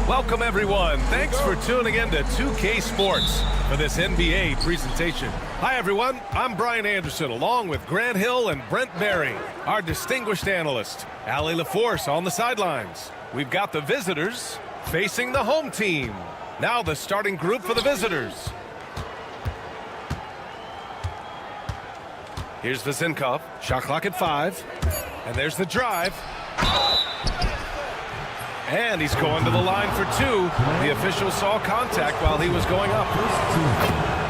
Welcome, everyone. Thanks for tuning in to 2K Sports for this NBA presentation. Hi, everyone. I'm Brian Anderson, along with Grant Hill and Brent Berry, our distinguished analyst. Allie LaForce on the sidelines. We've got the visitors facing the home team. Now the starting group for the visitors. Here's Vezenkov. Shot clock at 5. And there's the drive. And he's going to the line for 2. The official saw contact while he was going up.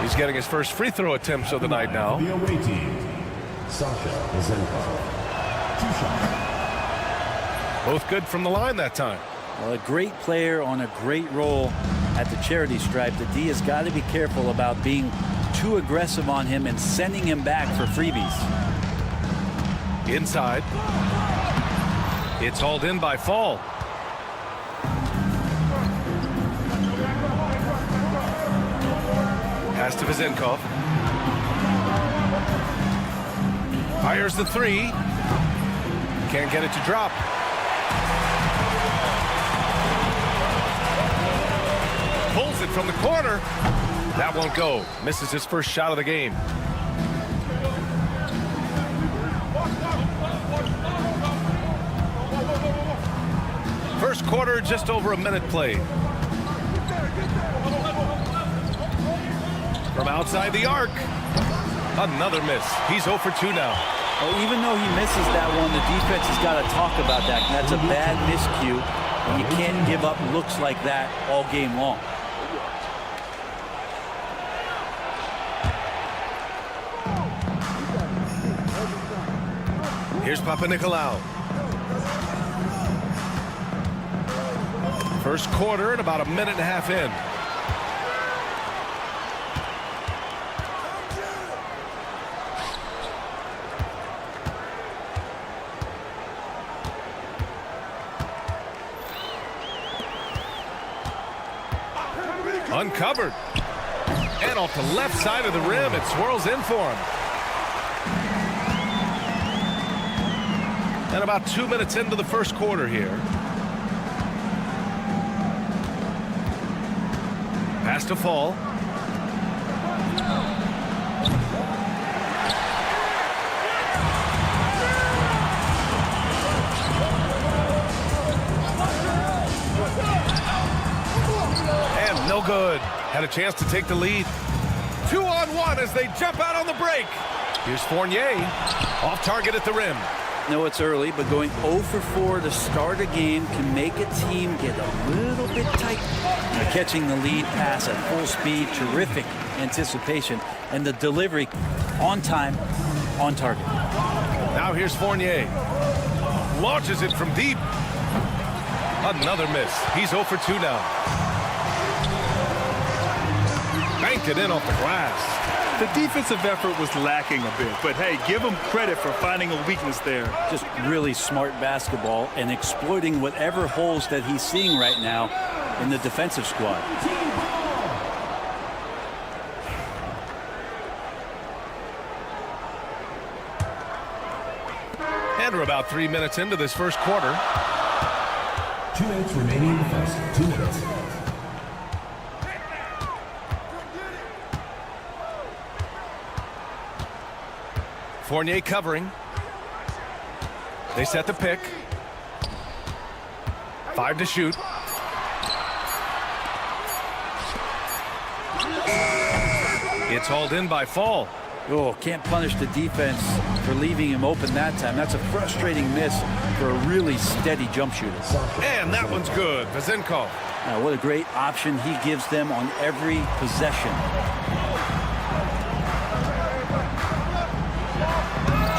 He's getting his first free throw attempts of the night now. The away team, Sasha Vezenkov. 2 shots. Both good from the line that time. Well, a great player on a great role at the charity stripe. The D has got to be careful about being too aggressive on him and sending him back for freebies. Inside. It's hauled in by Fall. Pass to Vezenkov. Fires the 3. Can't get it to drop. Pulls it from the corner. That won't go. Misses his first shot of the game. First quarter, just over a minute played. From outside the arc. Another miss. He's 0 for 2 now. Well, even though he misses that one, the defense has got to talk about that. That's a bad miscue. And you can't give up looks like that all game long. Here's Papanikolaou. First quarter and about a minute and a half in. Uncovered. And off the left side of the rim, it swirls in for him. And about 2 minutes into the first quarter here. Pass to Fall. And no good. Had a chance to take the lead. 2-on-1 as they jump out on the break. Here's Fournier. Off target at the rim. No, it's early, but going 0 for 4 to start a game can make a team get a little bit tight. Catching the lead pass at full speed, terrific anticipation, and the delivery on time, on target. Now here's Fournier. Launches it from deep. Another miss. He's 0 for 2 now. Banked it in off the glass. The defensive effort was lacking a bit, but hey, give him credit for finding a weakness there. Just really smart basketball and exploiting whatever holes that he's seeing right now in the defensive squad. And we're about 3 minutes into this first quarter. 2 minutes remaining in the first. 2 minutes. Fournier covering. They set the pick. 5 to shoot. It's hauled in by Fall. Oh, can't punish the defense for leaving him open that time. That's a frustrating miss for a really steady jump shooter. And that one's good. Vazenkov. What a great option he gives them on every possession.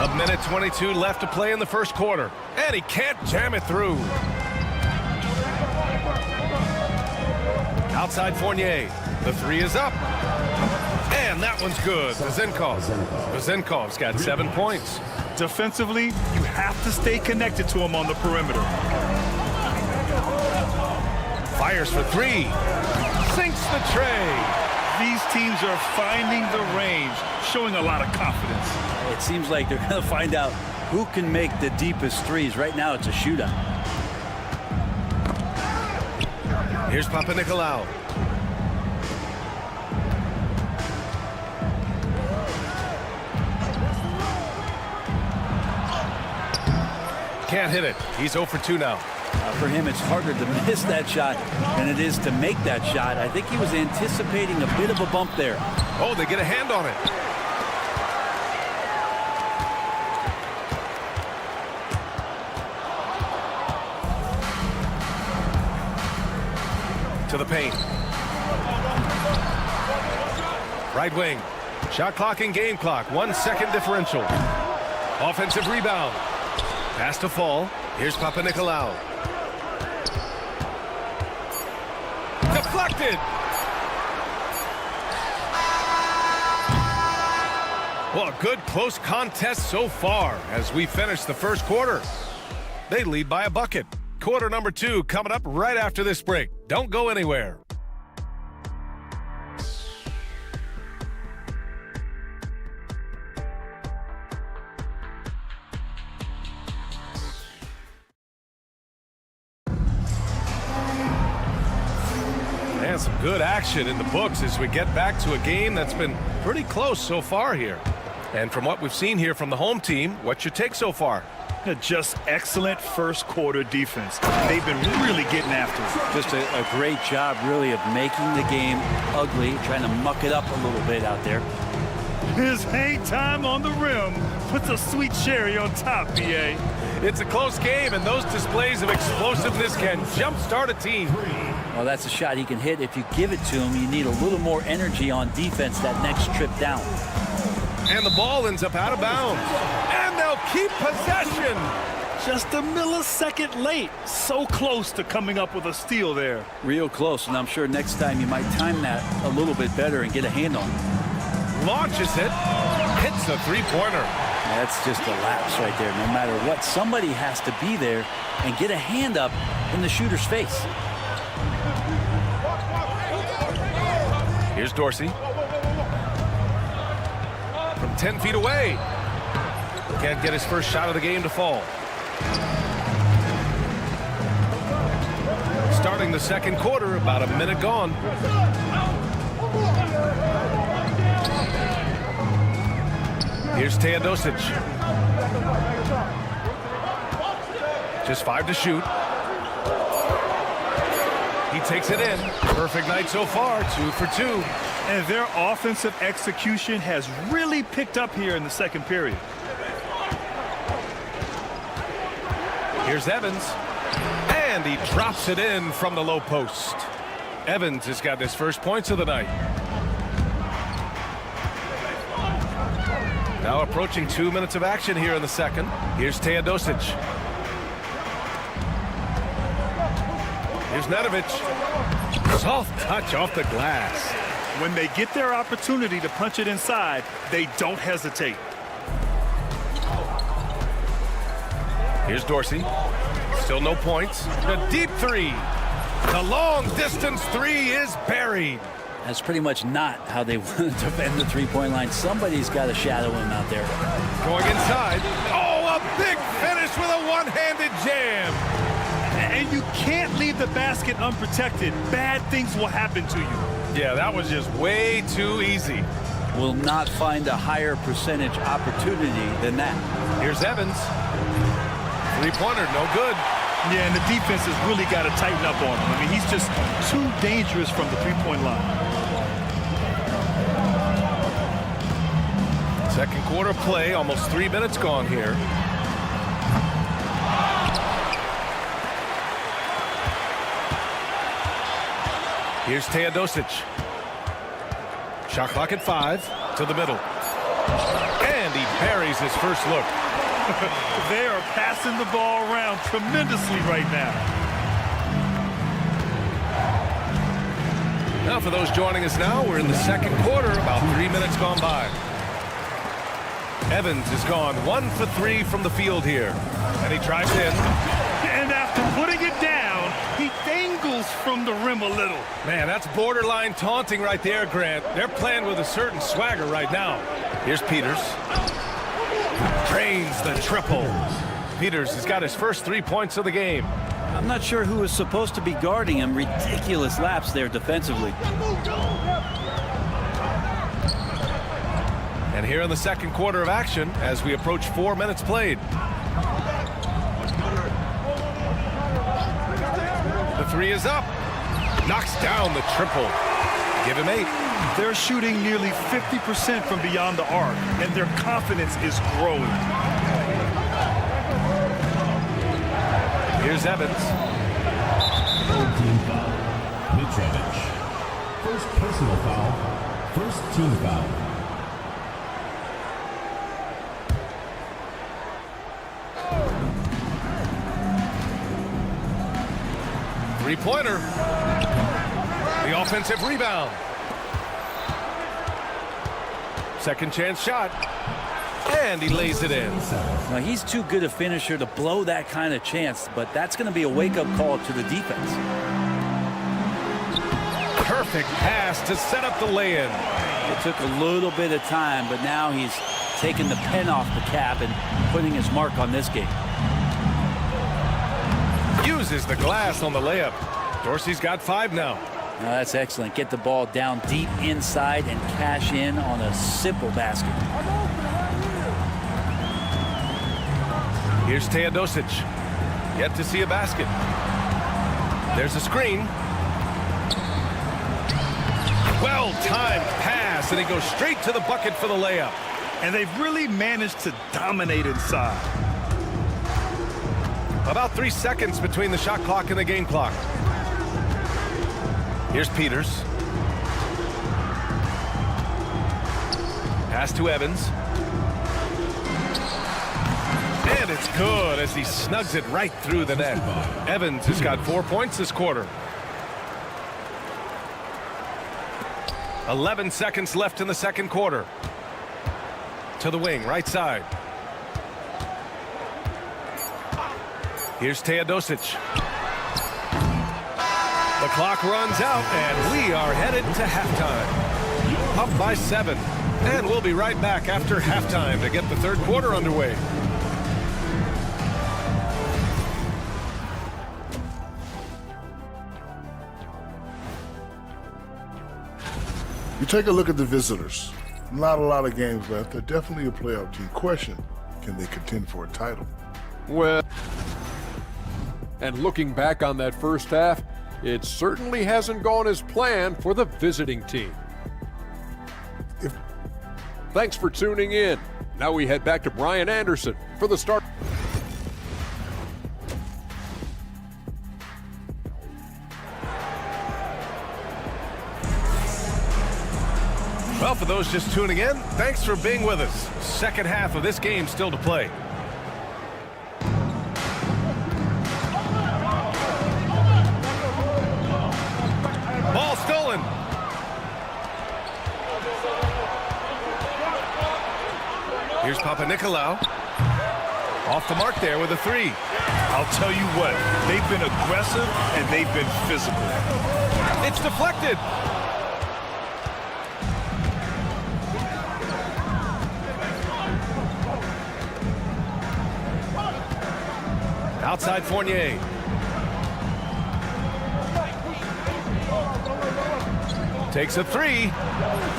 A minute 22 left to play in the first quarter. And he can't jam it through. Outside Fournier. The three is up. And that one's good. Vazenkov's got 7 points. Defensively, you have to stay connected to him on the perimeter. Fires for three. Sinks the tray. These teams are finding the range, showing a lot of confidence. It seems like they're going to find out who can make the deepest threes. Right now, it's a shootout. Here's Papanikolaou. Can't hit it. He's 0 for 2 now. For him, it's harder to miss that shot than it is to make that shot. I think he was anticipating a bit of a bump there. Oh, they get a hand on it. To the paint. Right wing. Shot clock and game clock. 1 second differential. Offensive rebound. Pass to Fall. Here's Papanikolaou. Deflected. Well, a good close contest so far as we finish the first quarter. They lead by a bucket. Quarter number 2 coming up right after this break. Don't go anywhere. And some good action in the books as we get back to a game that's been pretty close so far here. And from what we've seen here from the home team, what's your take so far? Just excellent first quarter defense. They've been really getting after it. Just a great job, really, of making the game ugly, trying to muck it up a little bit out there. His hang time on the rim puts a sweet cherry on top, BA. It's a close game, and those displays of explosiveness can jumpstart a team. Well, that's a shot he can hit. If you give it to him, you need a little more energy on defense that next trip down. And the ball ends up out of bounds. And they'll keep possession. Just a millisecond late. So close to coming up with a steal there. Real close, and I'm sure next time you might time that a little bit better and get a hand on it. Launches it. Hits the three-pointer. That's just a lapse right there. No matter what, somebody has to be there and get a hand up in the shooter's face. Here's Dorsey. From 10 feet away. Can't get his first shot of the game to fall. Starting the second quarter, about a minute gone. Here's Teodosic. Just 5 to shoot. He takes it in. Perfect night so far, 2 for 2. And their offensive execution has really picked up here in the second period. Here's Evans. And he drops it in from the low post. Evans has got his first points of the night. Now approaching 2 minutes of action here in the second. Here's Teodosic. Here's Nedovic. Soft touch off the glass. When they get their opportunity to punch it inside, they don't hesitate. Here's Dorsey. Still no points. The deep three. The long distance three is buried. That's pretty much not how they want to defend the three-point line. Somebody's got to shadow him out there. Going inside. Oh, a big finish Finish with a one-handed jam. And you can't leave the basket unprotected. Bad things will happen to you. Yeah, that was just way too easy. Will not find a higher percentage opportunity than that. Here's Evans. Three-pointer, no good. Yeah, and the defense has really got to tighten up on him. I mean, he's just too dangerous from the three-point line. Second quarter play, almost 3 minutes gone here. Here's Teodosic. Shot clock at 5 to the middle. And he buries his first look. They are passing the ball around tremendously right now. Now for those joining us now, we're in the second quarter, about 3 minutes gone by. Evans has gone 1 for 3 from the field here. And he drives in. And after putting it down, he dangles from the rim a little. Man, that's borderline taunting right there, Grant. They're playing with a certain swagger right now. Here's Peters. Drains the triple. Peters has got his first 3 points of the game. I'm not sure who is supposed to be guarding him. Ridiculous laps there defensively. And here in the second quarter of action, as we approach 4 minutes played. The three is up. Knocks down the triple. Give him 8. They're shooting nearly 50% from beyond the arc, and their confidence is growing. Here's Evans. 14 foul. Mitrovic. First personal foul. First team foul. Three-pointer. The offensive rebound. Second chance shot. And he lays it in. Now, he's too good a finisher to blow that kind of chance, but that's going to be a wake-up call to the defense. Perfect pass to set up the lay-in. It took a little bit of time, but now he's taking the pen off the cap and putting his mark on this game. Uses the glass on the layup. Dorsey's got 5 now. Now, that's excellent. Get the ball down deep inside and cash in on a simple basket. Here's Teodosic. Yet to see a basket. There's a screen. Well-timed pass, and he goes straight to the bucket for the layup. And they've really managed to dominate inside. About 3 seconds between the shot clock and the game clock. Here's Peters. Pass to Evans. And it's good as he snugs it right through the net. Evans has got 4 points this quarter. 11 seconds left in the second quarter. To the wing, right side. Here's Teodosic. The clock runs out, and we are headed to halftime. Up by 7. And we'll be right back after halftime to get the third quarter underway. You take a look at the visitors. Not a lot of games left. They're definitely a playoff team. Question, can they contend for a title? Well, and looking back on that first half, it certainly hasn't gone as planned for the visiting team. Thanks for tuning in. Now we head back to Brian Anderson for the start. Well, for those just tuning in, thanks for being with us. Second half of this game still to play. Ball stolen. Here's Papanikolaou. Off the mark there with a 3. I'll tell you what, they've been aggressive and they've been physical. It's deflected. Outside Fournier. Takes a three.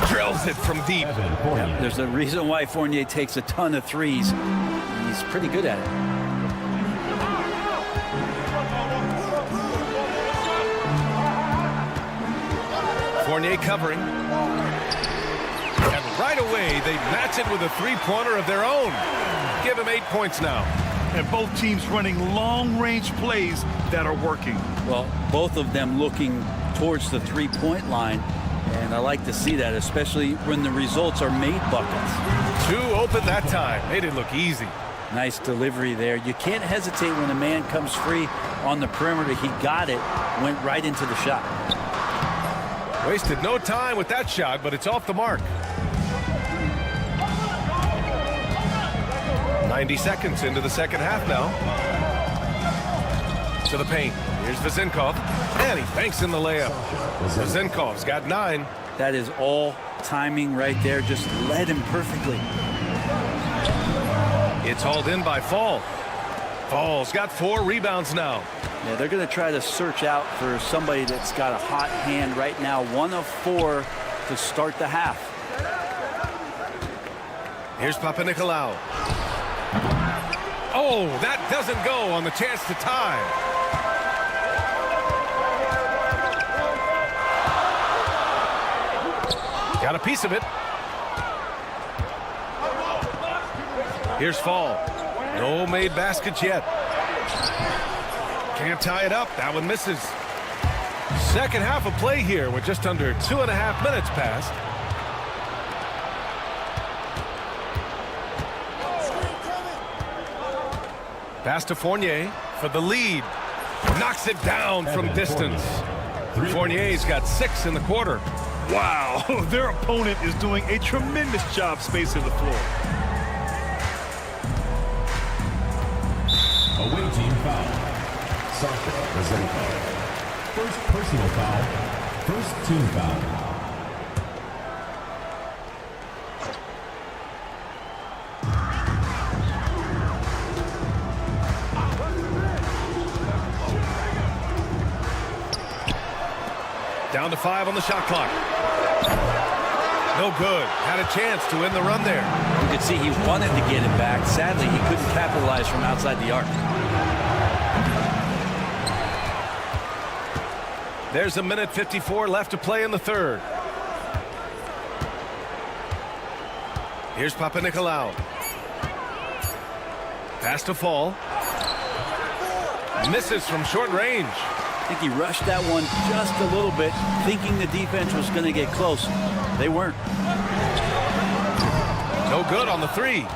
Drills it from deep. Yep, there's a reason why Fournier takes a ton of threes. He's pretty good at it. Fournier covering. And right away, they match it with a three-pointer of their own. Give him 8 points now. And both teams running long-range plays that are working. Well, both of them looking towards the three-point line. And I like to see that, especially when the results are made buckets. 2 open that time. Made it look easy. Nice delivery there. You can't hesitate when a man comes free on the perimeter. He got it, went right into the shot. Wasted no time with that shot, but it's off the mark. 90 seconds into the second half now. To the paint. Here's Vezenkov. And he banks in the layup. Vezenkov's got 9. That is all timing right there. Just led him perfectly. It's hauled in by Fall. Fall's got 4 rebounds now. Yeah, they're going to try to search out for somebody that's got a hot hand right now. 1 of 4 to start the half. Here's Papanikolaou. Oh, that doesn't go on the chance to tie. Got a piece of it. Here's Fall. No made baskets yet. Can't tie it up. That one misses. Second half of play here with just under 2.5 minutes passed. Pass to Fournier for the lead. Knocks it down from distance. Fournier's got 6 in the quarter. Wow, their opponent is doing a tremendous job spacing the floor. Away team foul. Sasha Vezenkov. First personal foul. First team foul. Down to 5 on the shot clock. No good. Had a chance to win the run there. You could see he wanted to get it back. Sadly, he couldn't capitalize from outside the arc. There's a minute 54 left to play in the third. Here's Papanikolaou. Pass to Fall. Misses from short range. I think he rushed that one just a little bit, thinking the defense was going to get close. They weren't. No good on the 3.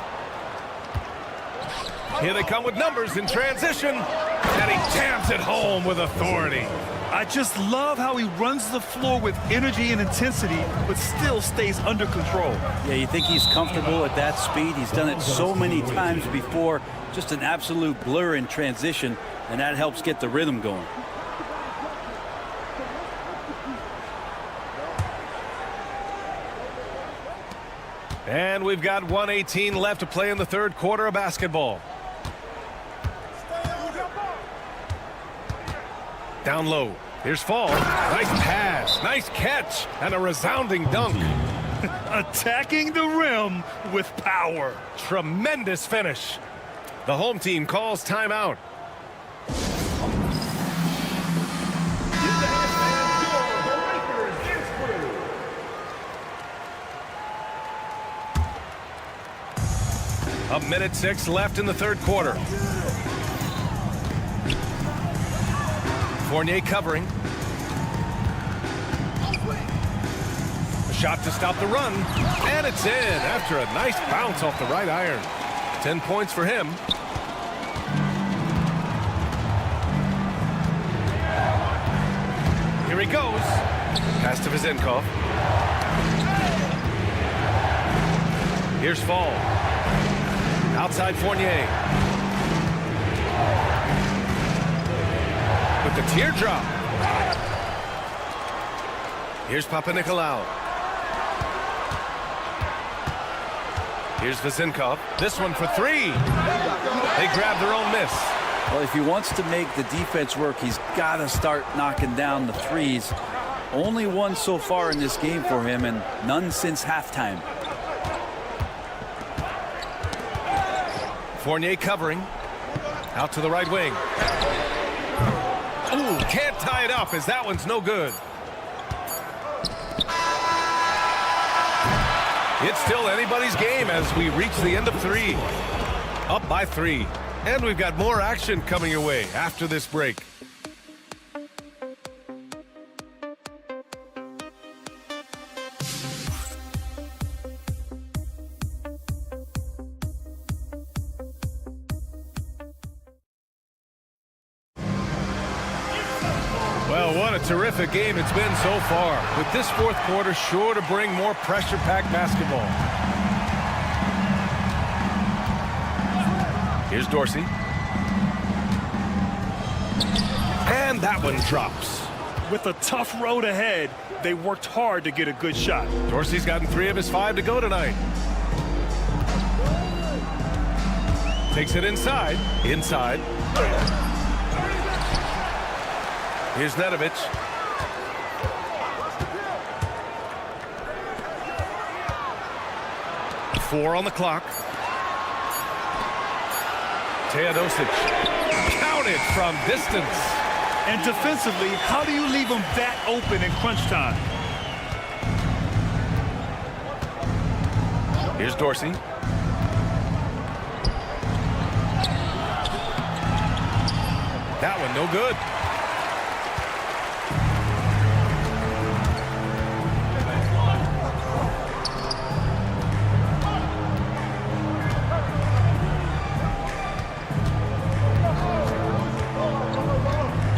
Here they come with numbers in transition. And he jams it home with authority. I just love how he runs the floor with energy and intensity, but still stays under control. Yeah, you think he's comfortable at that speed. He's done it so many times before. Just an absolute blur in transition, and that helps get the rhythm going. And we've got 1:18 left to play in the third quarter of basketball. Down low. Here's Fall. Nice pass. Nice catch. And a resounding dunk. Attacking the rim with power. Tremendous finish. The home team calls timeout. A minute 6 left in the third quarter. Fournier covering. A shot to stop the run. And it's in after a nice bounce off the right iron. 10 points for him. Here he goes. Pass to Vezenkov. Here's Fall. Outside Fournier. With the teardrop. Here's Papanikolaou. Here's Vezenkov. This one for 3. They grab their own miss. Well, if he wants to make the defense work, he's got to start knocking down the threes. Only one so far in this game for him, and none since halftime. Fournier covering. Out to the right wing. Ooh, can't tie it up as that one's no good. It's still anybody's game as we reach the end of 3. Up by 3. And we've got more action coming your way after this break. Well, what a terrific game it's been so far, with this fourth quarter sure to bring more pressure-packed basketball. Here's Dorsey. And that one drops. With a tough road ahead, they worked hard to get a good shot. Dorsey's gotten 3 of his 5 to go tonight. Takes it inside. Inside. Here's Nedovic. Four on the clock. Teodosic. Counted from distance. And defensively, how do you leave them that open in crunch time? Here's Dorsey. That one no good.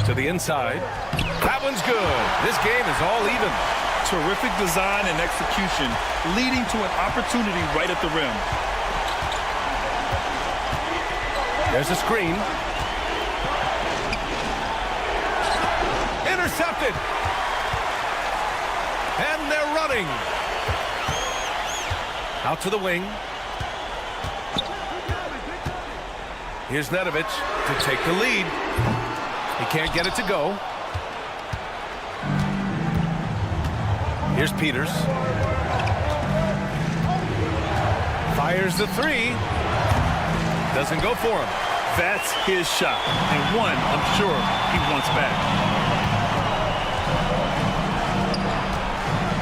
To the inside. That one's good. This game is all even. Terrific design and execution, leading to an opportunity right at the rim. There's a screen. Intercepted. And they're running. Out to the wing. Here's Nedovic to take the lead. He can't get it to go. Here's Peters. Fires the 3. Doesn't go for him. That's his shot, and one I'm sure he wants back.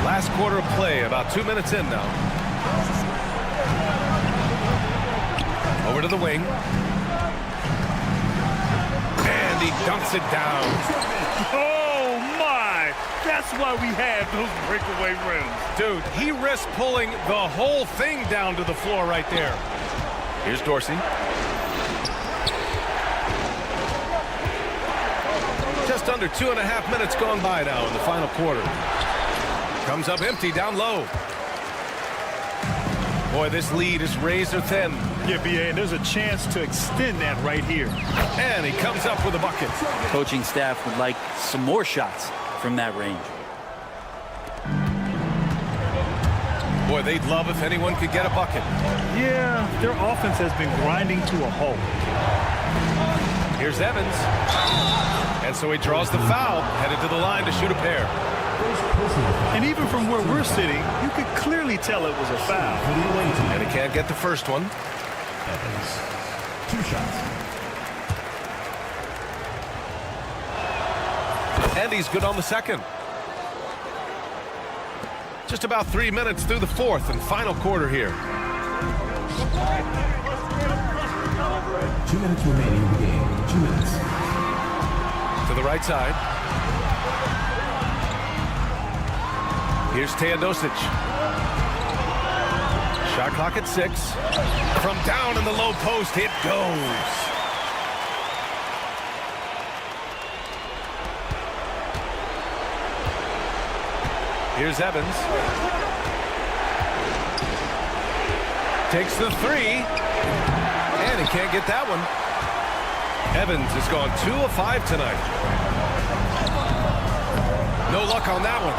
Last quarter of play, about 2 minutes in now. Over to the wing. And he dunks it down. Oh, my! That's why we have those breakaway rims. Dude, he risked pulling the whole thing down to the floor right there. Here's Dorsey. Just under 2.5 minutes gone by now in the final quarter. Comes up empty down low. Boy, this lead is razor thin. Yeah, BA, and there's a chance to extend that right here. And he comes up with a bucket. Coaching staff would like some more shots from that range. Boy, they'd love if anyone could get a bucket. Yeah, their offense has been grinding to a halt. Here's Evans. And so he draws the foul, headed to the line to shoot a pair. And even from where we're sitting, you could clearly tell it was a foul. And he can't get the first one. Evans. 2 shots. And he's good on the second. Just about 3 minutes through the fourth and final quarter here. 2 minutes remaining in the game. 2 minutes. To the right side. Here's Teodosic. Shot clock at 6. From down in the low post, it goes. Here's Evans. Takes the 3. And he can't get that one. Evans has gone 2 of 5 tonight. No luck on that one.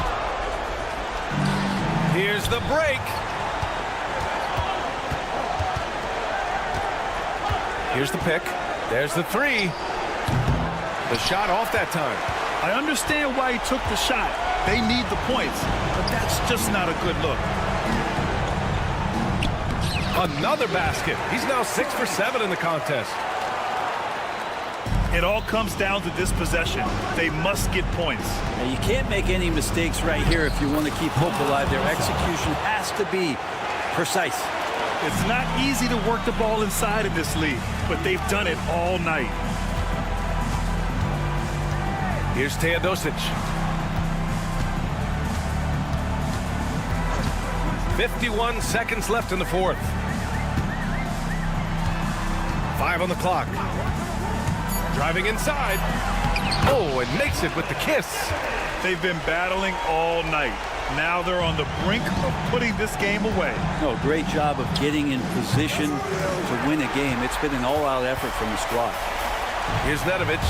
Here's the break. Here's the pick. There's the three. The shot off that time. I understand why he took the shot. They need the points, but that's just not a good look. Another basket. He's now 6 for 7 in the contest. It all comes down to this possession. They must get points. Now, you can't make any mistakes right here if you want to keep hope alive. Their execution has to be precise. It's not easy to work the ball inside in this league, but they've done it all night. Here's Teodosic. 51 seconds left in the fourth. 5 on the clock. Driving inside. Oh, and makes it with the kiss. They've been battling all night. Now they're on the brink of putting this game away. No, great job of getting in position to win a game. It's been an all-out effort from the squad. Here's Nedovic.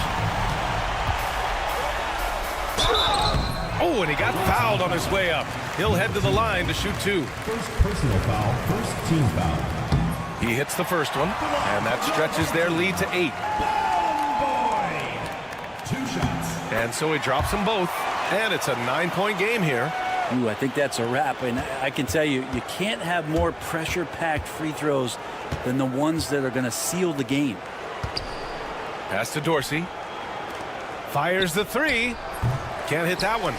Oh, and he got fouled on his way up. He'll head to the line to shoot 2. First personal foul, first team foul. He hits the first one, and that stretches their lead to 8. Boy, 2 shots. And so he drops them both, and it's a 9-point game here. Ooh, I think that's a wrap, and I can tell you, you can't have more pressure-packed free throws than the ones that are going to seal the game. Pass to Dorsey. Fires the 3. Can't hit that one.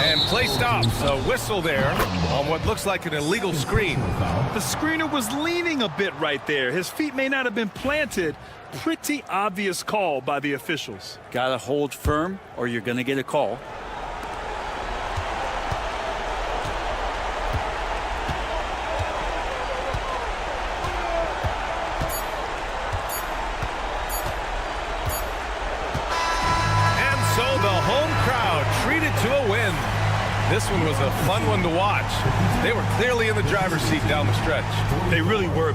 And play stops. A whistle there on what looks like an illegal screen. The screener was leaning a bit right there. His feet may not have been planted. Pretty obvious call by the officials. Got to hold firm or you're going to get a call. To a win. This one was a fun one to watch. They were clearly in the driver's seat down the stretch. They really were.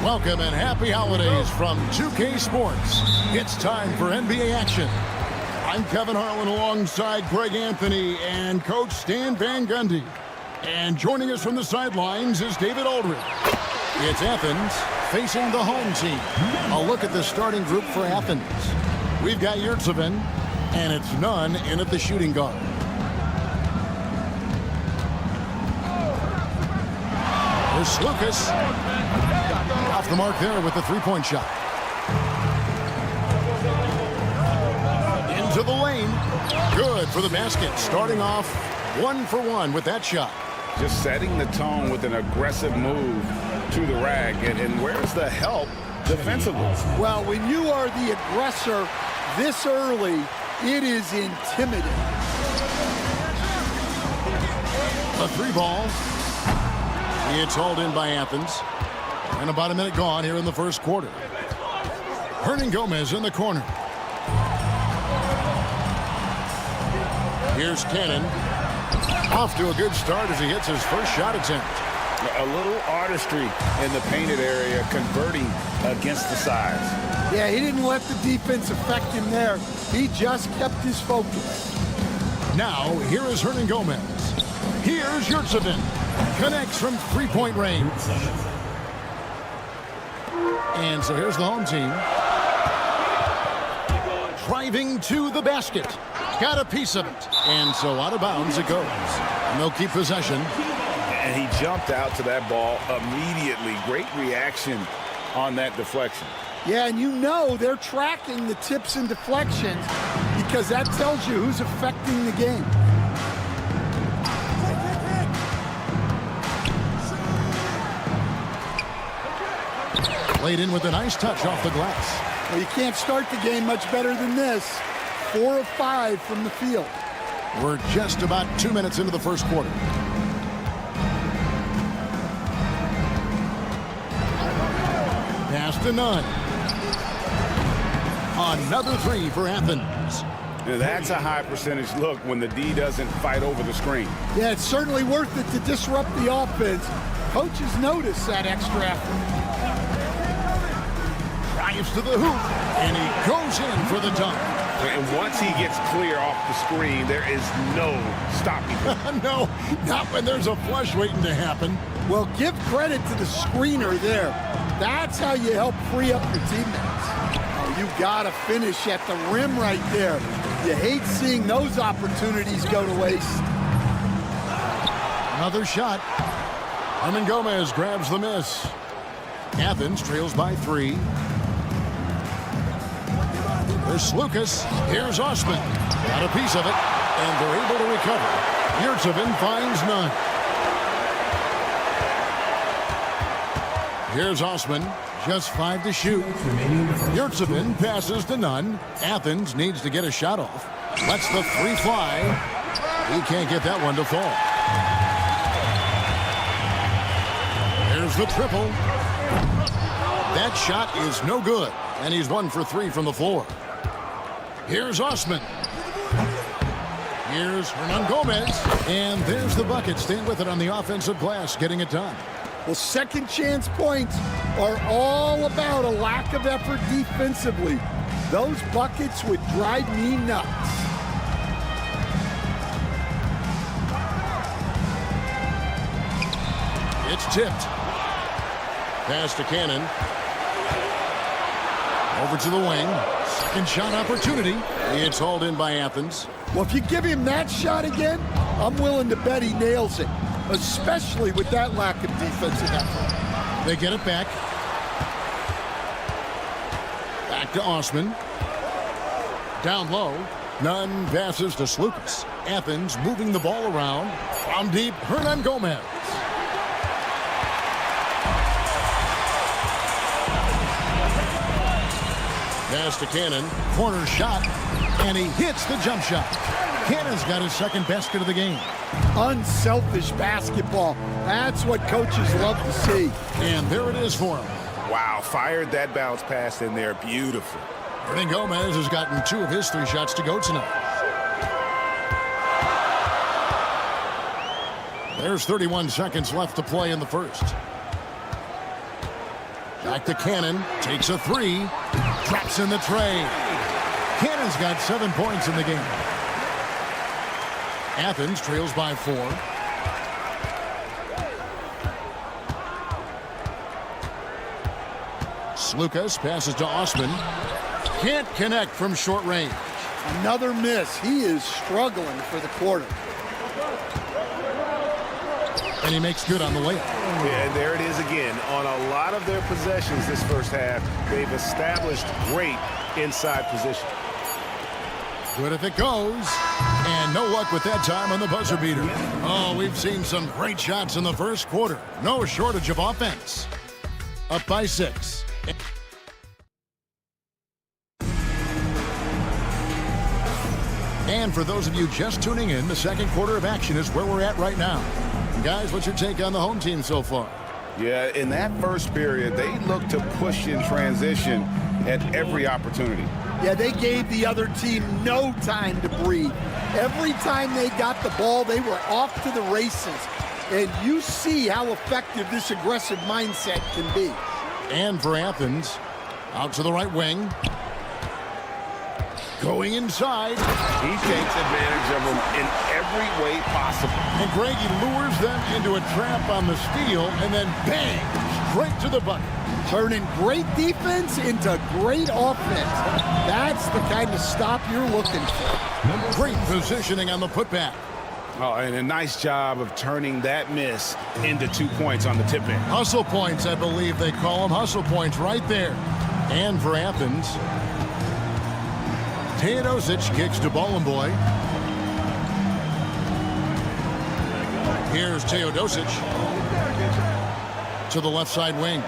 Welcome and happy holidays from 2K Sports. It's time for NBA action. I'm Kevin Harlan alongside Greg Anthony and Coach Stan Van Gundy. And joining us from the sidelines is David Aldridge. It's Athens facing the home team. A look at the starting group for Athens. We've got Yurtsevin, and it's Nunn in at the shooting guard. There's Lucas. Off the mark there with the three-point shot. Into the lane. Good for the basket. Starting off 1 for 1 with that shot. Just setting the tone with an aggressive move to the rack. And where's the help defensively? Well, when you are the aggressor this early, it is intimidating. A three ball. It's hauled in by Athens. And about a minute gone here in the first quarter. Hernangomez in the corner. Here's Cannon. Off to a good start as he hits his first shot attempt. A little artistry in the painted area, converting against the size. Yeah, he didn't let the defense affect him there. He just kept his focus. Now, here is Hernangomez. Here's Yurtsevin. Connects from three-point range. And so here's the home team. Driving to the basket. Got a piece of it. And so out of bounds it goes. And they'll keep possession. And he jumped out to that ball immediately. Great reaction on that deflection. Yeah, and you know they're tracking the tips and deflections because that tells you who's affecting the game. Played in with a nice touch off the glass. Well, you can't start the game much better than this. 4 of 5 from the field. We're just about 2 minutes into the first quarter. Pass to Nunn. Another three for Athens. Now, that's a high percentage look when the D doesn't fight over the screen. Yeah, it's certainly worth it to disrupt the offense. Coaches notice that extra effort. Drives to the hoop, and he goes in for the dunk. And once he gets clear off the screen, there is no stopping him. No, not when there's a flush waiting to happen. Well, give credit to the screener there. That's how you help free up your teammates. Oh, you gotta finish at the rim right there. You hate seeing those opportunities go to waste. Another shot. Hernangomez grabs the miss. Athens trails by 3. There's Lucas. Here's Osman. Got a piece of it, and they're able to recover. Yurtsevin finds Nunn. Here's Osman. Just 5 to shoot. Yurtsevin passes to Nunn. Athens needs to get a shot off. Lets the 3 fly. He can't get that one to fall. Here's the triple. That shot is no good, and he's 1 for 3 from the floor. Here's Osman. Here's Hernangomez. And there's the bucket. Staying with it on the offensive glass, getting it done. Well, second chance points are all about a lack of effort defensively. Those buckets would drive me nuts. It's tipped. Pass to Cannon. Over to the wing. Second shot opportunity. It's hauled in by Athens. Well, if you give him that shot again, I'm willing to bet he nails it, especially with that lack of defensive effort. They get it back. Back to Osman. Down low. Nunn passes to Slukas. Athens moving the ball around. From deep, Hernangomez. Pass to Cannon. Corner shot. And he hits the jump shot. Cannon's got his second basket of the game. Unselfish basketball. That's what coaches love to see. And there it is for him. Wow, fired that bounce pass in there. Beautiful. Gomez has gotten 2 of his 3 shots to go tonight. There's 31 seconds left to play in the first. Back to Cannon. Takes a 3. Drops in the tray. Cannon's got 7 points in the game. Athens trails by 4. Slukas passes to Osman. Can't connect from short range. Another miss. He is struggling for the quarter. And he makes good on the layup. Yeah, and there it is again. On a lot of their possessions this first half, they've established great inside position. Good if it goes. And no luck with that time on the buzzer beater. Oh, we've seen some great shots in the first quarter. No shortage of offense. Up by 6. And for those of you just tuning in, the second quarter of action is where we're at right now. Guys, what's your take on the home team so far? Yeah, in that first period, they looked to push in transition at every opportunity. Yeah, they gave the other team no time to breathe. Every time they got the ball, they were off to the races. And you see how effective this aggressive mindset can be. And for Athens, out to the right wing. Going inside. He takes advantage of them in every way possible. And Greggy lures them into a trap on the steal, and then bang, straight to the bucket. Turning great defense into great offense. That's the kind of stop you're looking for. Great positioning on the putback. Oh, and a nice job of turning that miss into 2 points on the tip-in. Hustle points, I believe they call them. Hustle points right there. And for Athens, Teodosic kicks to Boy. Here's Teodosic to the left side wing.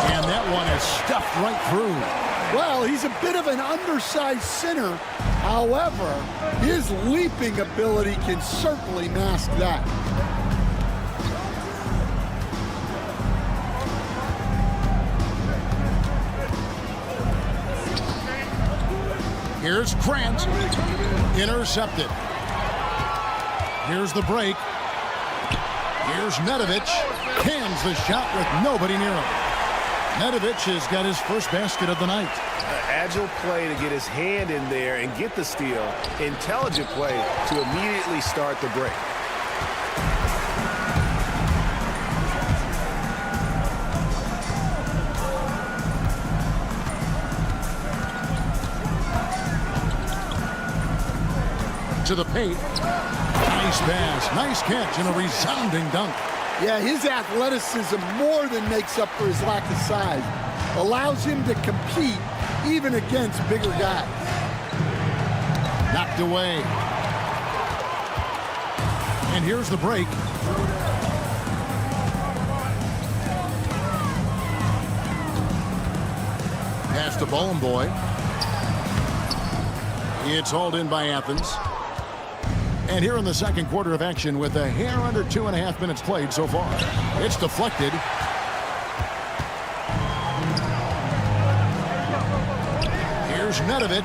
And that one is stuffed right through. Well, he's a bit of an undersized center. However, his leaping ability can certainly mask that. Here's Grant. Intercepted. Here's the break. Here's Nedovic. Cans the shot with nobody near him. Nedovic has got his first basket of the night. Agile play to get his hand in there and get the steal. Intelligent play to immediately start the break. To the paint. Nice pass. Nice catch and a resounding dunk. Yeah, his athleticism more than makes up for his lack of size. Allows him to compete even against bigger guys. Knocked away. And here's the break. Pass to Boy. It's hauled in by Athens. And here in the second quarter of action with a hair under 2.5 minutes played so far. It's deflected. Here's Nedovic.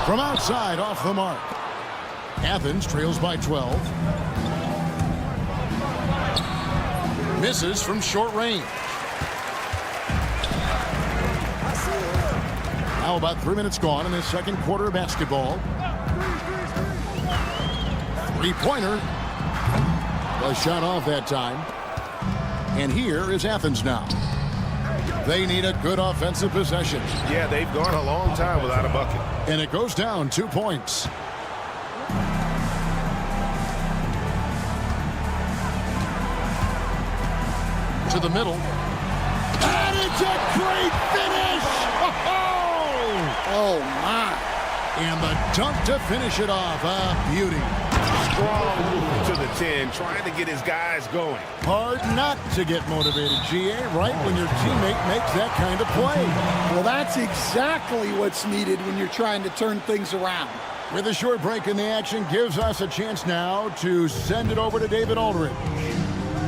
From outside, off the mark. Athens trails by 12. Misses from short range. Now about 3 minutes gone in this second quarter of basketball. Three-pointer was shot off that time. And here is Athens now. They need a good offensive possession. Yeah, they've gone a long time without a bucket. And it goes down 2 points. To the middle. And it's a great finish! Oh, my. And the dunk to finish it off. A beauty. Strong move to the 10, trying to get his guys going. Hard not to get motivated, GA, right when your teammate makes that kind of play. Well, that's exactly what's needed when you're trying to turn things around. With a short break in the action, gives us a chance now to send it over to David Aldridge.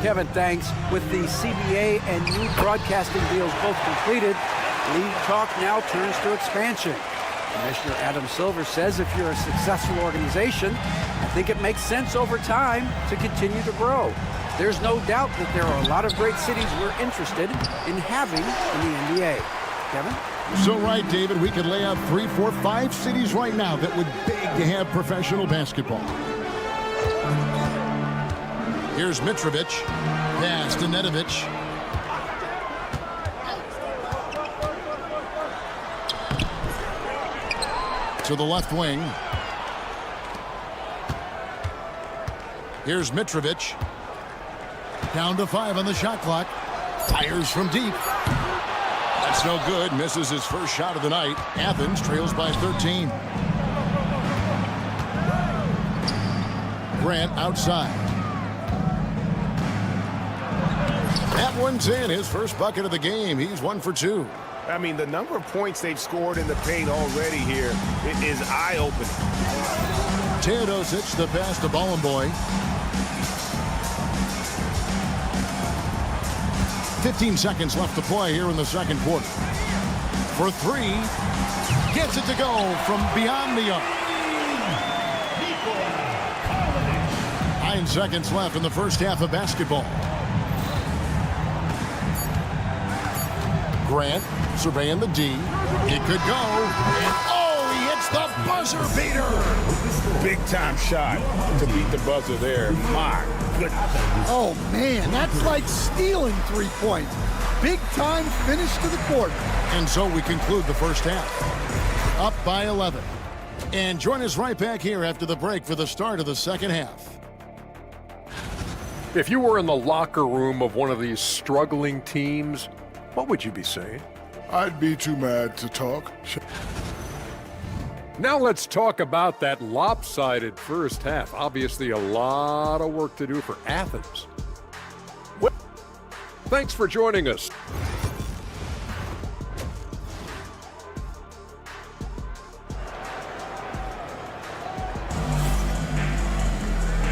Kevin, thanks. With the CBA and new broadcasting deals both completed, league talk now turns to expansion. Commissioner Adam Silver says if you're a successful organization, I think it makes sense over time to continue to grow. There's no doubt that there are a lot of great cities we're interested in having in the NBA. Kevin? So right, David, we could lay out 3, 4, 5 cities right now that would beg to have professional basketball. Here's Mitrovic. Pass to Nedovic. To the left wing. Here's Mitrovic. Down to 5 on the shot clock. Fires from deep. That's no good. Misses his first shot of the night. Athens trails by 13. Grant outside. That one's in. His first bucket of the game. He's 1 for 2. I mean, the number of points they've scored in the paint already here is eye-opening. Teodosic, the pass to Bollenboy. 15 seconds left to play here in the second quarter. For 3. Gets it to go from beyond the arc. 9 seconds left in the first half of basketball. Grant surveying the D. It could go. And oh, he hits the buzzer beater. Big-time shot to beat the buzzer there. My goodness. Oh, man, that's like stealing 3 points. Big-time finish to the quarter. And so we conclude the first half. Up by 11. And join us right back here after the break for the start of the second half. If you were in the locker room of one of these struggling teams, what would you be saying? I'd be too mad to talk. Now let's talk about that lopsided first half. Obviously a lot of work to do for Athens. Well, thanks for joining us.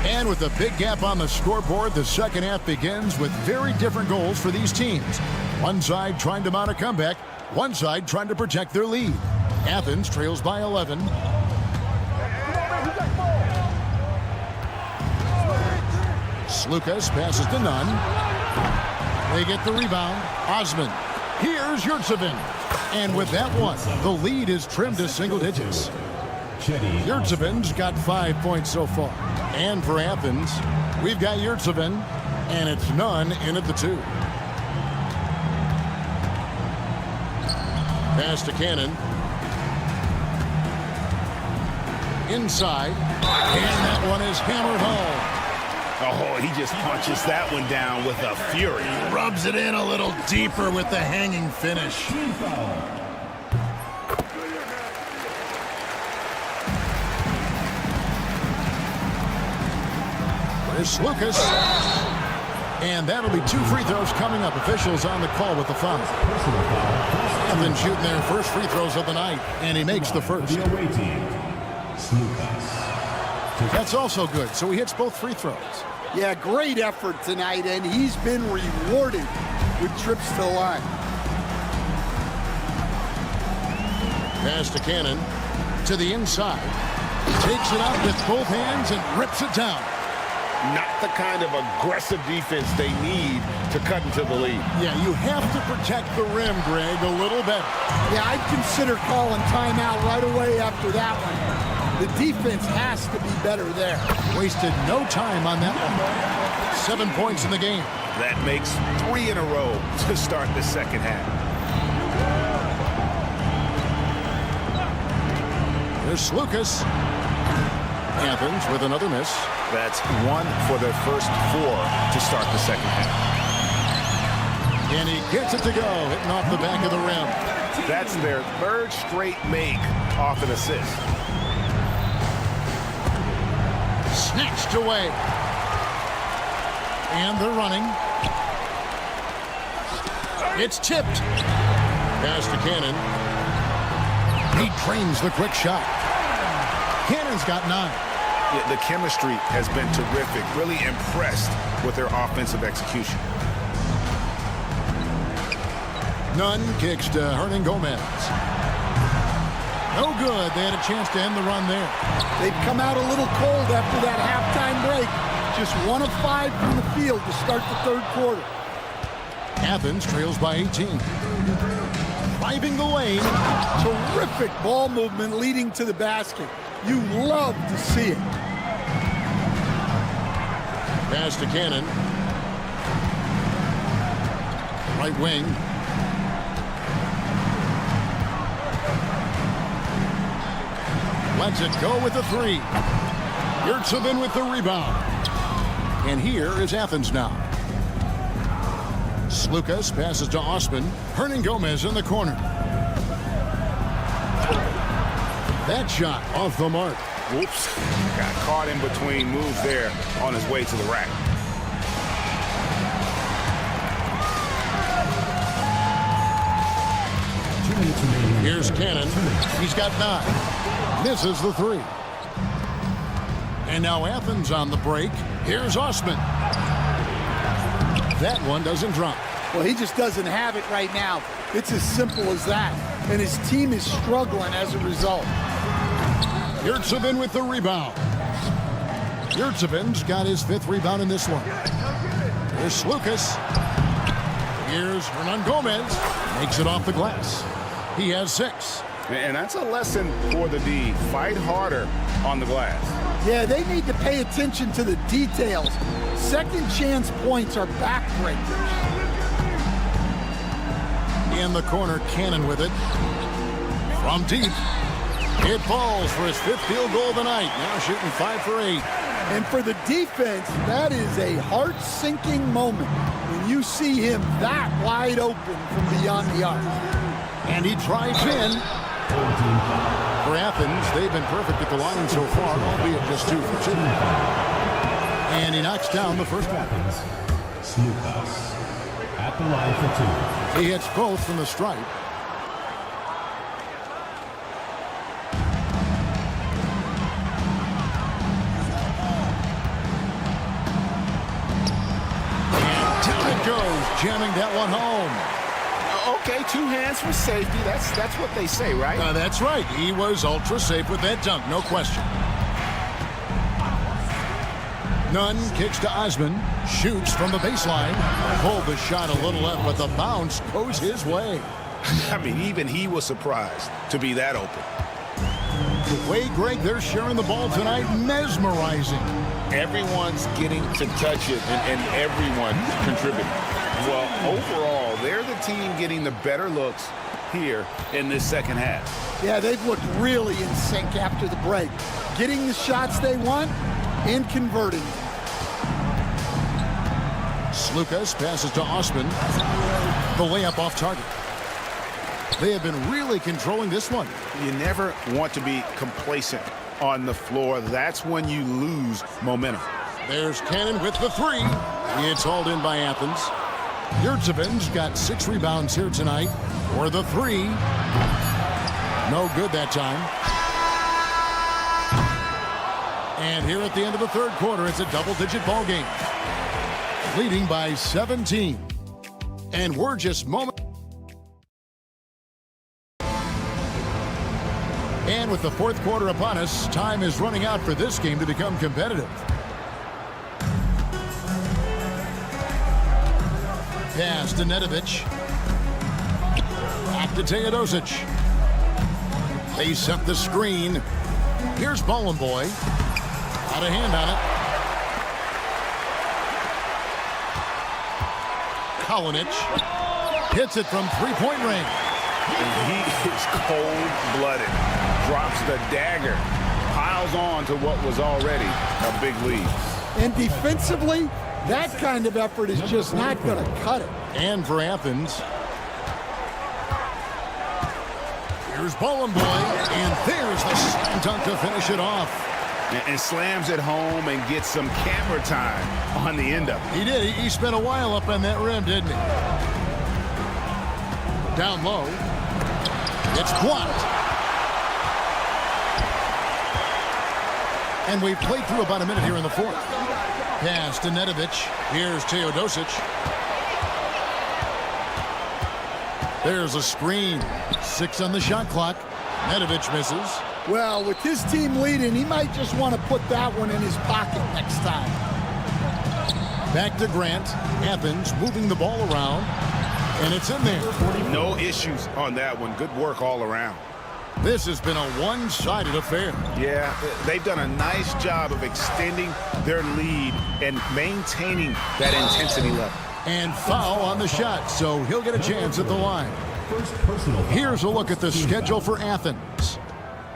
And with a big gap on the scoreboard, the second half begins with very different goals for these teams. One side trying to mount a comeback, one side trying to protect their lead. Athens trails by 11. Slukas passes to Nunn. They get the rebound. Osman. Here's Yurtsevin. And with that one, the lead is trimmed to single digits. Yurtsevin's got 5 points so far. And for Athens, we've got Yurtsevin, and it's Nunn in at the 2. Pass to Cannon. Inside. And that one is hammered home. Oh, he just punches that one down with a fury. Rubs it in a little deeper with the hanging finish. There's Lucas. And that'll be 2 free throws coming up. Officials on the call with the foul. And then shooting their first free throws of the night. And he makes the first. That's also good. So he hits both free throws. Yeah, great effort tonight, and he's been rewarded with trips to the line. Pass to Cannon. To the inside. Takes it up with both hands and rips it down. Not the kind of aggressive defense they need to cut into the lead. Yeah, you have to protect the rim, Greg, a little better. Yeah, I'd consider calling timeout right away after that one. The defense has to be better there. Wasted no time on that one. 7 points in the game. That makes 3 in a row to start the second half. There's Lucas. Athens with another miss. That's 1 for their first 4 to start the second half. And he gets it to go, hitting off the back of the rim. That's their 3rd straight make off an assist. Snatched away. And they're running. It's tipped. Pass to Cannon. He trains the quick shot. Cannon's got 9. Yeah, the chemistry has been terrific. Really impressed with their offensive execution. Nunn kicks to Hernan Gomez. No good. They had a chance to end the run there. They've come out a little cold after that halftime break. Just 1 of 5 from the field to start the third quarter. Athens trails by 18. Driving the lane. Terrific ball movement leading to the basket. You love to see it. Pass to Cannon. Right wing. Lets it go with the 3. Yurtsevin with the rebound. And here is Athens now. Slukas passes to Osman. Hernan Gomez in the corner. That shot off the mark. Whoops. Got caught in between moves there on his way to the rack. Here's Cannon. He's got 9. Misses the 3. And now Athens on the break. Here's Osman. That one doesn't drop. Well, he just doesn't have it right now. It's as simple as that. And his team is struggling as a result. Yurtsevin with the rebound. Yurtsevin's got his 5th rebound in this one. Here's Slukas. Here's Hernan Gomez. Makes it off the glass. He has 6. And that's a lesson for the D. Fight harder on the glass. Yeah, they need to pay attention to the details. Second chance points are backbreakers. In the corner, Cannon with it. From deep. It falls for his 5th field goal of the night. Now shooting 5 for 8. And for the defense, that is a heart-sinking moment when you see him that wide open from beyond the arc. And he drives in. For Athens, they've been perfect at the line so far, albeit just 2 for 2. And he knocks down the first one. Slukas at the line for 2. He hits both from the stripe. And down it goes, jamming that one home. Okay, 2 hands for safety. That's what they say, right? That's right. He was ultra safe with that dunk, no question. Nunn kicks to Osman, shoots from the baseline, pulled the shot a little left, but the bounce goes his way. I mean, even he was surprised to be that open. The way, Greg, they're sharing the ball tonight, mesmerizing. Everyone's getting to touch it, and everyone contributing. Well, overall, they're the team getting the better looks here in this second half. Yeah, they've looked really in sync after the break. Getting the shots they want and converting. Slukas passes to Osman. The layup off target. They have been really controlling this one. You never want to be complacent on the floor. That's when you lose momentum. There's Cannon with the 3. It's hauled in by Athens. Yurtsevin's got 6 rebounds here tonight for the 3. No good that time. And here at the end of the third quarter, it's a double-digit ball game. Leading by 17. And we're just moments. And with the fourth quarter upon us, time is running out for this game to become competitive. Pass to Nedovic. Back to Teodosic. They set the screen. Here's Bowenboy. Got a hand on it. Kalinic hits it from three-point range. He is cold-blooded. Drops the dagger. Piles on to what was already a big lead. And defensively, that kind of effort is just not going to cut it. And for Athens, here's Bowenboy, and there's the slam dunk to finish it off. And slams it home and gets some camera time on the end of it. He did. He spent a while up on that rim, didn't he? Down low. It's blocked. And we've played through about a minute here in the fourth. Pass to Nedovic. Here's Teodosic. There's a screen. 6 on the shot clock. Nedovic misses. Well, with his team leading, he might just want to put that one in his pocket next time. Back to Grant. Athens moving the ball around. And it's in there. No issues on that one. Good work all around. This has been a one-sided affair. Yeah, they've done a nice job of extending their lead and maintaining that intensity level. And foul on the shot, so he'll get a chance at the line. Here's a look at the schedule for Athens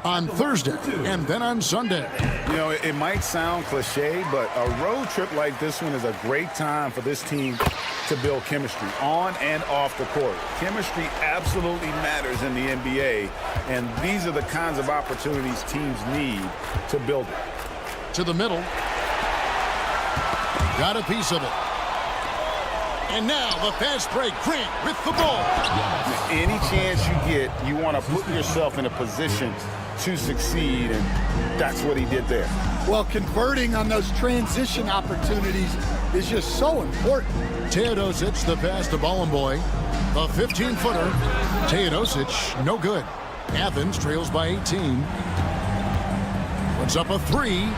on Thursday and then on Sunday. You know, it might sound cliche, but a road trip like this one is a great time for this team to build chemistry on and off the court. Chemistry absolutely matters in the NBA, and these are the kinds of opportunities teams need to build it. To the middle. Got a piece of it. And now the fast break. Grant with the ball. Any chance you get, you want to put yourself in a position to succeed, and that's what he did there. Well, converting on those transition opportunities is just so important. Teodosic, the pass to Bolomboy. A 15-footer. Teodosic, no good. Athens trails by 18. Puts up a 3.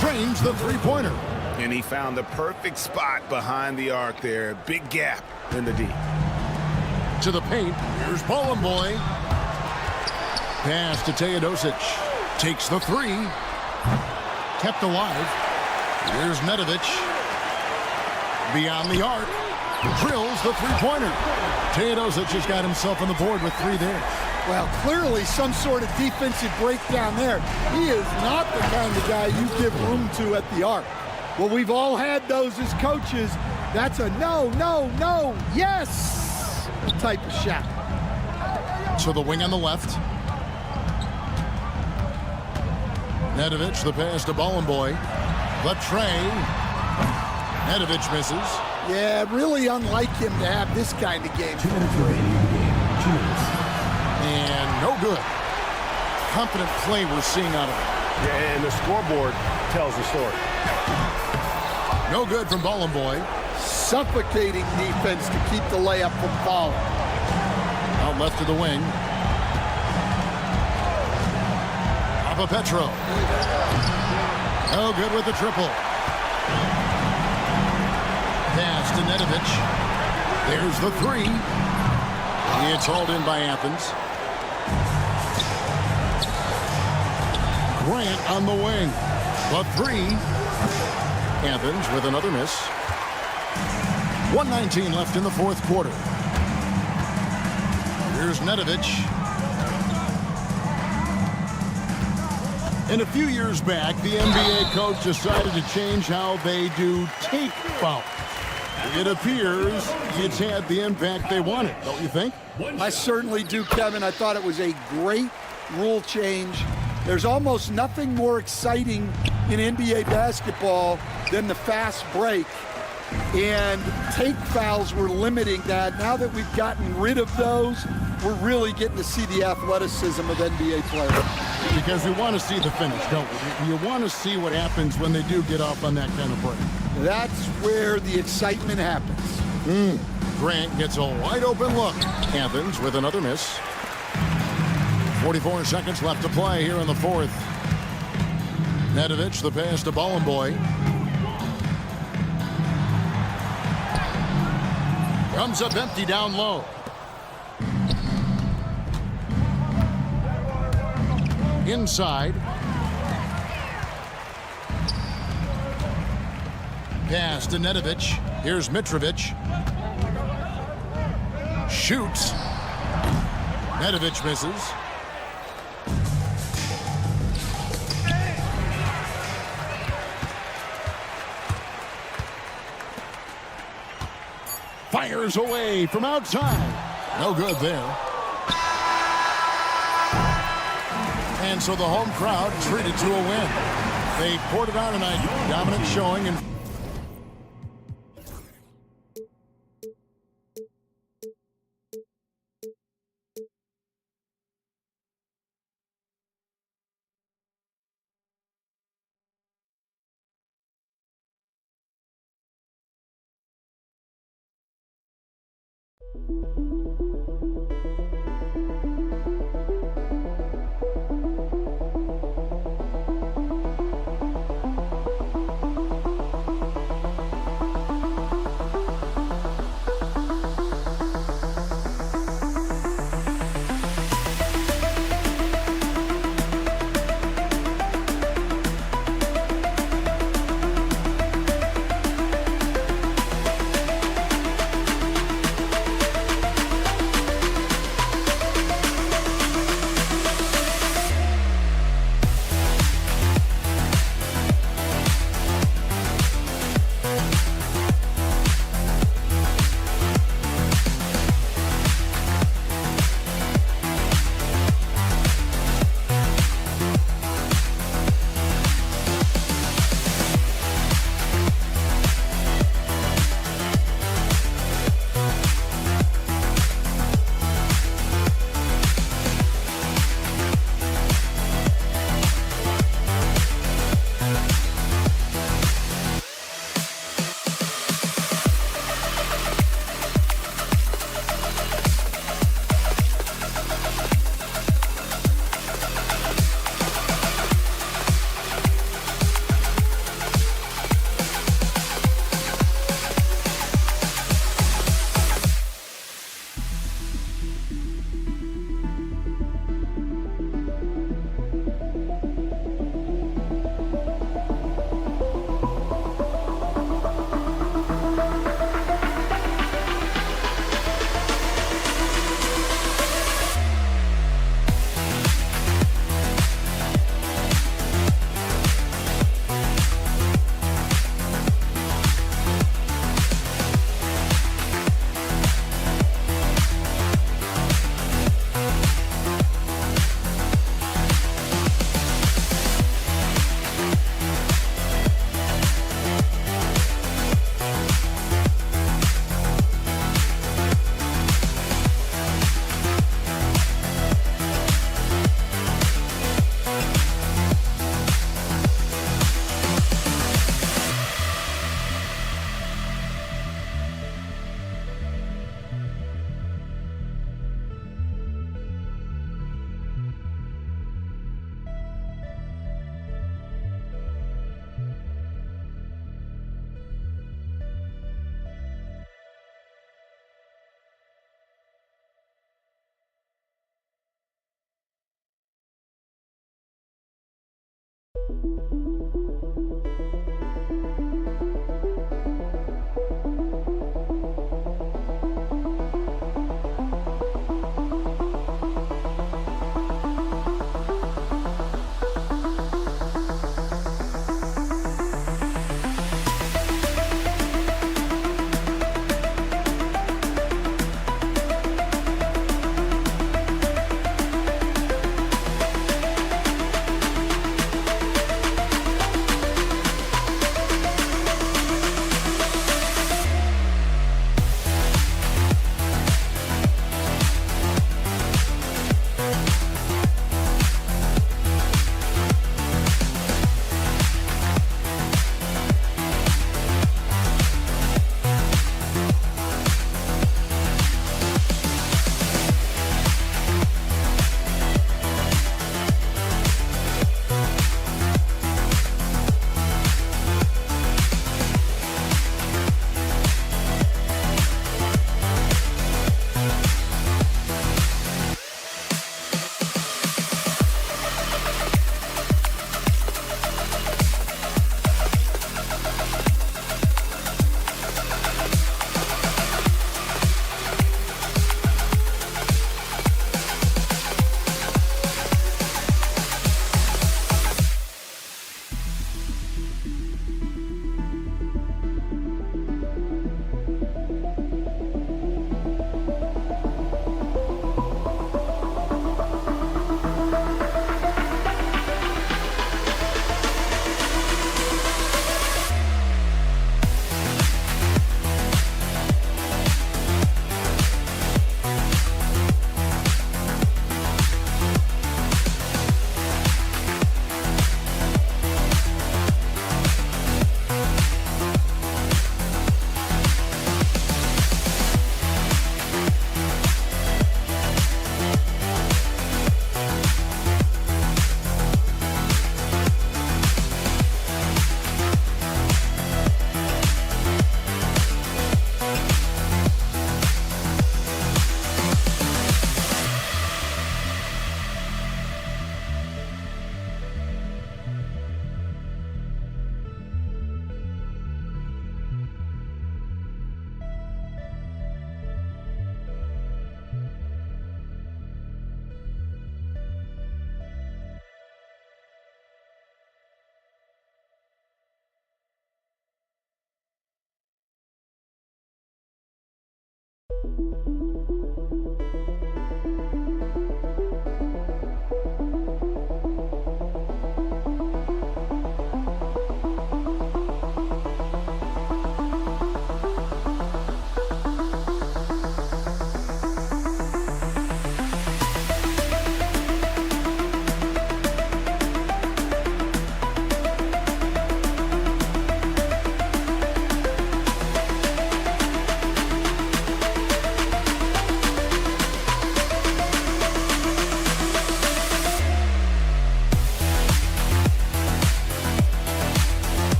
Trains the three-pointer. And he found the perfect spot behind the arc there. Big gap in the D. To the paint. Here's Bolomboy. Pass to Teodosic. Takes the 3. Kept alive. Here's Nedovic. Beyond the arc. Drills the three-pointer. Teodosic has got himself on the board with 3 there. Well, clearly some sort of defensive breakdown there. He is not the kind of guy you give room to at the arc. Well, we've all had those as coaches. That's a no, no, no, yes type of shot. To the wing on the left. Nedovic, the pass to Bolomboy. The tray. Nedovic misses. Yeah, really unlike him to have this kind of game. 2 minutes remaining in the game. 2 minutes. And no good. Confident play we're seeing out of it. Yeah, and the scoreboard tells the story. No good from Bolomboy. Suffocating defense to keep the layup from falling. Out left to the wing. Petro. No good with the triple. Pass to Nedovic. There's the 3. It's hauled in by Athens. Grant on the wing. The 3. Athens with another miss. 1:19 left in the fourth quarter. Here's Nedovic. And a few years back, the NBA coach decided to change how they do take fouls. It appears it's had the impact they wanted, don't you think? I certainly do, Kevin. I thought it was a great rule change. There's almost nothing more exciting in NBA basketball than the fast break. And take fouls were limiting that. Now that we've gotten rid of those, we're really getting to see the athleticism of NBA players. Because we want to see the finish, don't we? You want to see what happens when they do get off on that kind of break. That's where the excitement happens. Grant gets a wide open look. Athens with another miss. 44 seconds left to play here in the fourth. Nedovic, the pass to Bolomboy. Comes up empty down low. Inside. Pass to Nedovic. Here's Mitrovic. Shoots. Nedovic misses. Fires away from outside. No good there. And so the home crowd treated to a win. They poured it on tonight. Dominant showing and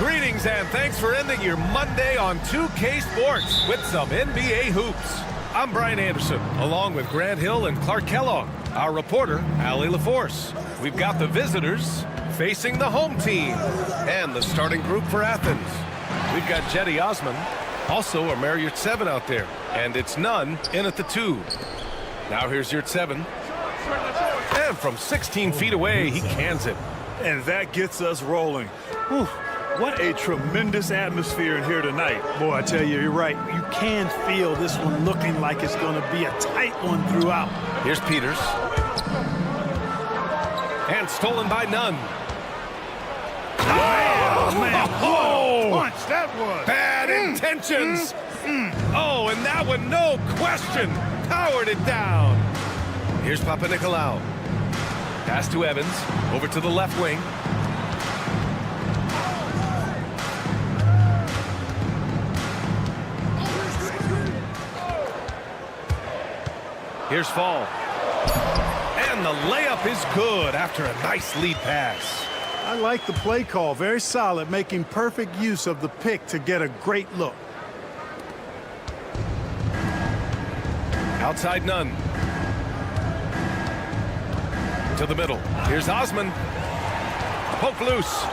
Greetings and thanks for ending your Monday on 2K Sports with some NBA hoops. I'm Brian Anderson, along with Grant Hill and Clark Kellogg. Our reporter, Allie LaForce. We've got the visitors facing the home team and the starting group for Athens. We've got Jedi Osman, also a Marriott 7 out there, and it's Nunn in at the 2. Now here's your 7. And from 16 feet away, he cans it. And that gets us rolling. Whew, what a tremendous atmosphere in here tonight. Boy, I tell you, you're right. You can feel this one looking like it's going to be a tight one throughout. Here's Peters. And stolen by Nunn. Oh, man. Oh, What a punch that was. bad intentions. Oh, and that one, no question, powered it down. Here's Papanikolaou. Pass to Evans, over to the left wing. Here's Fall. And the layup is good after a nice lead pass. I like the play call. Very solid, making perfect use of the pick to get a great look. Outside Nunn. To the middle. Here's Osman. Poke loose.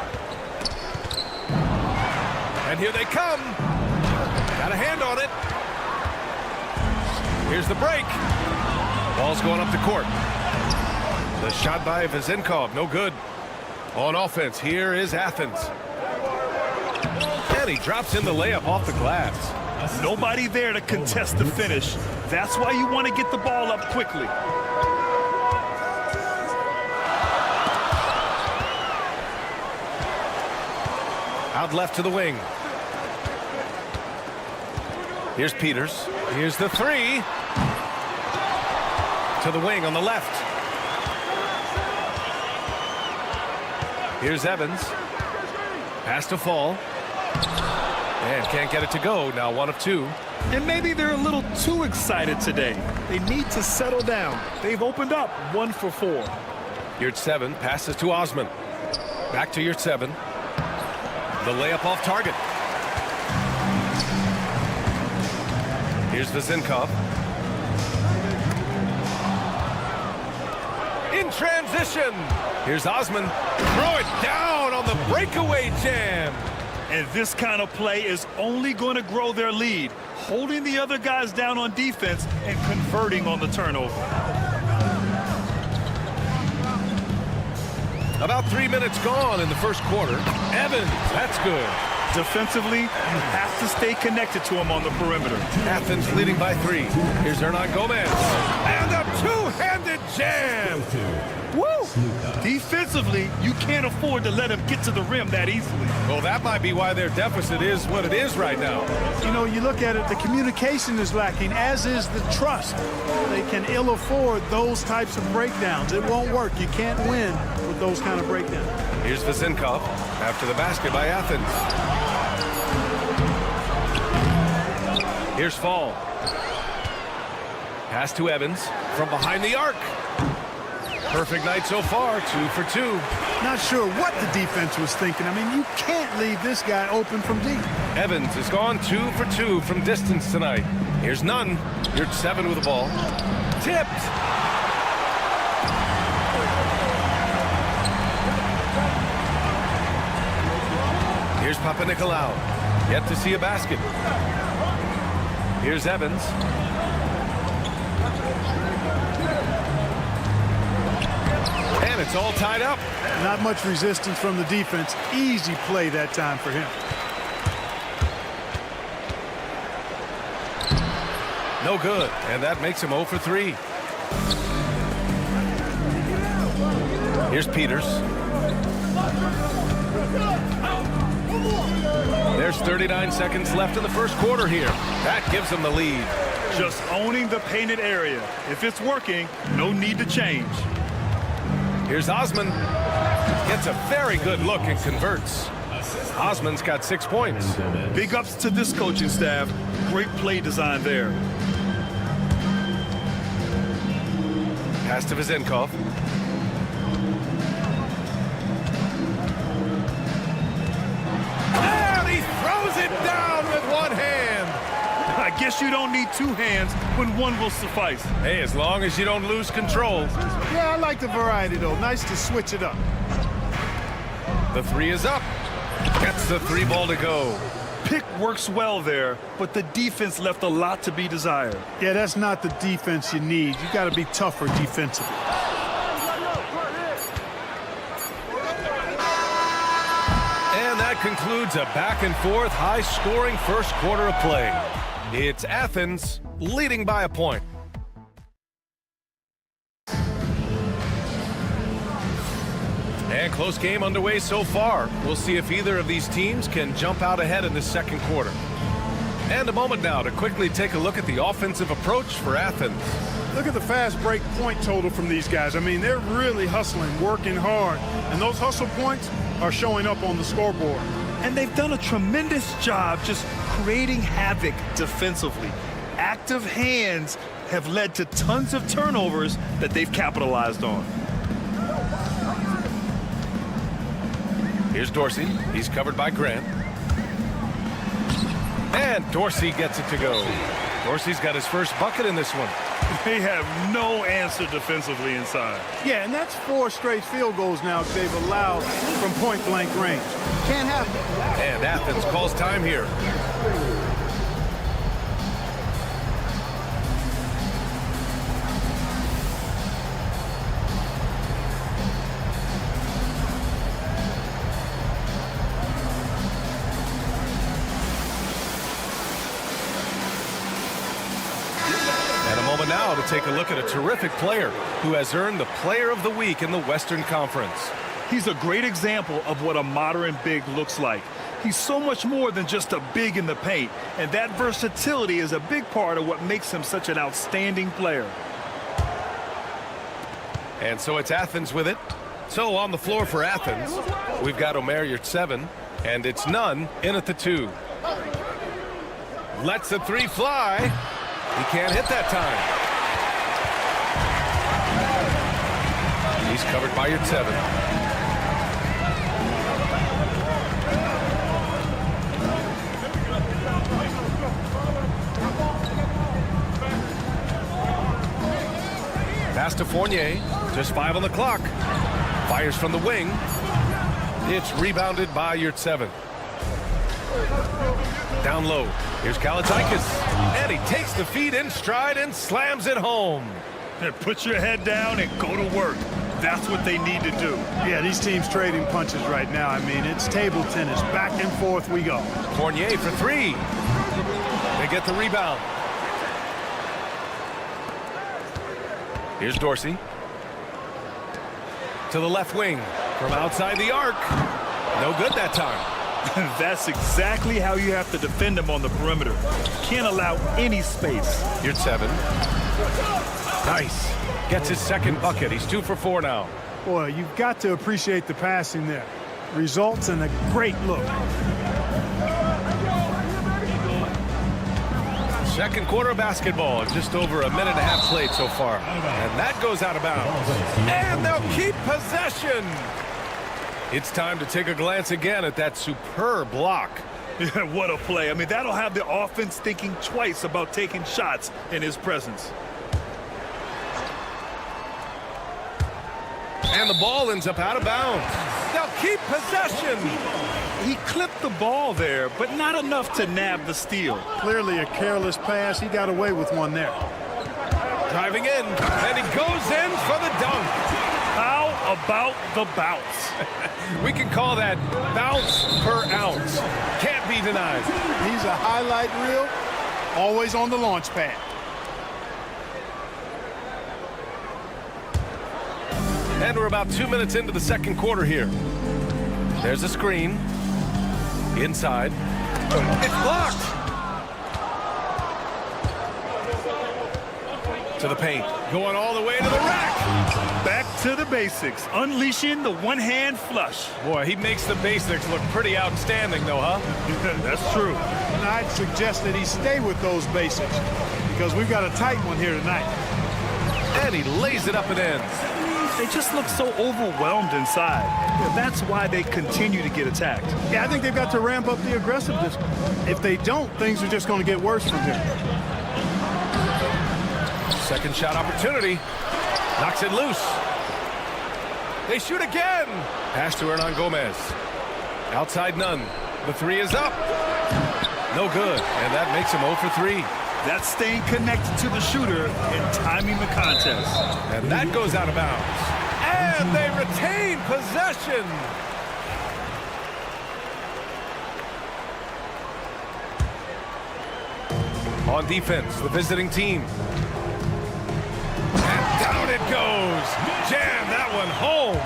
And here they come. Got a hand on it. Here's the break. Ball's going up the court. The shot by Vezenkov, no good. On offense, here is Athens. And he drops in the layup off the glass. Nobody there to contest the finish. That's why you want to get the ball up quickly. Out left to the wing. Here's Peters. Here's the 3. To the wing on the left. Here's Evans. Pass to Fall. And can't get it to go. Now 1 of 2. And maybe they're a little too excited today. They need to settle down. They've opened up 1 for 4. Here's 7. Passes to Osman. Back to your 7. The layup off target. Here's Vezenkov. In transition. Here's Osman. Throw it down on the breakaway jam. And this kind of play is only going to grow their lead, holding the other guys down on defense and converting on the turnover. About 3 minutes gone in the first quarter. Evans, that's good. Defensively, you have to stay connected to him on the perimeter. Athens leading by 3. Here's Hernan Gomez. And a two-handed jam. Woo! Defensively, you can't afford to let him get to the rim that easily. Well, that might be why their deficit is what it is right now. You know, you look at it, the communication is lacking, as is the trust. They can ill afford those types of breakdowns. It won't work. You can't win with those kind of breakdowns. Here's Vezenkov after the basket by Athens. Here's Fall. Pass to Evans from behind the arc. Perfect night so far, 2 for 2. Not sure what the defense was thinking. I mean, you can't leave this guy open from deep. Evans has gone 2 for 2 from distance tonight. Here's Nunn. Here's 7 with the ball. Tipped. Here's Papanikolaou. Yet to see a basket. Here's Evans. And it's all tied up. Not much resistance from the defense. Easy play that time for him. No good. And that makes him 0 for 3. Here's Peters. There's 39 seconds left in the first quarter here. That gives them the lead. Just owning the painted area. If it's working, no need to change. Here's Osman. Gets a very good look and converts. Osman's got 6 points. Big ups to this coaching staff. Great play design there. Pass to Vezenkov. guess you don't need two hands when one will suffice. Hey, as long as you don't lose control. Yeah, I like the variety, though. Nice to switch it up. The three is up. Gets the three ball to go. Pick works well there, but the defense left a lot to be desired. Yeah, that's not the defense you need. You got to be tougher defensively. And that concludes a back-and-forth, high-scoring first quarter of play. It's Athens leading by a point. And close game underway so far. We'll see if either of these teams can jump out ahead in the second quarter. And a moment now to quickly take a look at the offensive approach for Athens. Look at the fast break point total from these guys. I mean, they're really hustling, working hard. And those hustle points are showing up on the scoreboard. And they've done a tremendous job just creating havoc defensively. Active hands have led to tons of turnovers that they've capitalized on. Here's Dorsey. He's covered by Grant. And Dorsey gets it to go. Dorsey's got his first bucket in this one. They have no answer defensively inside. Yeah, and that's 4 straight field goals now they've allowed from point-blank range. Can't have it. And Athens calls time here. Now to take a look at a terrific player who has earned the Player of the Week in the Western Conference. He's a great example of what a modern big looks like. He's so much more than just a big in the paint, and that versatility is a big part of what makes him such an outstanding player. And so it's Athens with it. So on the floor for Athens, we've got Omer Yurtseven, and it's Nunn in at the 2. Lets the 3 fly. He can't hit that time. He's covered by Yurtseven. Pass to Fournier. Just 5 on the clock. Fires from the wing. It's rebounded by Yurtseven. Down low. Here's Kalaitzakis. And he takes the feed in stride and slams it home. Put your head down and go to work. That's what they need to do. Yeah, these teams trading punches right now. I mean, it's table tennis. Back and forth we go. Fournier for 3. They get the rebound. Here's Dorsey. To the left wing. From outside the arc. No good that time. That's exactly how you have to defend him on the perimeter. Can't allow any space. Yurtseven. Nice. Gets his second bucket. He's 2 for 4 now. Boy, you've got to appreciate the passing there. Results in a great look. Second quarter of basketball. Just over a minute and a half played so far. And that goes out of bounds. And they'll keep possession. It's time to take a glance again at that superb block. Yeah, what a play. I mean, that'll have the offense thinking twice about taking shots in his presence. And the ball ends up out of bounds. They'll keep possession. He clipped the ball there, but not enough to nab the steal. Clearly a careless pass. He got away with one there. Driving in, and he goes in for the dunk. How about the bounce? We can call that bounce per ounce. Can't be denied. He's a highlight reel, always on the launch pad. And we're about 2 minutes into the second quarter here. There's a screen. Inside. It's blocked. To the paint. Going all the way to the rack. Back to the basics. Unleashing the one-hand flush. Boy, he makes the basics look pretty outstanding, though, huh? That's true. And I'd suggest that he stay with those basics because we've got a tight one here tonight. And he lays it up and ends. They just look so overwhelmed inside. Yeah, that's why they continue to get attacked. Yeah, I think they've got to ramp up the aggressiveness. If they don't, things are just going to get worse from here. Second shot opportunity. Knocks it loose. They shoot again. Pass to Hernan Gomez. Outside none. The three is up. No good. And that makes him 0 for 3. That's staying connected to the shooter and timing the contest. And that goes out of bounds. And they retain possession. On defense, the visiting team. And down it goes. Jam that one home.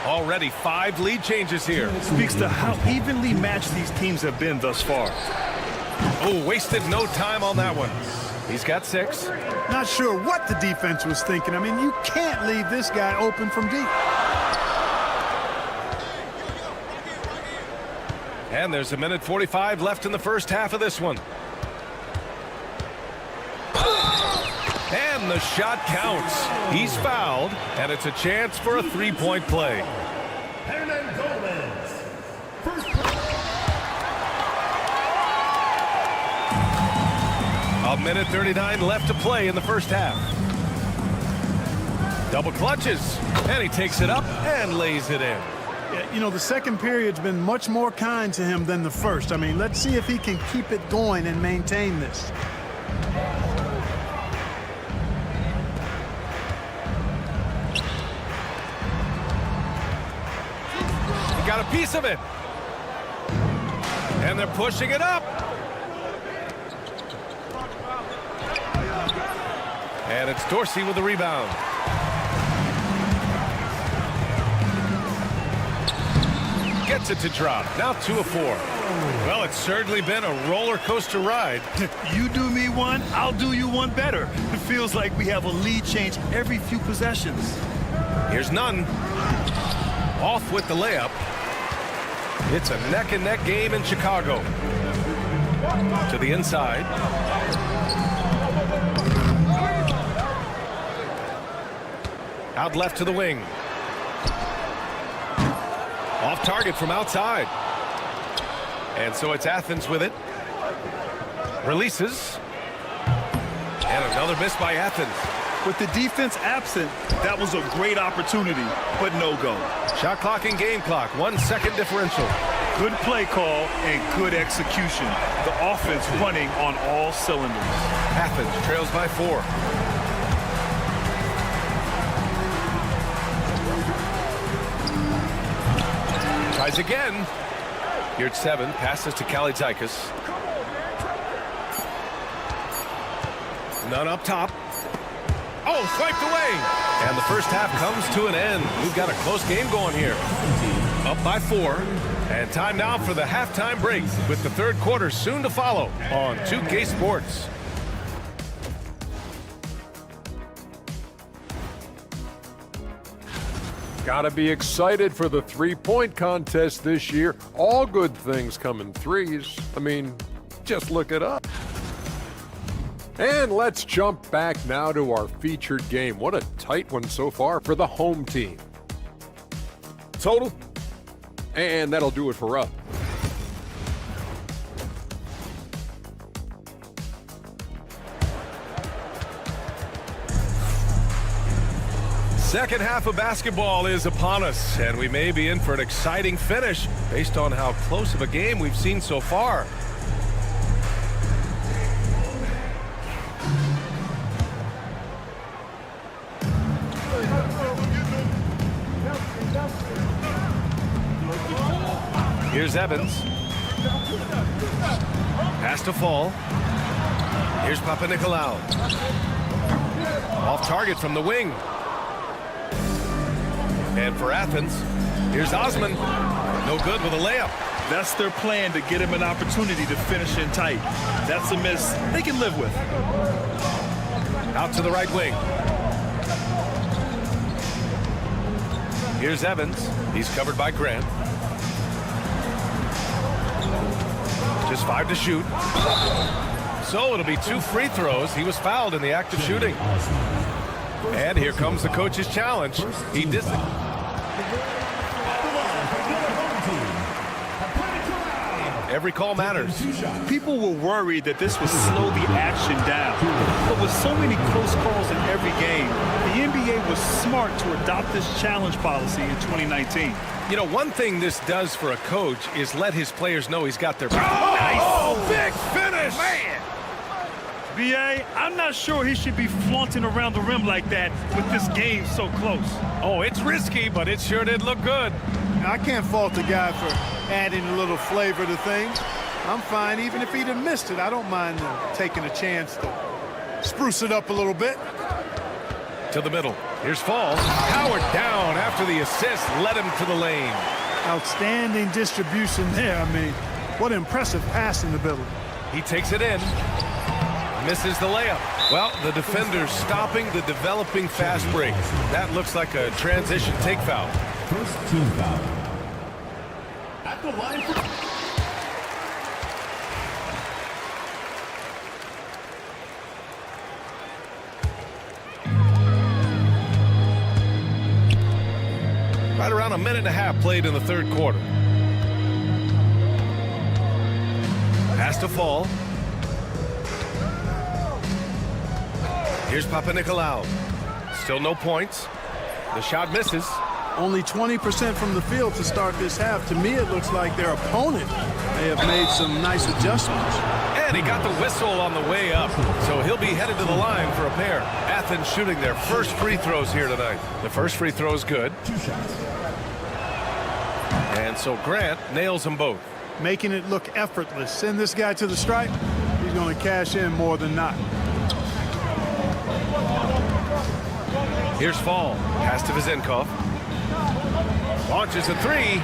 Already 5 lead changes here. Speaks to how evenly matched these teams have been thus far. Oh, wasted no time on that one. He's got 6. Not sure what the defense was thinking. I mean, you can't leave this guy open from deep. And there's 1:45 left in the first half of this one. And the shot counts. He's fouled, and it's a chance for a 3-point play. Hernan Gomez. A 1:39 left to play in the first half. Double clutches, and he takes it up and lays it in. Yeah, you know, the second period's been much more kind to him than the first. I mean, let's see if he can keep it going and maintain this. Got a piece of it. And they're pushing it up. And it's Dorsey with the rebound. Gets it to drop. Now 2 of 4. Well, it's certainly been a roller coaster ride. You do me one, I'll do you one better. It feels like we have a lead change every few possessions. Here's Nunn. Off with the layup. It's a neck-and-neck game in Chicago. To the inside. Out left to the wing. Off target from outside. And so it's Athens with it. Releases. And another miss by Athens. With the defense absent, that was a great opportunity, but no go. Shot clock and game clock, 1 second differential. Good play call and good execution. The offense running on all cylinders. Athens trails by 4. Tries again. Here at 7, passes to Kalaitzakis. None up top. Oh, swiped away. And the first half comes to an end. We've got a close game going here. Up by 4. And time now for the halftime break with the third quarter soon to follow on 2K Sports. Gotta be excited for the three-point contest this year. All good things come in threes. I mean, just look it up. And let's jump back now to our featured game. What a tight one so far for the home team. Total. And that'll do it for us. Second half of basketball is upon us, and we may be in for an exciting finish based on how close of a game we've seen so far. Here's Evans. Pass to Fall. Here's Papanikolaou. Off target from the wing. And for Athens, here's Osman. No good with a layup. That's their plan, to get him an opportunity to finish in tight. That's a miss they can live with. Out to the right wing. Here's Evans. He's covered by Grant. Just 5 to shoot. So it'll be 2 free throws. He was fouled in the act of shooting. And here comes the coach's challenge. He Every call matters. People were worried that this would slow the action down. But with so many close calls in every game, the NBA was smart to adopt this challenge policy in 2019. You know, one thing this does for a coach is let his players know he's got their... Oh, big finish! Man! B.A., I'm not sure he should be flaunting around the rim like that with this game so close. Oh, it's risky, but it sure did look good. I can't fault the guy for adding a little flavor to things. I'm fine even if he'd have missed it. I don't mind taking a chance to spruce it up a little bit. To the middle. Here's Fall. Howard down after the assist led him to the lane. Outstanding distribution there. I mean, what impressive passing ability. He takes it in. Misses the layup. Well, the defender's stopping the developing fast break. That looks like a transition take foul. First team foul. At the line for... Right around a minute and a half played in the third quarter. Pass to Fall. Here's Papanikolaou. Still no points. The shot misses. Only 20% from the field to start this half. To me, it looks like their opponent may have made some nice adjustments. And he got the whistle on the way up, so he'll be headed to the line for a pair. Athens shooting their first free throws here tonight. The first free throw is good. And so Grant nails them both. Making it look effortless. Send this guy to the stripe. He's going to cash in more than not. Here's Fall. Pass to Vezenkov. Launches a three.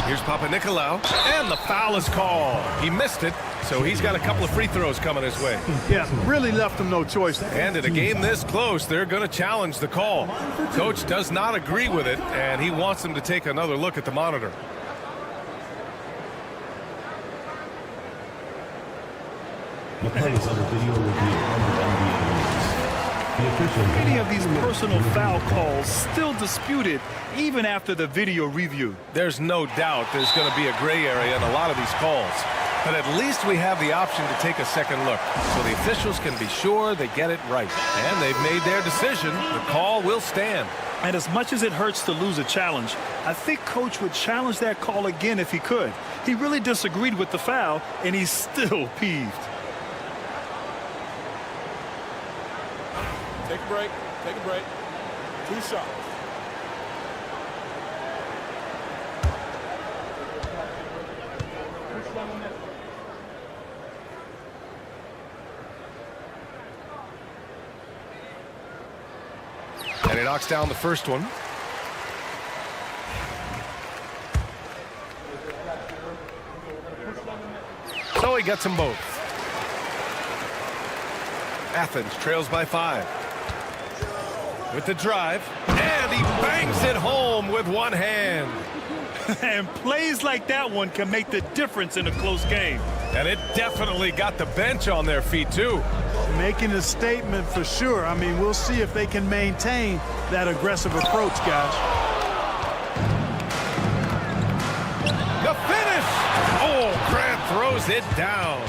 Here's Papanikolaou. And the foul is called. He missed it, so he's got a couple of free throws coming his way. Yeah, really left him no choice. And in a game this close, they're going to challenge the call. Coach does not agree with it, and he wants him to take another look at the monitor. The play is under video review under NBA rules. Many of these personal foul calls still disputed even after the video review. There's no doubt there's going to be a gray area in a lot of these calls. But at least we have the option to take a second look, so the officials can be sure they get it right. And they've made their decision. The call will stand. And as much as it hurts to lose a challenge, I think Coach would challenge that call again if he could. He really disagreed with the foul, and he's still peeved. Take a break. Take a break. 2 shots. And he knocks down the first one. So he gets them both. Athens trails by 5. With the drive, and he bangs it home with one hand. And plays like that one can make the difference in a close game. And it definitely got the bench on their feet, too. Making a statement for sure. I mean, we'll see if they can maintain that aggressive approach, guys. The finish! Oh, Grant throws it down.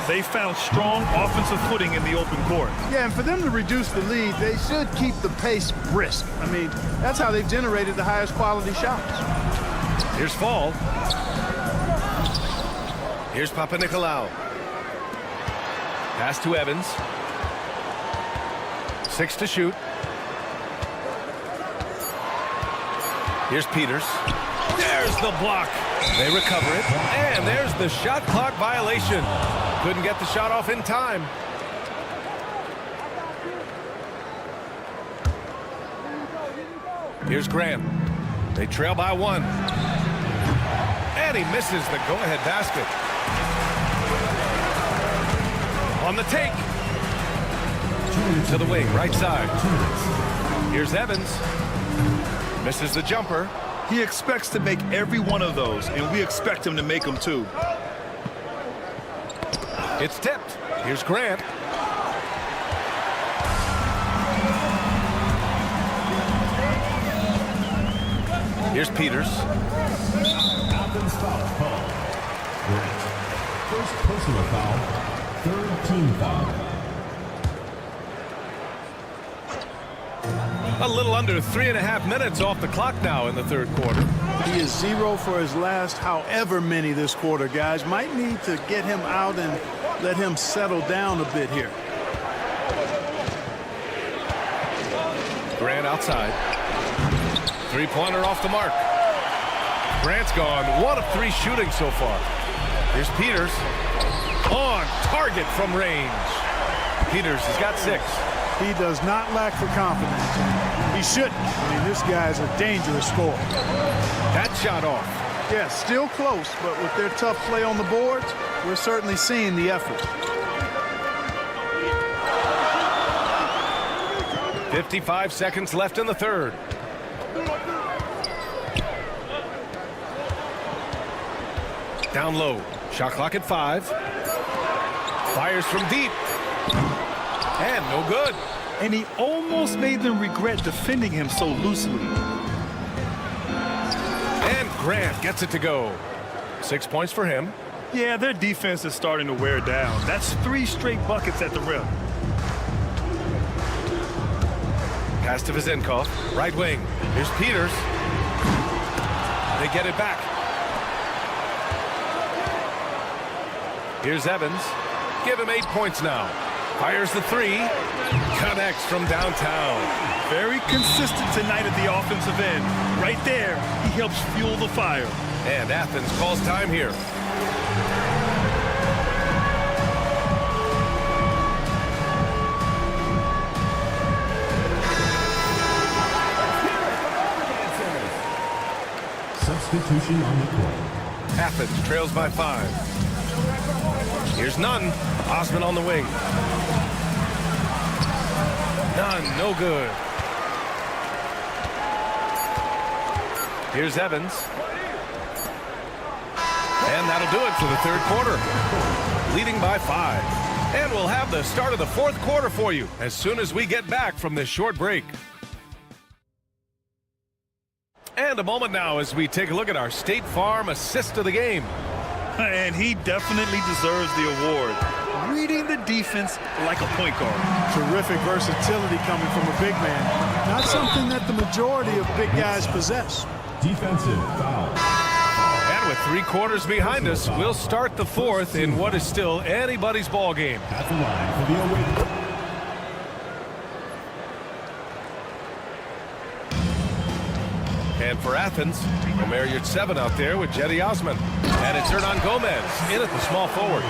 They found strong offensive footing in the open court. Yeah, and for them to reduce the lead, they should keep the pace brisk. I mean, that's how they've generated the highest quality shots. Here's Fall. Here's Papanikolaou. Pass to Evans. 6 to shoot. Here's Peters. There's the block. They recover it. And there's the shot clock violation. Couldn't get the shot off in time. Here's Grant. They trail by 1. And he misses the go-ahead basket. On the take. To the wing, right side. Here's Evans. Misses the jumper. He expects to make every one of those, and we expect him to make them too. It's tipped. Here's Grant. Here's Peters. Grant. First personal foul. Third team foul. A little under 3.5 minutes off the clock now in the third quarter. He is 0 for his last however many this quarter, guys. Might need to get him out and let him settle down a bit here. Grant outside. Three-pointer off the mark. Grant's gone 1 of 3 shooting so far. Here's Peters. On target from range. Peters has got 6. He does not lack for confidence. He shouldn't. I mean, this guy's a dangerous scorer. That shot off. Yeah, still close, but with their tough play on the boards, we're certainly seeing the effort. 55 seconds left in the third. Down low. Shot clock at 5. Fires from deep. And no good. And he almost made them regret defending him so loosely. And Grant gets it to go. 6 points for him. Yeah, their defense is starting to wear down. That's 3 straight buckets at the rim. Pass to Vizenkov. Right wing. Here's Peters. They get it back. Here's Evans. Give him 8 points now. Fires the 3. Connects from downtown. Very consistent tonight at the offensive end. Right there, he helps fuel the fire. And Athens calls time here. Substitution on the court. Athens trails by 5. Here's Nunn. Osman on the wing. Nunn, no good. Here's Evans. And that'll do it for the third quarter. Leading by 5. And we'll have the start of the fourth quarter for you as soon as we get back from this short break. And a moment now as we take a look at our State Farm assist of the game. And he definitely deserves the award. Reading the defense like a point guard. Terrific versatility coming from a big man. Not something that the majority of big guys possess. Defensive foul. And with 3 quarters behind us, we'll start the fourth in what is still anybody's ball game. At the line for the away. And for Athens, Omer Yurtseven out there with Jedi Osman. And it's Hernan Gomez in at the small forward.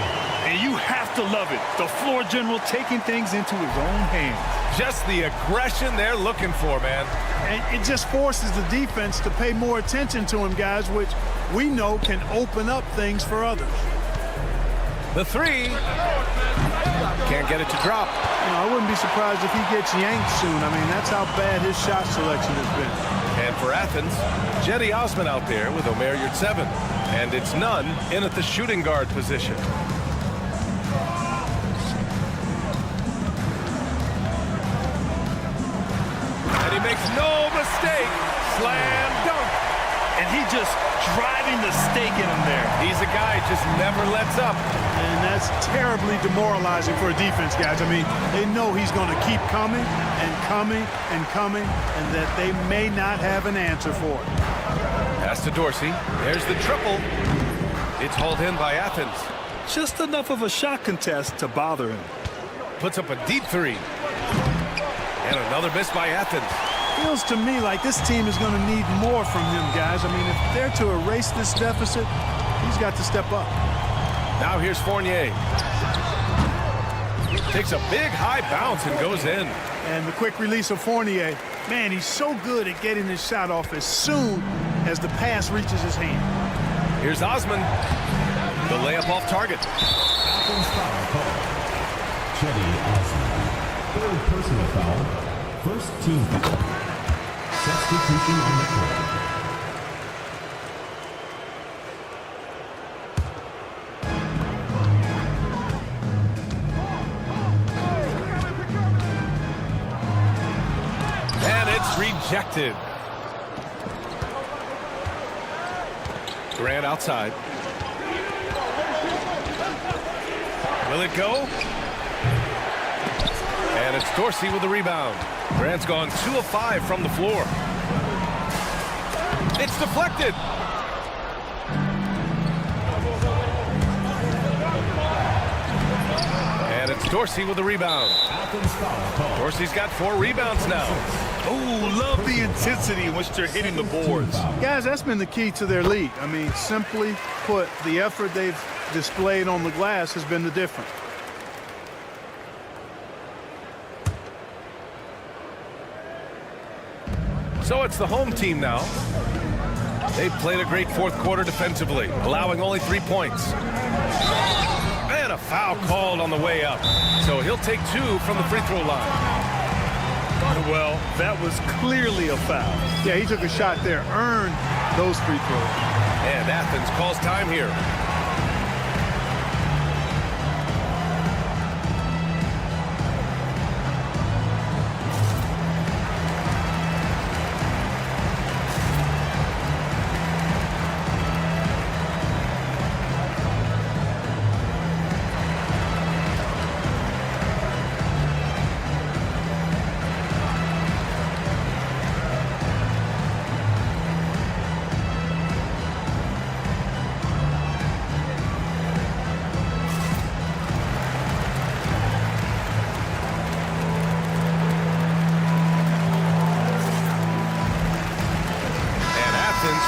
And you have to love it. The floor general taking things into his own hands. Just the aggression they're looking for, man. And it just forces the defense to pay more attention to him, guys, which we know can open up things for others. The 3. Can't get it to drop. You know, I wouldn't be surprised if he gets yanked soon. I mean, that's how bad his shot selection has been. And for Athens, Jedi Osman out there with Omer Yurtseven. And it's Nunn in at the shooting guard position. And he makes no mistake. Slam dunk. And he just driving the stake in him there. He's a guy who just never lets up. And that's terribly demoralizing for a defense, guys. I mean, they know he's going to keep coming and coming and coming, and that they may not have an answer for it. Pass to Dorsey. There's the triple. It's hauled in by Athens. Just enough of a shot contest to bother him. Puts up a deep 3. And another miss by Athens. Feels to me like this team is going to need more from him, guys. I mean, if they're to erase this deficit, he's got to step up. Now here's Fournier. Takes a big high bounce and goes in. And the quick release of Fournier. Man, he's so good at getting his shot off as soon as the pass reaches his hand. Here's Osman. The layup off target. Athens foul call. Jedi Osman. Third personal foul. First team foul. Substitution on the court. And it's rejected. Grant outside. Will it go? And it's Dorsey with the rebound. Grant's gone 2 of 5 from the floor. It's deflected. And it's Dorsey with the rebound. Dorsey's got 4 rebounds now. Oh, love the intensity in which they're hitting the boards. Guys, that's been the key to their lead. I mean, simply put, the effort they've displayed on the glass has been the difference. So it's the home team now. They've played a great fourth quarter defensively, allowing only 3 points. And a foul called on the way up. So he'll take 2 from the free throw line. Well, that was clearly a foul. Yeah, he took a shot there, earned those free throws. And Athens calls time here.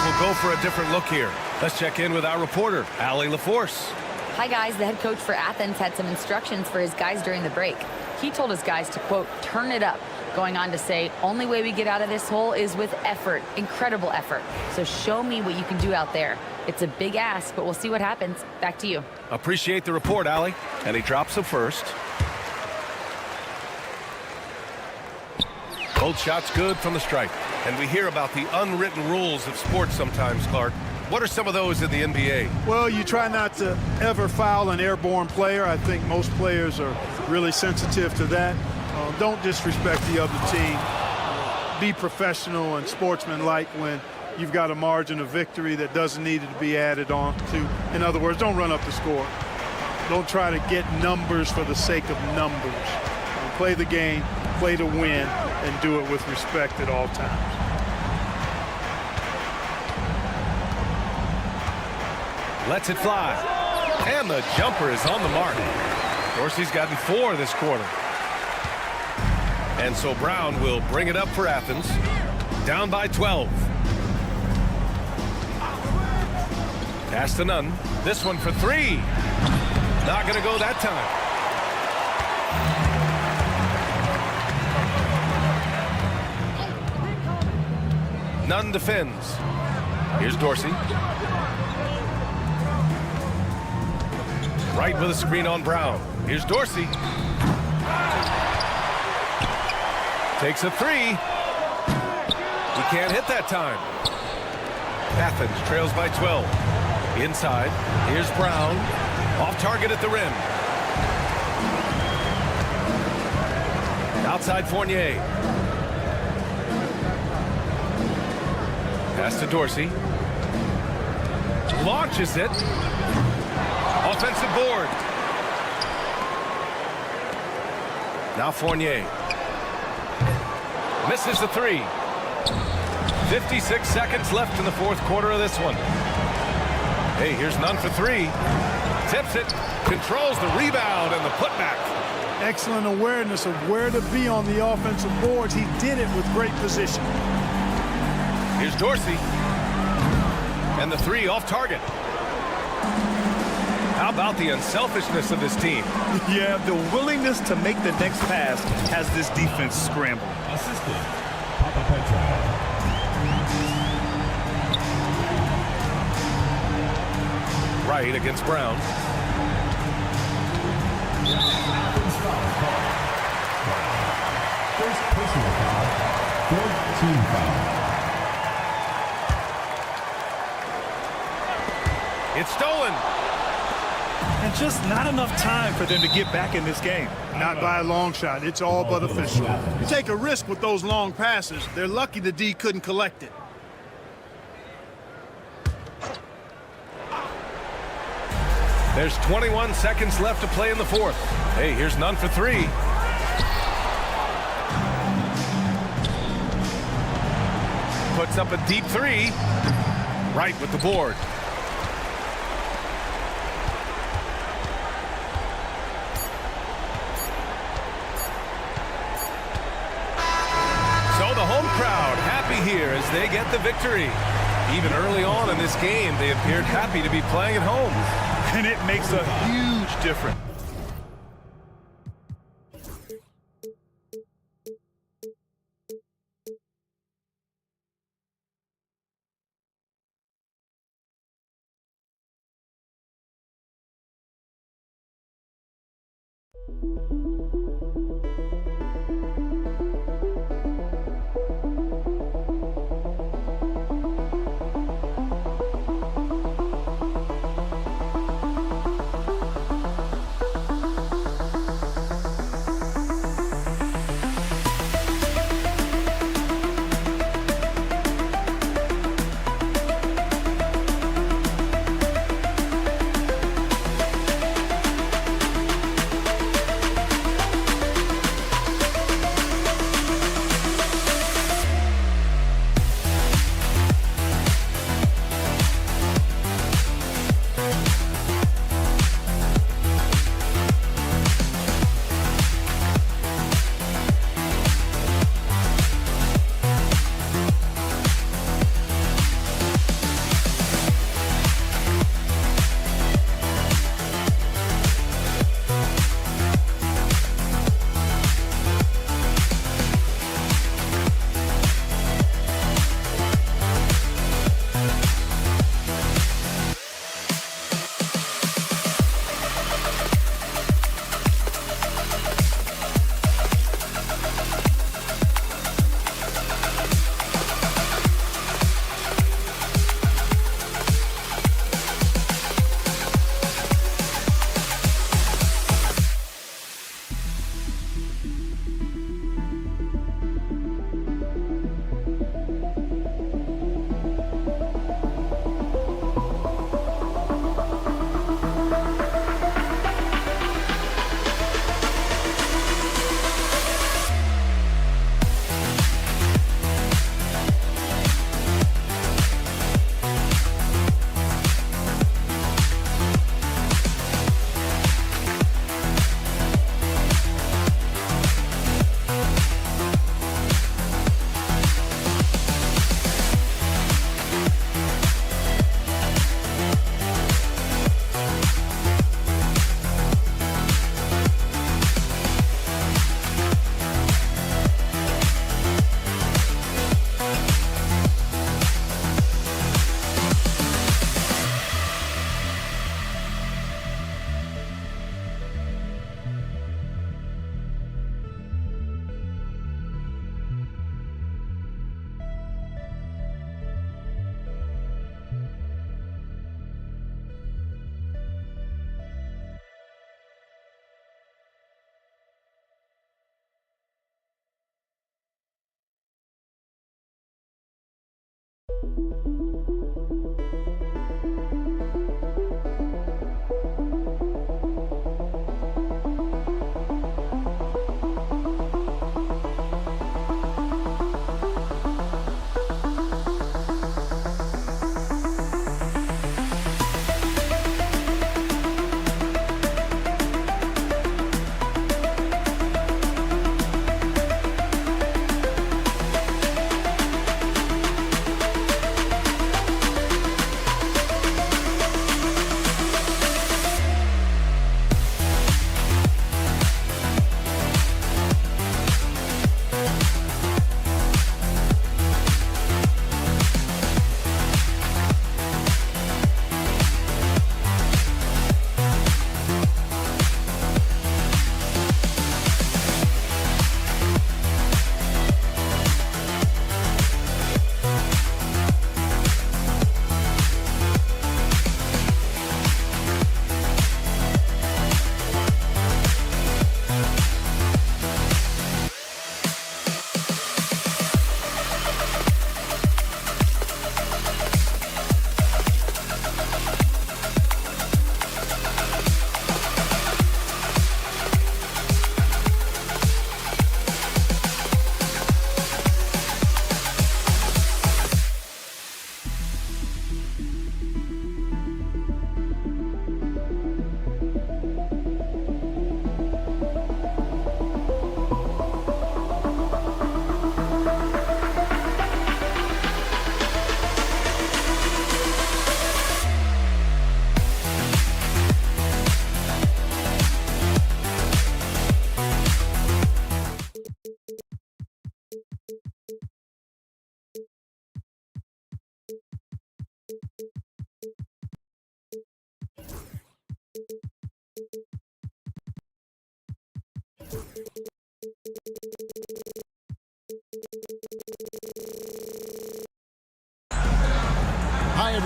We'll go for a different look here. Let's check in with our reporter, Allie LaForce. Hi, guys. The head coach for Athens had some instructions for his guys during the break. He told his guys to, quote, turn it up, going on to say, only way we get out of this hole is with effort, incredible effort. So show me what you can do out there. It's a big ask, but we'll see what happens. Back to you. Appreciate the report, Allie. And he drops them first. Both shots good from the stripe. And we hear about the unwritten rules of sports sometimes, Clark. What are some of those in the NBA? Well, you try not to ever foul an airborne player. I think most players are really sensitive to that. Don't disrespect the other team. Be professional and sportsmanlike when you've got a margin of victory that doesn't need to be added on to. In other words, don't run up the score. Don't try to get numbers for the sake of numbers. Play the game, play to win, and do it with respect at all times. Lets it fly. And the jumper is on the mark. Dorsey's gotten 4 this quarter. And so Brown will bring it up for Athens. Down by 12. Pass to Nunn. This one for 3. Not going to go that time. Nunn defends. Here's Dorsey. Right with a screen on Brown. Here's Dorsey. Takes a 3. He can't hit that time. Athens trails by 12. Inside. Here's Brown. Off target at the rim. Outside Fournier. Pass to Dorsey. Launches it. Offensive board. Now Fournier. Misses the 3. 56 seconds left in the fourth quarter of this one. Hey, here's Nunn for 3. Tips it. Controls the rebound and the putback. Excellent awareness of where to be on the offensive boards. He did it with great position. Here's Dorsey. And the 3 off target. How about the unselfishness of this team? Yeah, the willingness to make the next pass has this defense scrambled. Assistant, Papa Petra. Right against Brown. First personal foul, fourth team foul. It's stolen. And just not enough time for them to get back in this game. Not by a long shot. It's all but official. You take a risk with those long passes. They're lucky the D couldn't collect it. There's 21 seconds left to play in the fourth. Hey, here's none for three. Puts up a deep three. Right with the board. So the home crowd happy here as they get the victory. Even early on in this game, they appeared happy to be playing at home. And it makes a huge difference.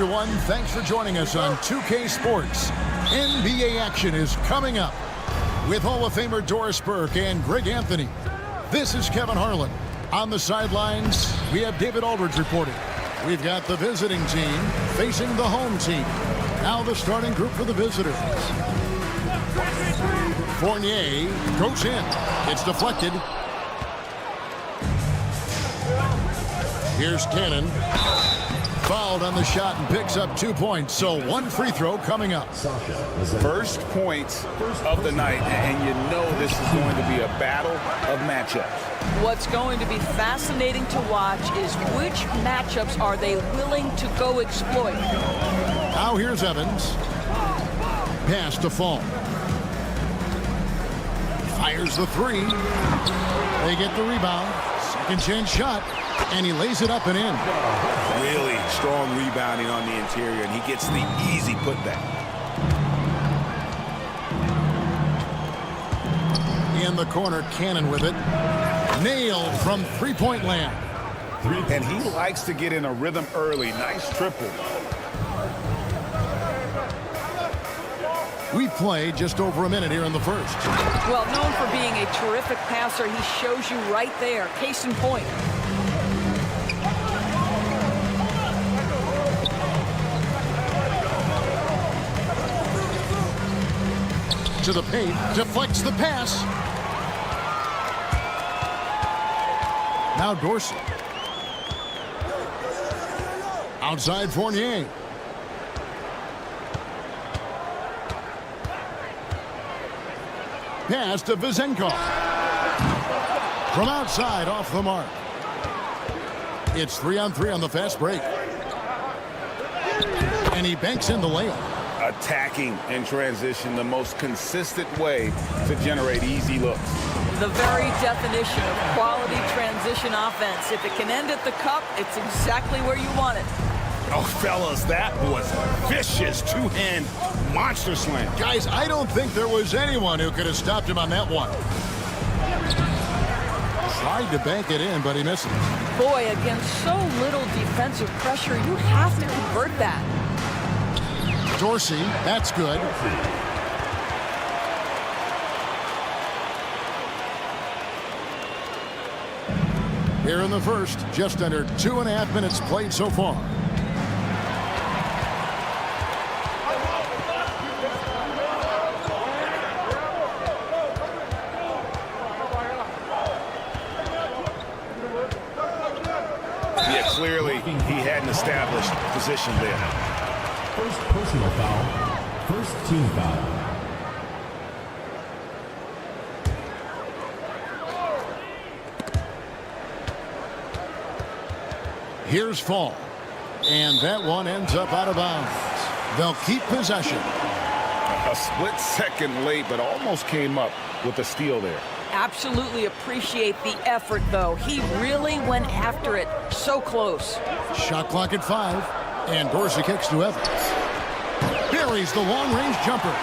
everyone. Thanks for joining us on 2K Sports. NBA action is coming up with Hall of Famer Doris Burke and Greg Anthony. This is Kevin Harlan. On the sidelines, we have David Aldridge reporting. We've got the visiting team facing the home team. Now the starting group for the visitors. Fournier goes in. It's deflected. Here's Cannon. Fouled on the shot and picks up 2 points. So one free throw coming up. First points of the night, and you know this is going to be a battle of matchups. What's going to be fascinating to watch is which matchups are they willing to go exploit. Now here's Evans. Pass to Fall. Fires the three. They get the rebound. Second chance shot. And he lays it up and in. Really strong rebounding on the interior, and he gets the easy putback. In the corner, Cannon with it. Nailed from three-point land. And he likes to get in a rhythm early. Nice triple. We play just over a minute here in the first. Well, known for being a terrific passer, he shows you right there. Case in point. To the paint, deflects the pass. Now Dorsey. Outside Fournier. Pass to Vizenkov. From outside, off the mark. It's 3-on-3 on the fast break. And he banks in the layup. Attacking in transition, the most consistent way to generate easy looks. The very definition of quality transition offense. If it can end at the cup, it's exactly where you want it. Oh, fellas, that was vicious two-hand monster slam. Guys, I don't think there was anyone who could have stopped him on that one. Tried to bank it in, but he misses. Boy, against so little defensive pressure, you have to convert that. Dorsey, that's good. Here in the first, just under 2.5 minutes played so far. Yeah, clearly he had an established position there. First personal foul. First team foul. Here's Fall. And that one ends up out of bounds. They'll keep possession. A split second late, but almost came up with a steal there. Absolutely appreciate the effort, though. He really went after it. So close. Shot clock at 5. And Dorsey kicks to Evans. Buries the long-range jumper.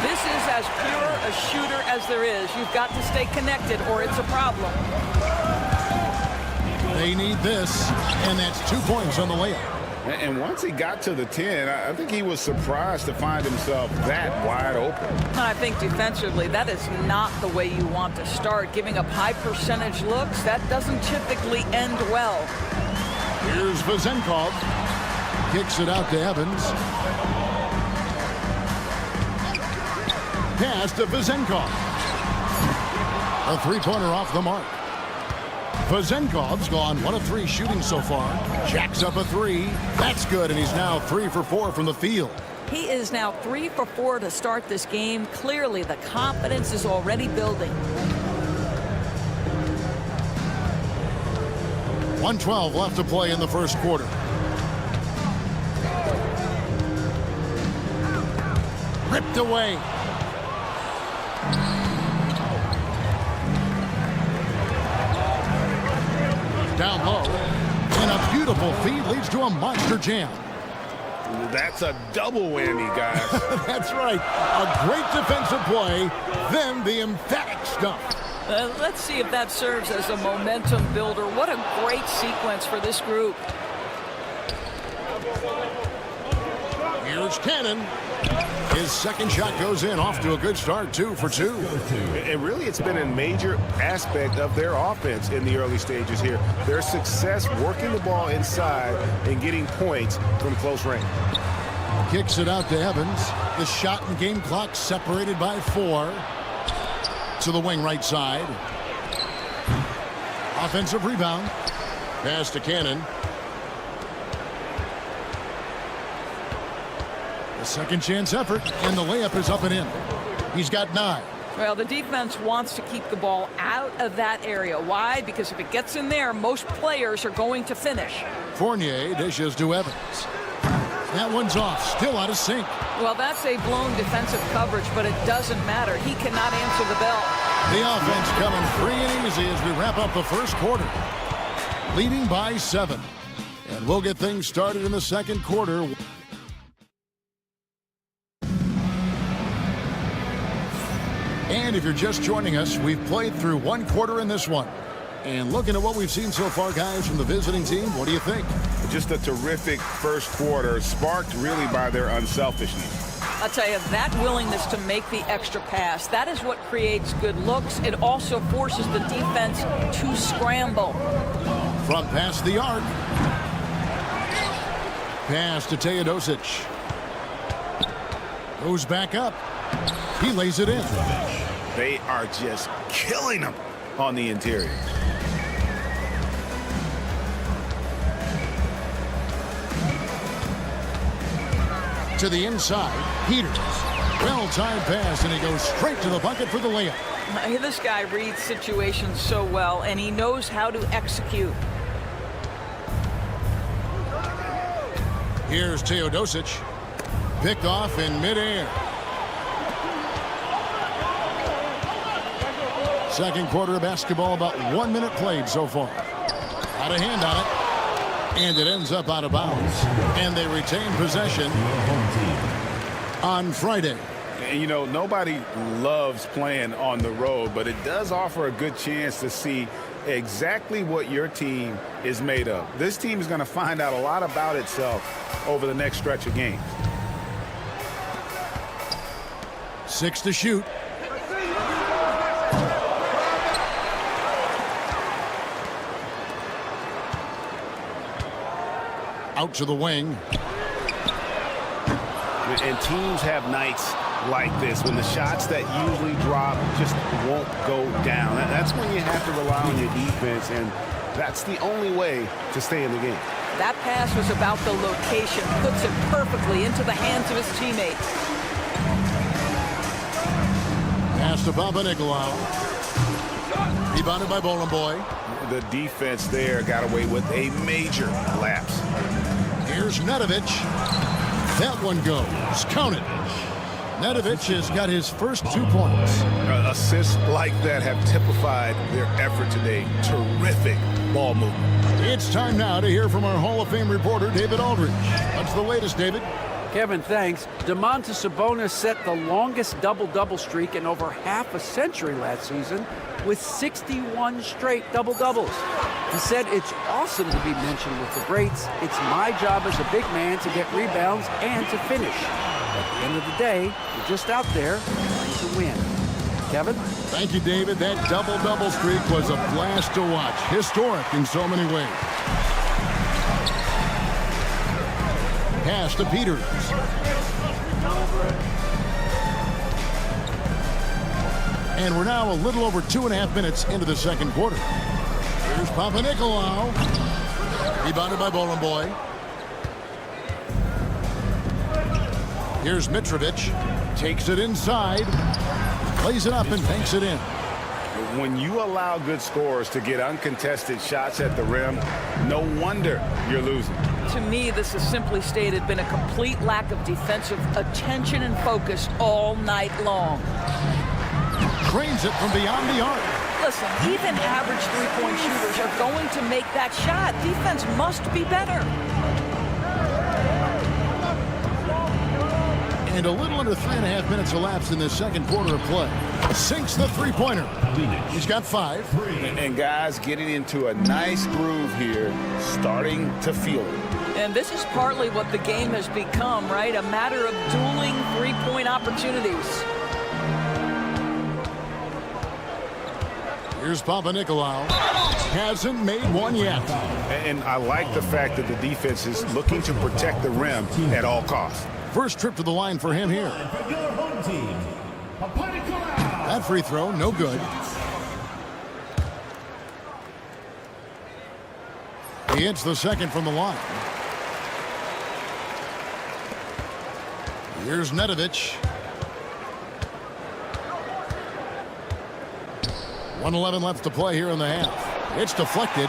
This is as pure a shooter as there is. You've got to stay connected or it's a problem. They need this, and that's 2 points on the layup. And once he got to the 10, I think he was surprised to find himself that wide open. I think defensively, that is not the way you want to start. Giving up high percentage looks, that doesn't typically end well. Here's Vizenkov. Kicks it out to Evans. Pass to Vizenkov. A three-pointer off the mark. Vizenkov's gone 1 of 3 shooting so far. Jacks up a 3. That's good, and he's now 3 for 4 from the field. He is now 3 for 4 to start this game. Clearly, the confidence is already building. 1:12 left to play in the first quarter. Ripped away. Down low. And a beautiful feed leads to a monster jam. That's a double whammy, guys. That's right. A great defensive play, then the emphatic stuff. Let's see if that serves as a momentum builder. What a great sequence for this group. Here's Cannon. His second shot goes in, off to a good start, 2 for 2. And really, it's been a major aspect of their offense in the early stages here. Their success working the ball inside and getting points from close range. Kicks it out to Evans. The shot and game clock separated by 4. To the wing right side. Offensive rebound. Pass to Cannon. A second chance effort, and the layup is up and in. He's got 9. Well, the defense wants to keep the ball out of that area. Why? Because if it gets in there, most players are going to finish. Fournier dishes to Evans. That one's off, still out of sync. Well, that's a blown defensive coverage, but it doesn't matter. He cannot answer the bell. The offense coming free and easy as we wrap up the first quarter. Leading by 7. And we'll get things started in the second quarter. And if you're just joining us, we've played through one quarter in this one. And looking at what we've seen so far, guys, from the visiting team, what do you think? Just a terrific first quarter, sparked really by their unselfishness. I'll tell you, that willingness to make the extra pass, that is what creates good looks. It also forces the defense to scramble. From past the arc. Pass to Teodosic. Goes back up. He lays it in. They are just killing them on the interior. To the inside, Peters. Well-timed pass, and he goes straight to the bucket for the layup. This guy reads situations so well, and he knows how to execute. Here's Teodosic. Picked off in midair. Second quarter of basketball, about 1 minute played so far. Out of hand on it. And it ends up out of bounds. And they retain possession on Friday. And, you know, nobody loves playing on the road, but it does offer a good chance to see exactly what your team is made of. This team is going to find out a lot about itself over the next stretch of games. 6 to shoot. Out to the wing. And teams have nights like this when the shots that usually drop just won't go down. That's when you have to rely on your defense, and that's the only way to stay in the game. That pass was about the location, puts it perfectly into the hands of his teammates. Pass to Panathinaikos. Rebounded by Bowling Boy. The defense there got away with a major lapse. Here's Nedovic. That one goes. Count it. Nedovic has got his first 2 points. Assists like that have typified their effort today. Terrific ball movement. It's time now to hear from our Hall of Fame reporter, David Aldridge. What's the latest, David? Kevin, thanks. Domantas Sabonis set the longest double-double streak in over half a century last season with 61 straight double-doubles. He said, "It's awesome to be mentioned with the greats. It's my job as a big man to get rebounds and to finish. At the end of the day, we're just out there trying to win." Kevin? Thank you, David. That double-double streak was a blast to watch. Historic in so many ways. Pass to Peters. And we're now a little over 2.5 minutes into the second quarter. Here's Panathinaikos. Rebounded by Bowling Boy. Here's Mitrovic. Takes it inside. Plays it up and banks it in. When you allow good scorers to get uncontested shots at the rim, no wonder you're losing. To me, this has simply stated been a complete lack of defensive attention and focus all night long. Drains it from beyond the arc. Listen, even average three-point shooters are going to make that shot. Defense must be better. And a little under 3.5 minutes elapsed in the second quarter of play. Sinks the three-pointer. He's got 5. And guys getting into a nice groove here, starting to feel it. And this is partly what the game has become, right? A matter of dueling three-point opportunities. Here's Papanikolaou. Hasn't made one yet. And I like the fact that the defense is looking to protect the rim at all costs. First trip to the line for him here. That free throw, no good. He hits the second from the line. Here's Nedovic. 1:11 left to play here in the half. It's deflected.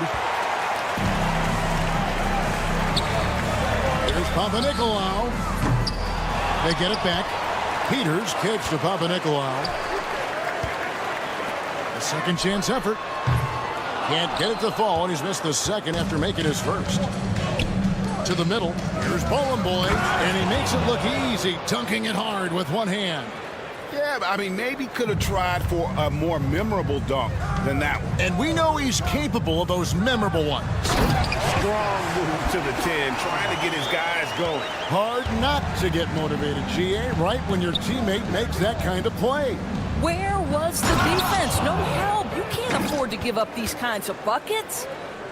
Here's Papanikolaou. They get it back. Peters kicks to Papanikolaou. A second chance effort. Can't get it to fall, and he's missed the second after making his first. To the middle. Here's Bowling Boy, and he makes it look easy, dunking it hard with one hand. Yeah, I mean, maybe could have tried for a more memorable dunk than that one. And we know he's capable of those memorable ones. Strong move to the 10, trying to get his guys going. Hard not to get motivated, GA, right when your teammate makes that kind of play. Where was the defense? No help. You can't afford to give up these kinds of buckets.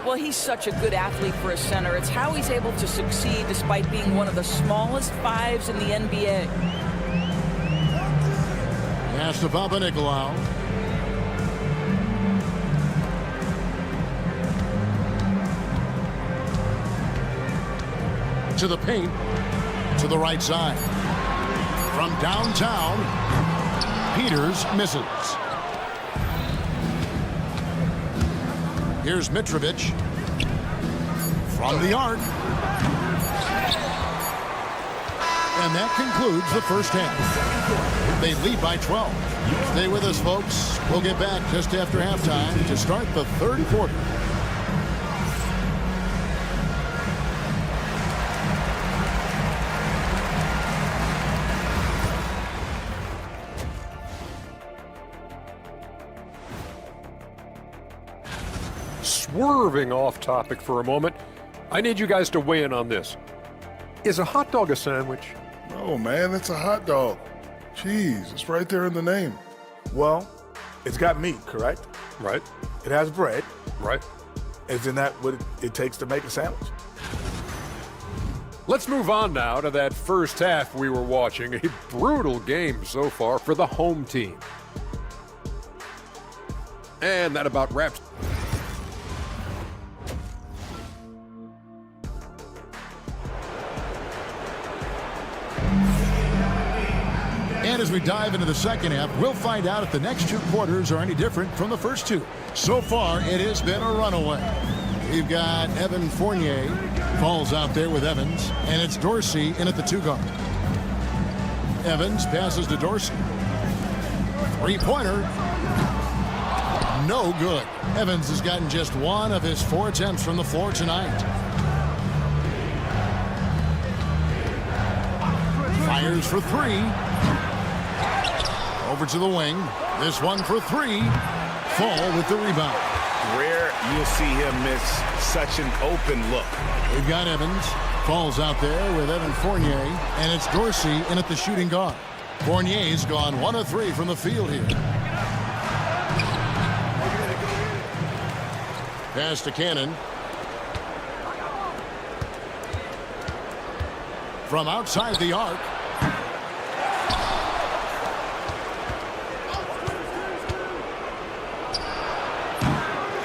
Well, he's such a good athlete for a center. It's how he's able to succeed despite being one of the smallest fives in the NBA. Pass to Papanikolaou. To the paint. To the right side. From downtown, Peters misses. Here's Mitrovic. From the arc. And that concludes the first half. They lead by 12. Stay with us, folks. We'll get back just after halftime to start the third quarter. Swerving off topic for a moment, I need you guys to weigh in on this. Is a hot dog a sandwich? No, man, it's a hot dog. Cheese, it's right there in the name. Well, it's got meat, correct? Right. It has bread. Right. Isn't that what it takes to make a sandwich? Let's move on now to that first half we were watching. A brutal game so far for the home team. And that about wraps. And as we dive into the second half, we'll find out if the next two quarters are any different from the first two. So far, it has been a runaway. We've got Evan Fournier, falls out there with Evans, and it's Dorsey in at the 2 guard. Evans passes to Dorsey. Three-pointer. No good. Evans has gotten just one of his 4 attempts from the floor tonight. Fires for 3. Over to the wing. This one for 3. Fall with the rebound. Rare you'll see him miss such an open look. We've got Evans. Falls out there with Evan Fournier. And it's Dorsey in at the shooting guard. Fournier's gone 1 of 3 from the field here. Pass to Cannon. From outside the arc.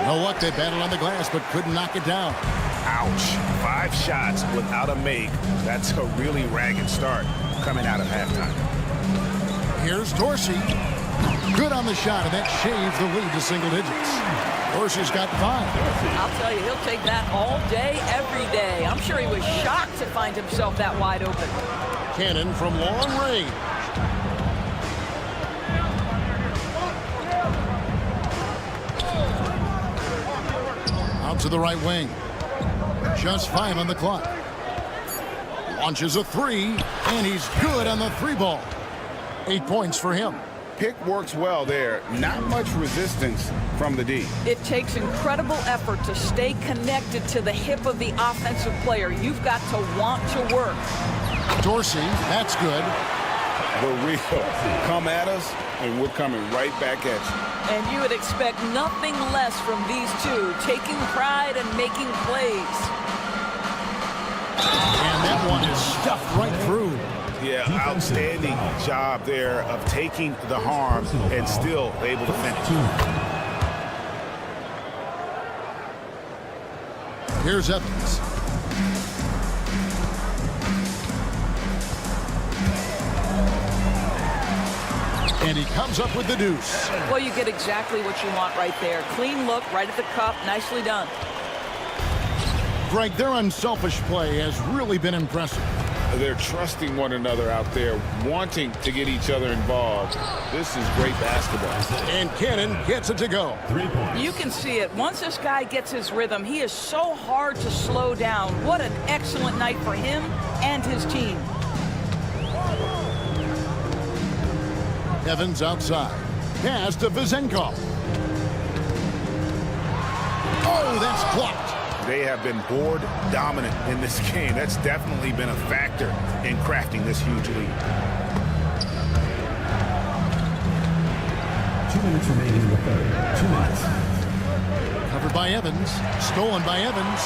No luck, they battled on the glass, but couldn't knock it down. Ouch. 5 shots without a make. That's a really ragged start coming out of halftime. Here's Dorsey. Good on the shot, and that shaves the lead to single digits. Dorsey's got 5. I'll tell you, he'll take that all day, every day. I'm sure he was shocked to find himself that wide open. Cannon from long range. Out to the right wing. Just 5 on the clock. Launches a 3, and he's good on the 3 ball. 8 points for him. pick works well there. Not much resistance from the D. It takes incredible effort to stay connected to the hip of the offensive player. You've got to want to work. Dorsey, that's good. The real come at us, and we're coming right back at you. And you would expect nothing less from these two, taking pride and making plays. And that one is stuffed right through. Yeah, outstanding job there of taking the harm and still able to finish. Here's Evans. And he comes up with the deuce. Well, you get exactly what you want right there. Clean look, right at the cup, nicely done. Greg, their unselfish play has really been impressive. They're trusting one another out there, wanting to get each other involved. This is great basketball. And Cannon gets it to go. 3 points. You can see it. Once this guy gets his rhythm, he is so hard to slow down. What an excellent night for him and his team. Evans outside. Pass to Vizenkov. Oh, that's blocked. They have been board dominant in this game. That's definitely been a factor in crafting this huge lead. 2 minutes remaining in the third. 2 minutes. Covered by Evans. Stolen by Evans.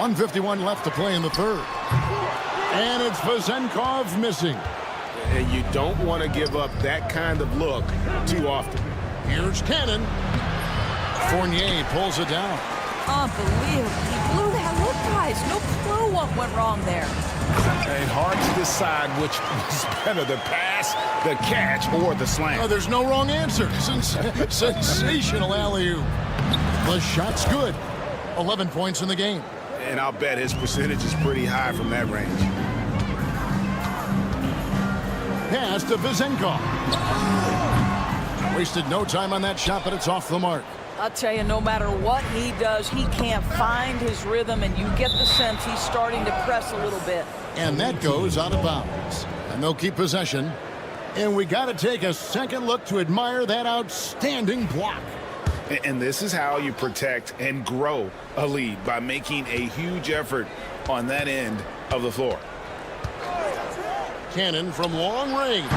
1:51 left to play in the third. And it's Vizenkov missing. And you don't want to give up that kind of look too often. Here's Cannon. Fournier pulls it down. Unbelievable. He blew that look, guys. No clue what went wrong there. And hard to decide which was better, the pass, the catch, or the slam. Oh, there's no wrong answer. Sensational alley-oop. The shot's good. 11 points in the game. And I'll bet his percentage is pretty high from that range. Pass to Vizenkov. Wasted no time on that shot, but it's off the mark. I'll tell you, no matter what he does, he can't find his rhythm, and you get the sense he's starting to press a little bit. And that goes out of bounds. And they'll keep possession. And we got to take a second look to admire that outstanding block. And this is how you protect and grow a lead, by making a huge effort on that end of the floor. Cannon from long range.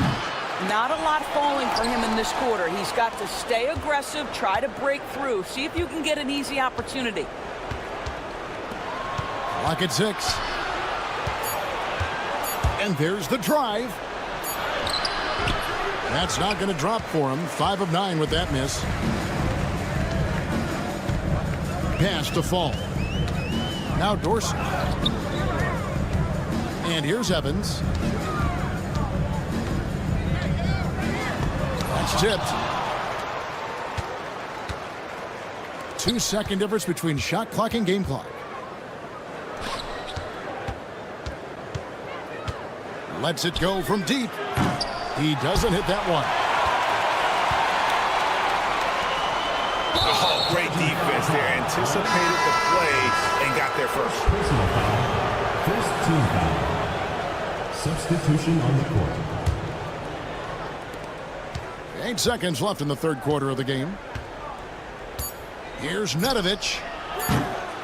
Not a lot falling for him in this quarter. He's got to stay aggressive, try to break through. See if you can get an easy opportunity. Clock at 6. And there's the drive. That's not going to drop for him. 5 of 9 with that miss. Pass to Fall. Now Dorsey. And here's Evans. That's tipped. 2-second difference between shot clock and game clock. Lets it go from deep. He doesn't hit that one. Oh, great defense there. Anticipated the play and got there first. Personal foul. First team foul. Substitution on the court. 8 seconds left in the third quarter of the game. Here's Nedovic.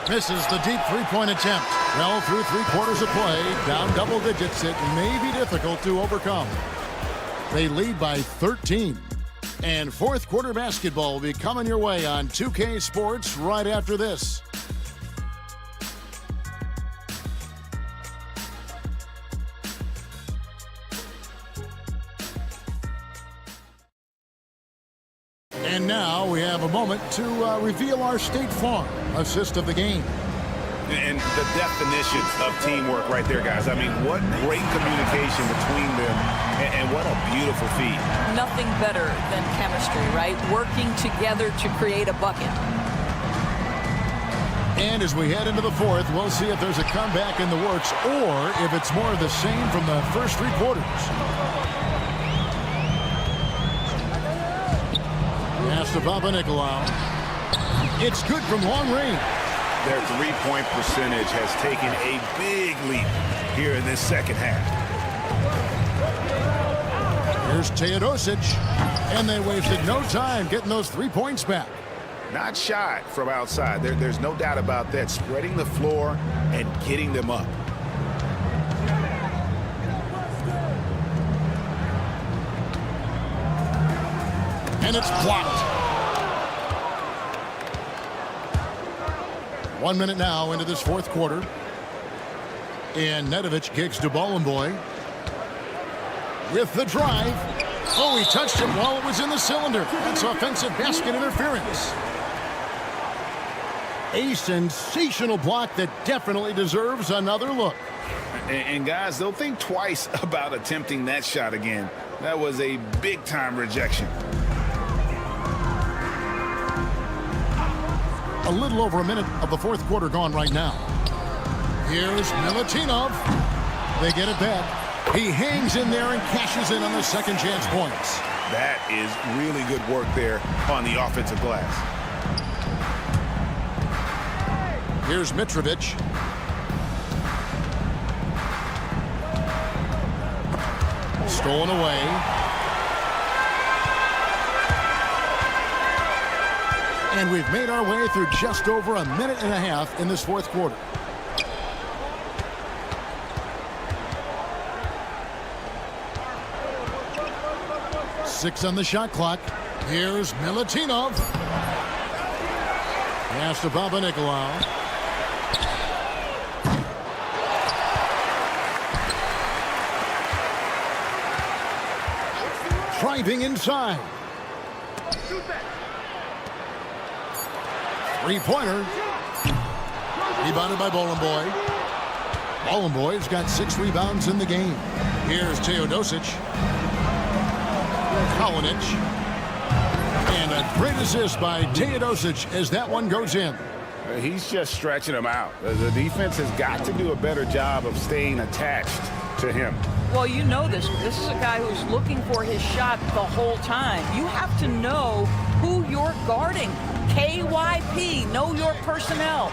Misses the deep three-point attempt. Well, through 3 quarters of play, down double digits, it may be difficult to overcome. They lead by 13. And fourth quarter basketball will be coming your way on 2K Sports right after this. And now we have a moment to reveal our State Farm assist of the game. And the definition of teamwork right there, guys. I mean, what great communication between them, and what a beautiful feat. Nothing better than chemistry, right? Working together to create a bucket. And as we head into the fourth, we'll see if there's a comeback in the works or if it's more of the same from the first 3 quarters. Pass to Papanikolaou. It's good from long range. Their three-point percentage has taken a big leap here in this second half. Here's Teodosic, and they wasted no time getting those 3 points back. Not shy from outside. There's no doubt about that. Spreading the floor and getting them up. And it's blocked. 1 minute now into this fourth quarter. And Nedovic kicks to Boy with the drive. Oh, he touched it while it was in the cylinder. That's offensive basket interference. A sensational block that definitely deserves another look. And guys, they'll think twice about attempting that shot again. That was a big-time rejection. A little over a minute of the fourth quarter gone right now. Here's Milutinov. They get it back. He hangs in there and cashes in on the second chance points. That is really good work there on the offensive glass. Here's Mitrovic. Stolen away. And we've made our way through just over a minute and a half in this fourth quarter. Six on the shot clock. Here's Milutinov. Pass to Panathinaikos. Driving inside. Three-pointer. Rebounded by Boy. Boy's got 6 rebounds in the game. Here's Teodosic. Kalinic. And a great assist by Teodosic as that one goes in. He's just stretching him out. The defense has got to do a better job of staying attached to him. Well, you know this. This is a guy who's looking for his shot the whole time. You have to know who you're guarding. KYP, know your personnel.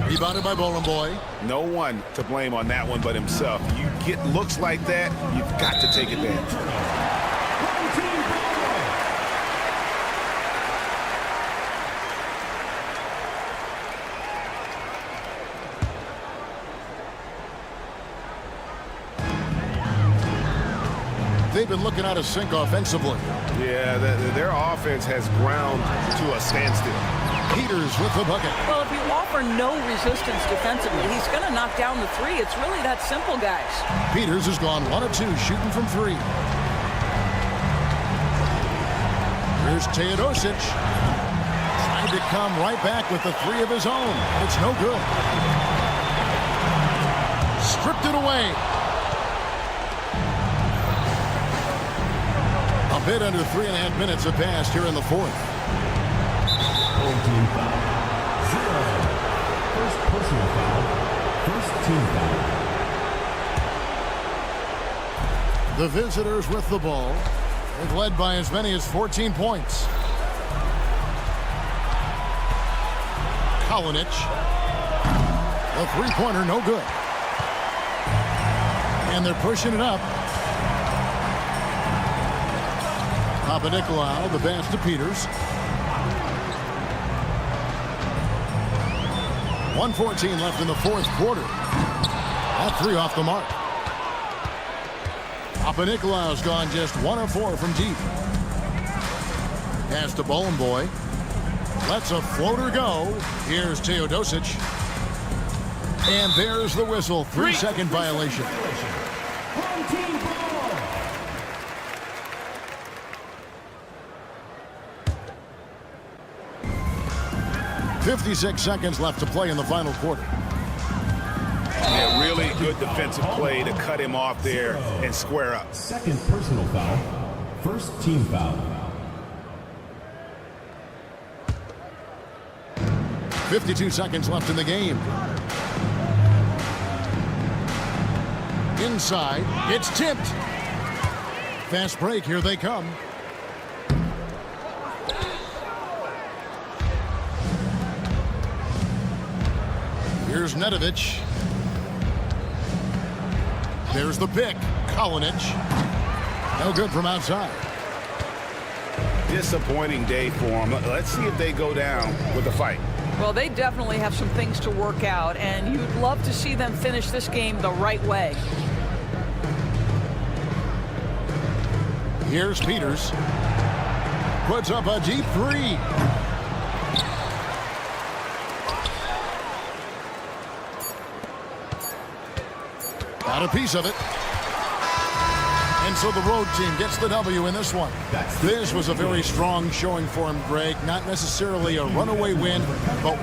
Rebounded by Boy. No one to blame on that one but himself. You get looks like that, you've got to take advantage. They've been looking out of sync offensively. Yeah, their offense has ground to a standstill. Peters with the bucket. Well, if you offer no resistance defensively, he's going to knock down the three. It's really that simple, guys. Peters has gone 1 of 2 shooting from 3. Here's Teodosic. Trying to come right back with the 3 of his own. It's no good. Stripped it away. A bit under 3.5 minutes have passed here in the fourth. Team foul. 0. First personal foul. First team foul. The visitors with the ball. They've led by as many as 14 points. Kalinic. The three-pointer, no good. And they're pushing it up. Panathinaikos, the pass to Peters. 1:14 left in the fourth quarter. That 3 off the mark. Panathinaikos gone just 1 of 4 from deep. Pass to Boy. Lets a floater go. Here's Teodosic. And there's the whistle. 3-second violation. 56 seconds left to play in the final quarter. Yeah, really good defensive play to cut him off there and square up. Second personal foul. First team foul. 52 seconds left in the game. Inside, it's tipped. Fast break, here they come. Here's Nedovic. There's the pick. Kalinic. No good from outside. Disappointing day for them. Let's see if they go down with a fight. Well, they definitely have some things to work out, and you'd love to see them finish this game the right way. Here's Peters. Puts up a deep three. Got a piece of it. And so the road team gets the W in this one. This was a very strong showing for him, Greg. Not necessarily a runaway win, but...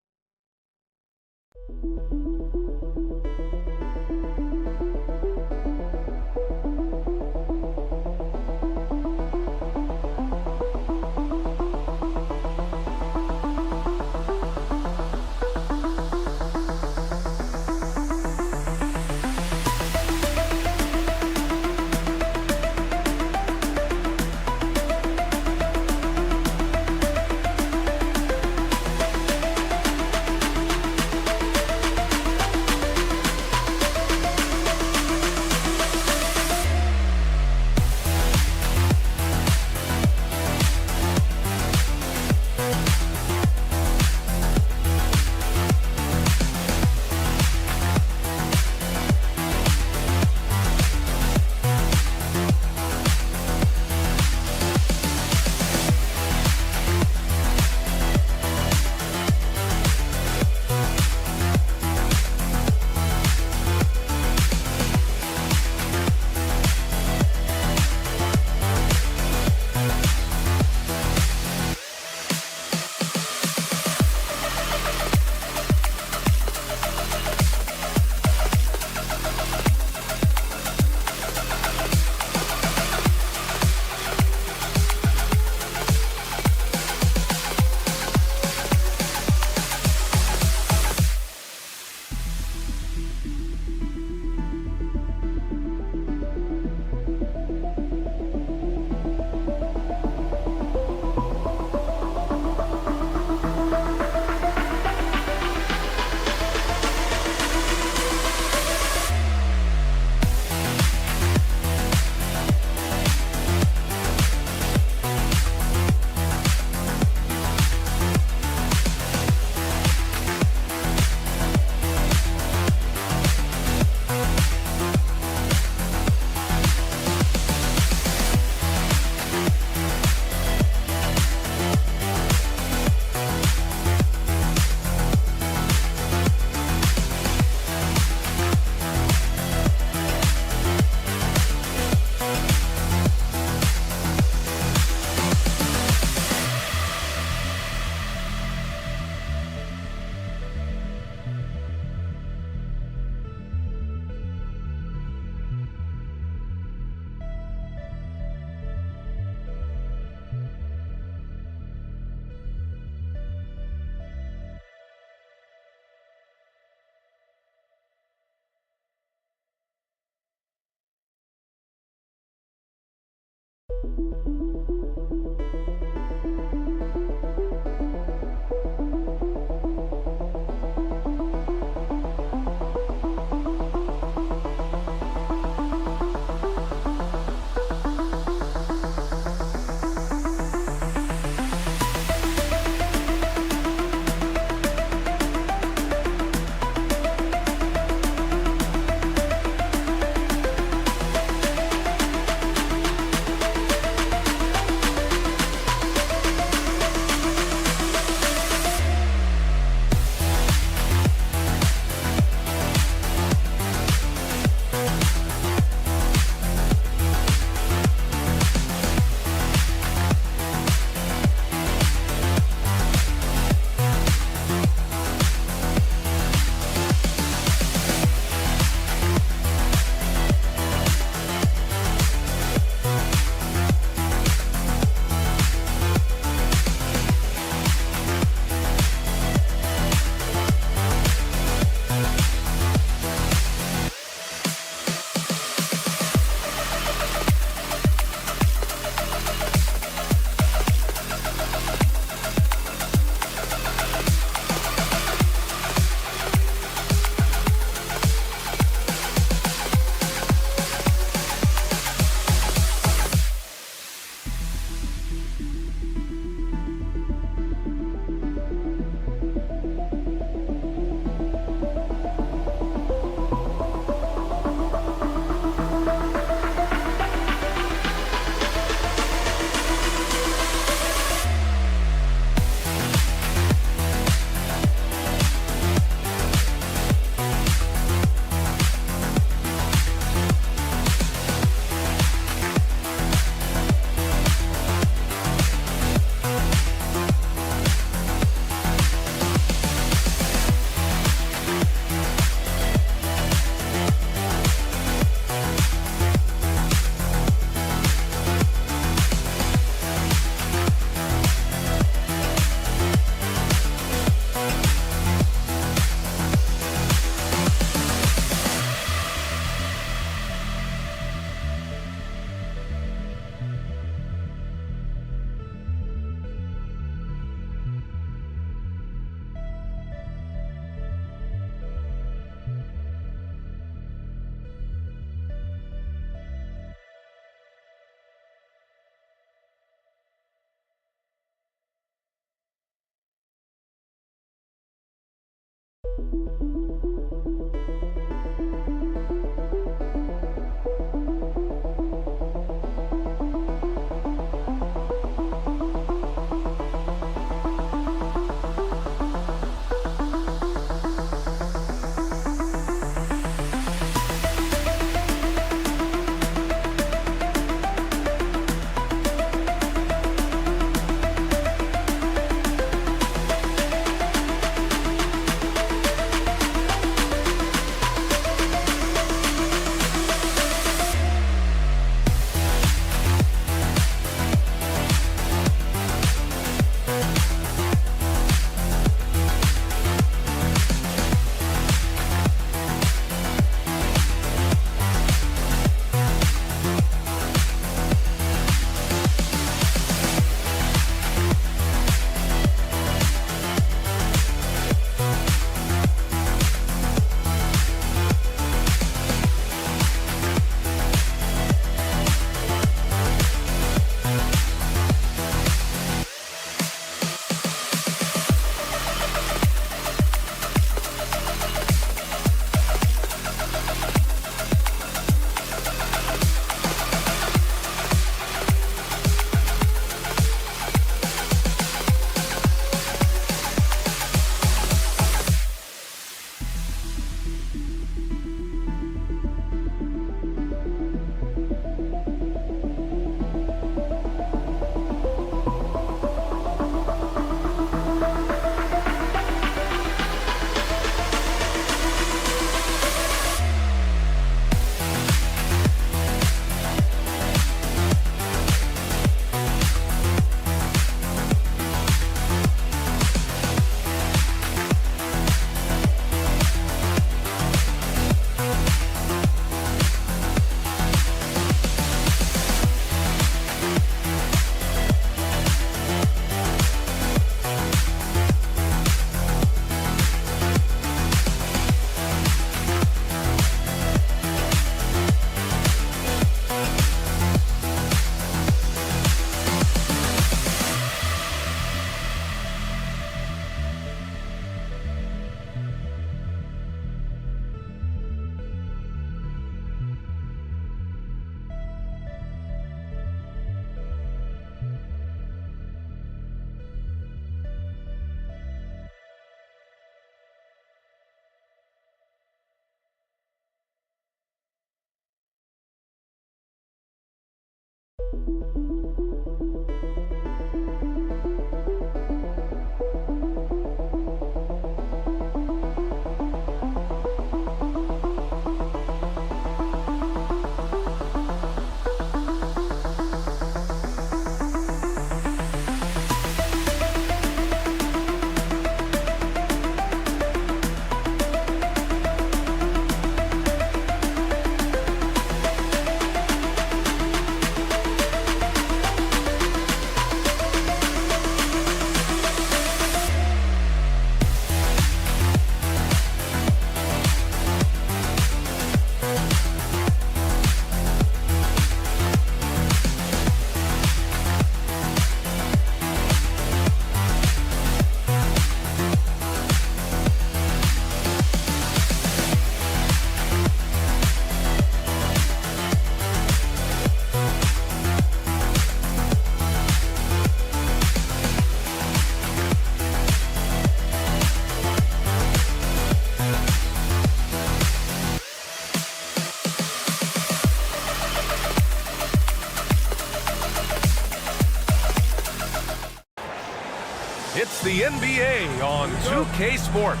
It's the NBA on 2K Sports.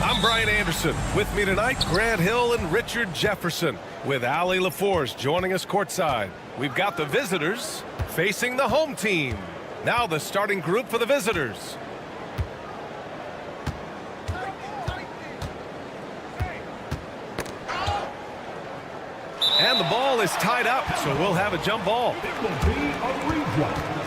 I'm Brian Anderson. With me tonight, Grant Hill and Richard Jefferson, with Allie LaForce joining us courtside. We've got the visitors facing the home team. Now the starting group for the visitors. And the ball is tied up, so we'll have a jump ball. It will be a redraw.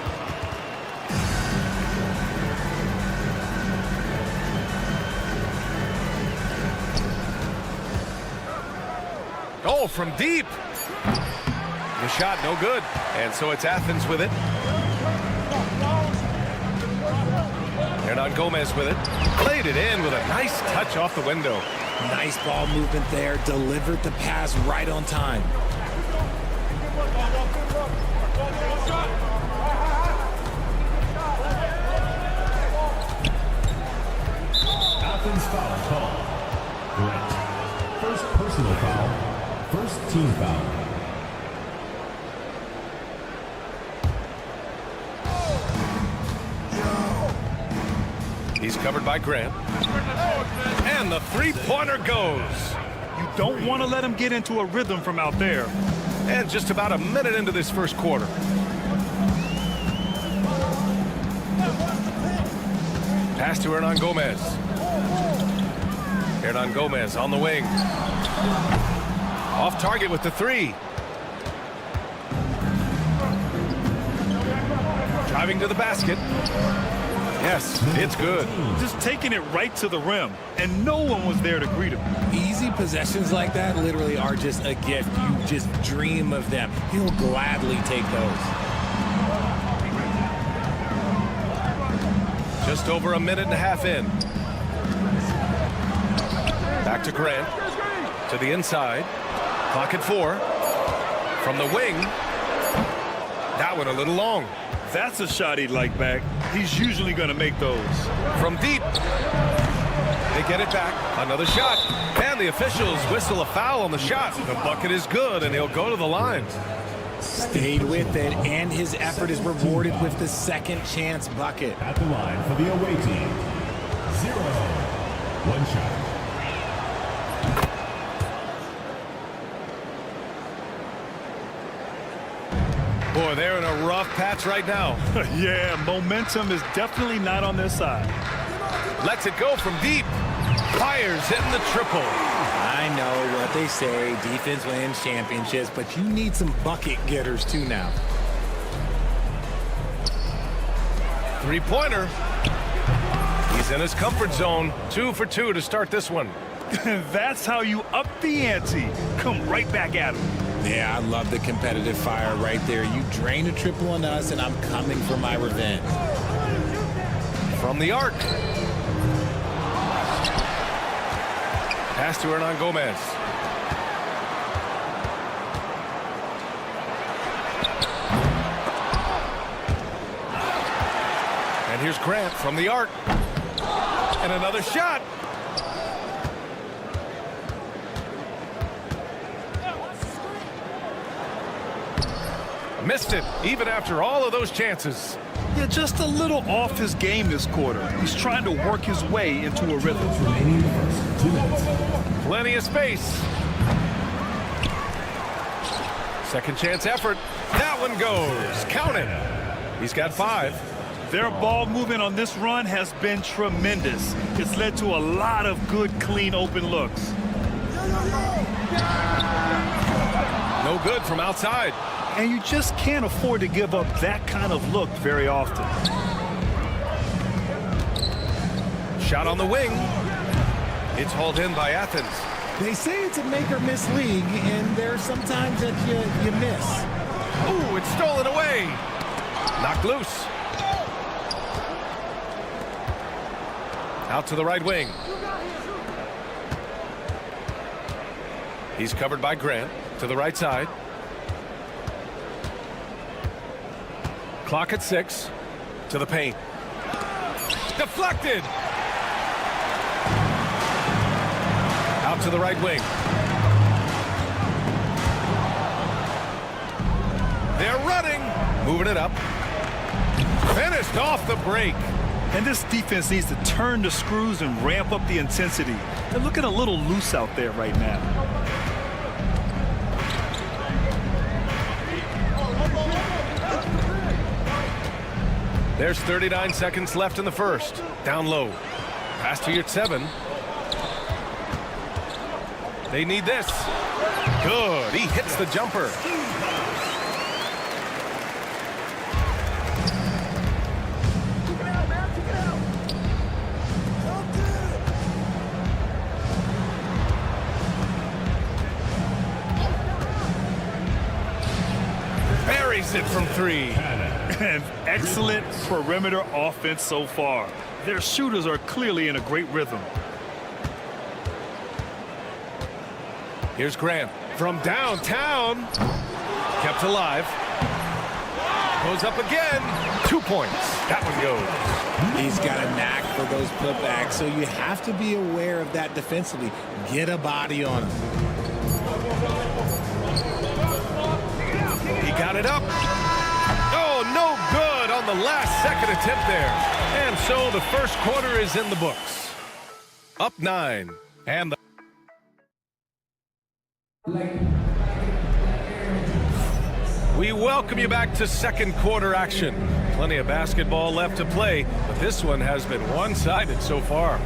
Oh, from deep. The shot no good. And so it's Athens with it. Hernangomez with it. Played it in with a nice touch off the window. Nice ball movement there. Delivered the pass right on time. Athens foul call. Grant. First personal foul. First team foul. He's covered by Grant. And the three-pointer goes. You don't want to let him get into a rhythm from out there. And just about a minute into this first quarter. Pass to Hernangomez. Hernangomez on the wing. Off target with the three. Driving to the basket. Yes, it's good. Just taking it right to the rim, and no one was there to greet him. Easy possessions like that literally are just a gift. You just dream of them. He'll gladly take those. Just over a minute and a half in. Back to Grant. To the inside. Clock at 4. From the wing. That one a little long. That's a shot he'd like back. He's usually going to make those. From deep. They get it back. Another shot. And the officials whistle a foul on the shot. The bucket is good, and he'll go to the line. Stayed with it, and his effort is rewarded with the second chance bucket. At the line for the away team. 0. One shot. Boy, they're in a rough patch right now. Yeah, momentum is definitely not on their side. Lets it go from deep. Fires hitting the triple. I know what they say, defense wins championships, but you need some bucket getters too now. Three-pointer. He's in his comfort zone. 2 for 2 to start this one. That's how you up the ante. Come right back at him. Yeah, I love the competitive fire right there. You drain a triple on us, and I'm coming for my revenge. From the arc. Pass to Hernangomez. And here's Grant from the arc. And another shot. Missed it, even after all of those chances. Yeah, just a little off his game this quarter. He's trying to work his way into a rhythm. Remaining the first 2 minutes. Plenty of space. Second chance effort. That one goes. Count it. He's got 5. Their ball movement on this run has been tremendous. It's led to a lot of good, clean, open looks. No good from outside. And you just can't afford to give up that kind of look very often. Shot on the wing. It's hauled in by Athens. They say it's a make or miss league, and there's sometimes that you miss. Ooh, it's stolen away. Knocked loose. Out to the right wing. He's covered by Grant to the right side. Clock at 6. To the paint. Deflected. Out to the right wing. They're running. Moving it up. Finished off the break. And this defense needs to turn the screws and ramp up the intensity. They're looking a little loose out there right now. There's 39 seconds left in the first. Down low. Pass to your 7. They need this. Good. He hits the jumper. Buries it from 3. An excellent perimeter offense so far. Their shooters are clearly in a great rhythm. Here's Grant from downtown. Kept alive. Goes up again. 2 points. That one goes. He's got a knack for those putbacks, so you have to be aware of that defensively. Get a body on him. He got it up. Oh, no good on the last second attempt there. And so the first quarter is in the books. Up 9. And we welcome you back to second quarter action. Plenty of basketball left to play, but this one has been one-sided so far.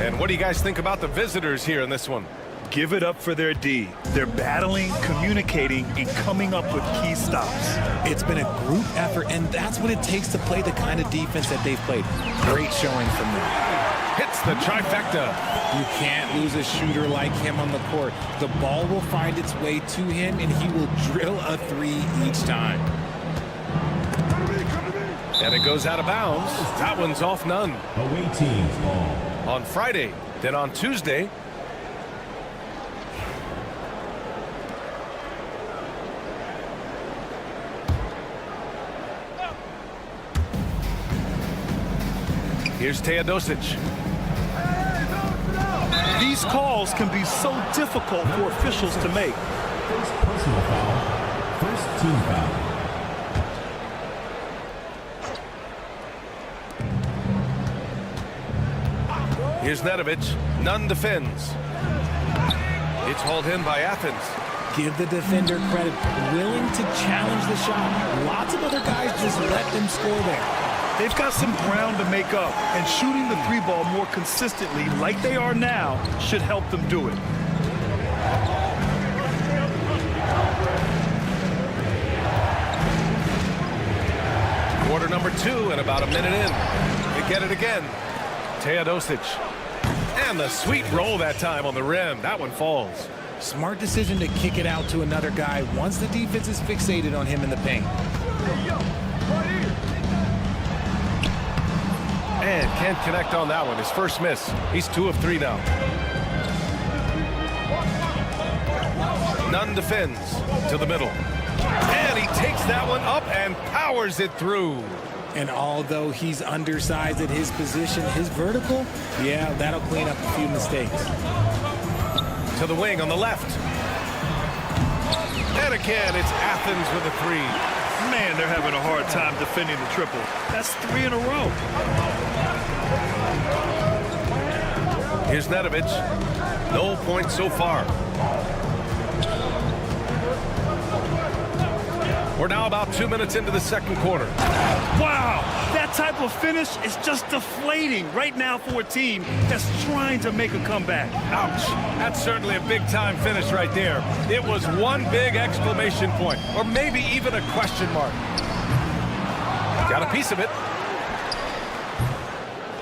And what do you guys think about the visitors here in this one? Give it up for their D. They're battling, communicating, and coming up with key stops. It's been a group effort, and that's what it takes to play the kind of defense that they've played. Great showing from them. Hits the trifecta. You can't lose a shooter like him on the court. The ball will find its way to him, and he will drill a 3 each time. And it goes out of bounds. That one's off none. Away team's ball. On Friday, then on Tuesday, here's Teodosic. These calls can be so difficult for officials to make. First personal foul. First team foul. Here's Nedovic. None defends. It's hauled in by Athens. Give the defender credit. Willing to challenge the shot. Lots of other guys just let them score there. They've got some ground to make up, and shooting the 3-ball more consistently like they are now should help them do it. Quarter number 2 and about a minute in. They get it again. Teodosic. And the sweet roll that time on the rim. That one falls. Smart decision to kick it out to another guy once the defense is fixated on him in the paint. And can't connect on that one. His first miss. He's 2 of 3 now. Nunn defends to the middle. And he takes that one up and powers it through. And although he's undersized at his position, his vertical, yeah, that'll clean up a few mistakes. To the wing on the left. And again, it's Athens with a 3. Man, they're having a hard time defending the triple. That's 3 in a row. Here's Nedovic. No points so far. We're now about 2 minutes into the second quarter. Wow, that type of finish is just deflating right now for a team that's trying to make a comeback. Ouch. That's certainly a big-time finish right there. It was one big exclamation point, or maybe even a question mark. Got a piece of it.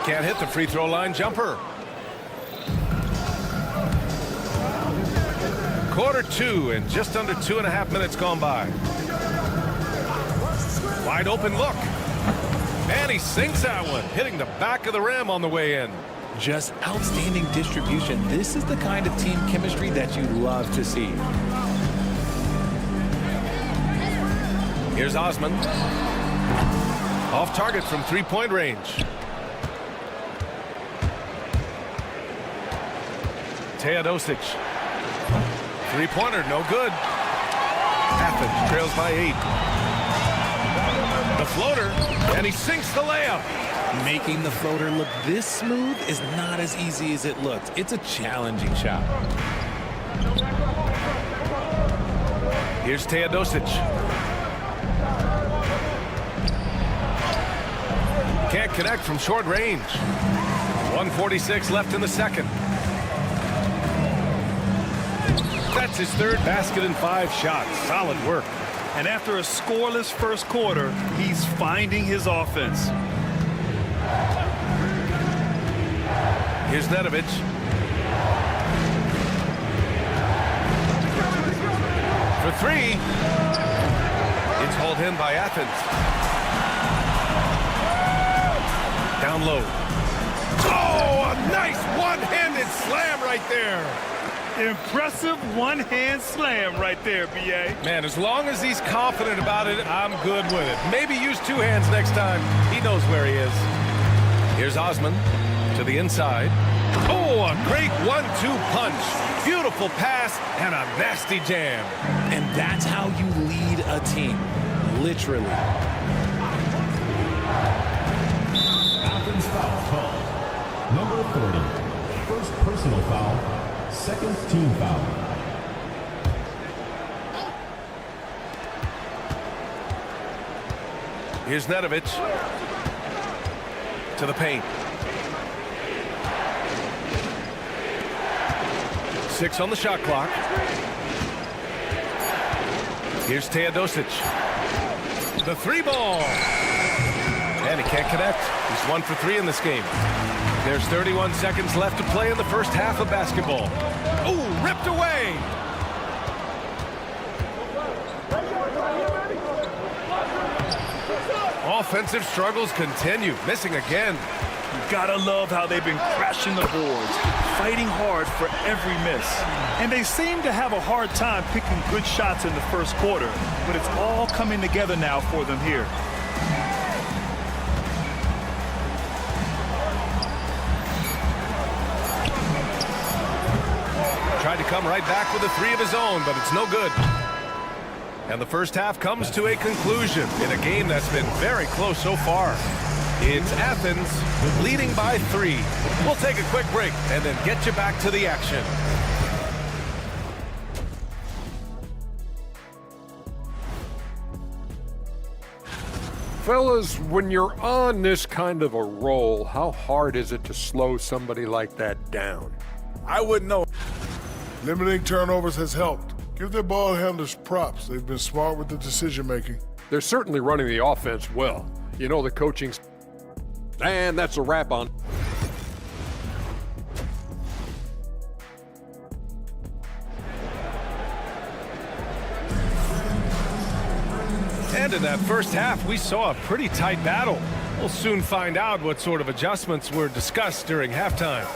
Can't hit the free throw line jumper. Quarter 2 and just under 2.5 minutes gone by. Wide open look. And he sinks that one, hitting the back of the rim on the way in. Just outstanding distribution. This is the kind of team chemistry that you love to see. Here's Osman. Off target from 3-point range. Teodosic. 3-pointer, no good. Athens trails by 8. The floater, and he sinks the layup. Making the floater look this smooth is not as easy as it looks. It's a challenging shot. Here's Teodosic. Can't connect from short range. 1:46 left in the second. That's his third basket in 5 shots. Solid work. And after a scoreless first quarter, he's finding his offense. Here's Nedovic. For 3. It's hauled in by Athens. Down low. Oh, a nice one-handed slam right there. Impressive one-hand slam right there, B.A. Man, as long as he's confident about it, I'm good with it. Maybe use two hands next time. He knows where he is. Here's Osman to the inside. Oh, a great 1-2 punch. Beautiful pass and a nasty jam. And that's how you lead a team, literally. Athens foul called. Number 30. First personal foul. Second team foul. Here's Nedovic to the paint. 6 on the shot clock. Here's Teodosic. The 3-ball. And he can't connect. He's 1 for 3 in this game. There's 31 seconds left to play in the first half of basketball. Oh, ripped away. Offensive struggles continue. Missing again. You gotta love how they've been crashing the boards, fighting hard for every miss. And they seem to have a hard time picking good shots in the first quarter, but it's all coming together now for them here. Tried to come right back with a 3 of his own, but it's no good. And the first half comes to a conclusion in a game that's been very close so far. It's Athens leading by 3. We'll take a quick break and then get you back to the action. Fellas, when you're on this kind of a roll, how hard is it to slow somebody like that down? I wouldn't know. Limiting turnovers has helped. Give their ball handlers props. They've been smart with the decision-making. They're certainly running the offense well. You know, the coaching's... And that's a wrap on... And in that first half, we saw a pretty tight battle. We'll soon find out what sort of adjustments were discussed during halftime.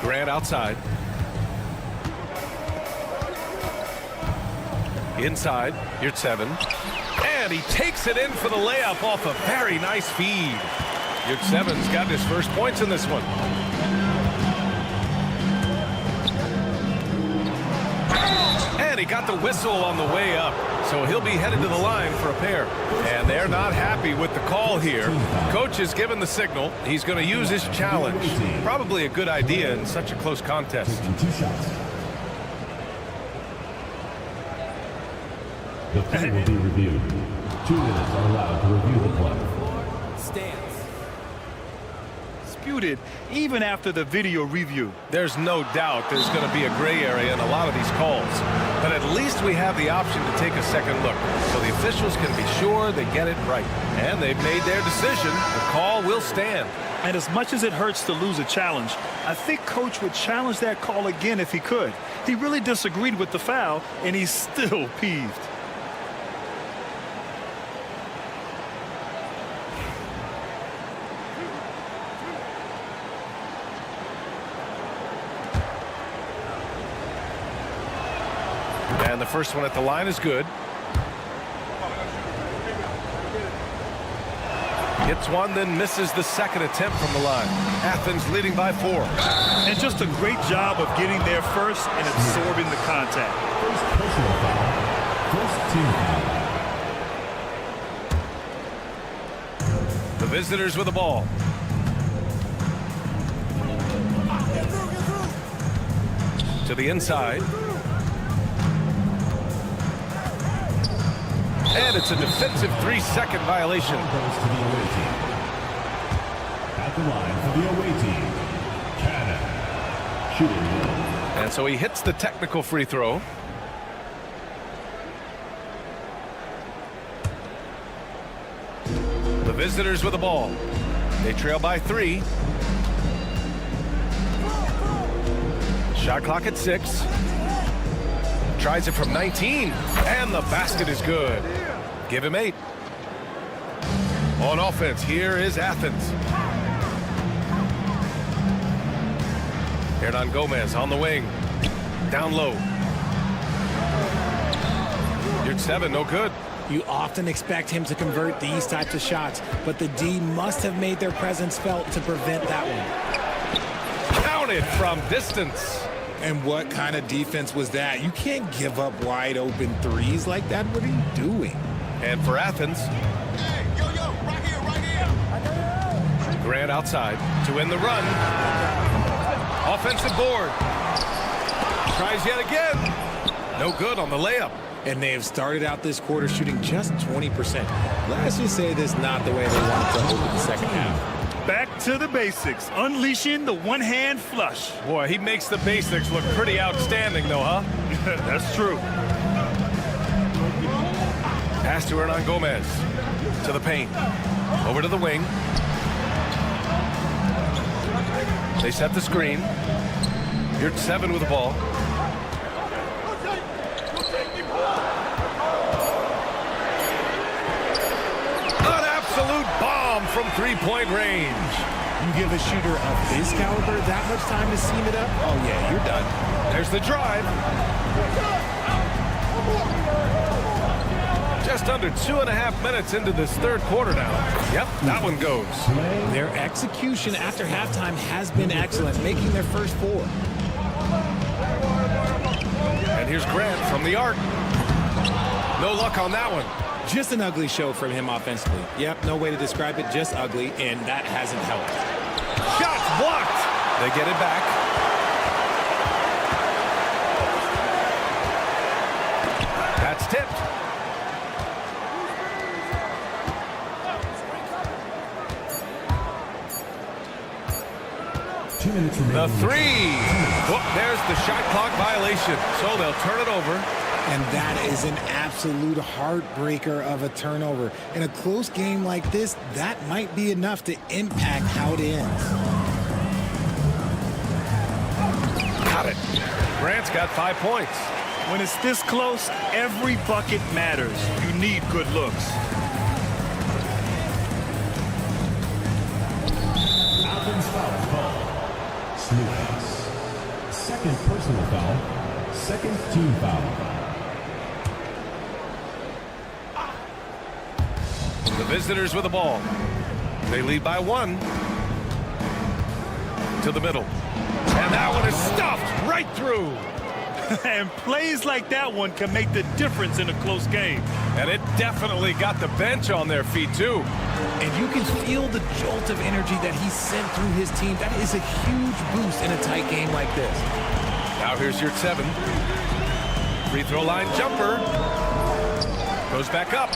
Grant outside. Inside, here's 7. And he takes it in for the layup off a very nice feed. Yurtseven's got his first points in this one. And he got the whistle on the way up, so he'll be headed to the line for a pair. And they're not happy with the call here. Coach has given the signal. He's going to use his challenge. Probably a good idea in such a close contest. The play will be reviewed. 2 minutes are allowed to review the play. Stands. Disputed even after the video review. There's no doubt there's going to be a gray area in a lot of these calls. But at least we have the option to take a second look, so the officials can be sure they get it right. And they've made their decision. The call will stand. And as much as it hurts to lose a challenge, I think Coach would challenge that call again if he could. He really disagreed with the foul, and he's still peeved. And the first one at the line is good. Hits one, then misses the second attempt from the line. Athens leading by 4. And just a great job of getting there first and absorbing the contact. First personal foul. First team foul. The visitors with the ball. To the inside. And it's a defensive 3-second violation. Goes to the away team. At the line for the away team, Canada. Shooting well. And so he hits the technical free throw. The visitors with the ball. They trail by 3. Shot clock at 6. Tries it from 19, and the basket is good. Give him 8. On offense, here is Athens. Hernan Gomez on the wing. Down low. You're 7, no good. You often expect him to convert these types of shots, but the D must have made their presence felt to prevent that one. Counted from distance. And what kind of defense was that? You can't give up wide open threes like that. What are you doing? And for Athens. Hey, yo, right here. Grant outside to win the run. Offensive board. Tries yet again. No good on the layup. And they have started out this quarter shooting just 20%. Let's just say this is not the way they wanted to open the second half. Back to the basics, unleashing the one-hand flush. Boy, he makes the basics look pretty outstanding, though, huh? That's true. Pass to Hernan Gomez. To the paint. Over to the wing. They set the screen. You're 7 with the ball. An absolute bomb from three-point range. You give a shooter of his caliber that much time to seam it up? Oh, yeah, you're done. There's the drive. Just under 2.5 minutes into this third quarter now. Yep, that one goes. Their execution after halftime has been excellent, making their first 4. And here's Grant from the arc. No luck on that one. Just an ugly show from him offensively. Yep, no way to describe it, just ugly, and that hasn't helped. Shots blocked. They get it back. That's tipped. The three. Oh, there's the shot clock violation. So they'll turn it over. And that is an absolute heartbreaker of a turnover. In a close game like this, that might be enough to impact how it ends. Got it. Grant's got 5 points. When it's this close, every bucket matters. You need good looks. Athens foul call. Smooths. Second personal foul. Second team foul. The visitors with the ball. They lead by 1. To the middle. And that one is stuffed right through. And plays like that one can make the difference in a close game. And it definitely got the bench on their feet, too. And you can feel the jolt of energy that he sent through his team. That is a huge boost in a tight game like this. Now here's your 7. Free throw line jumper. Goes back up.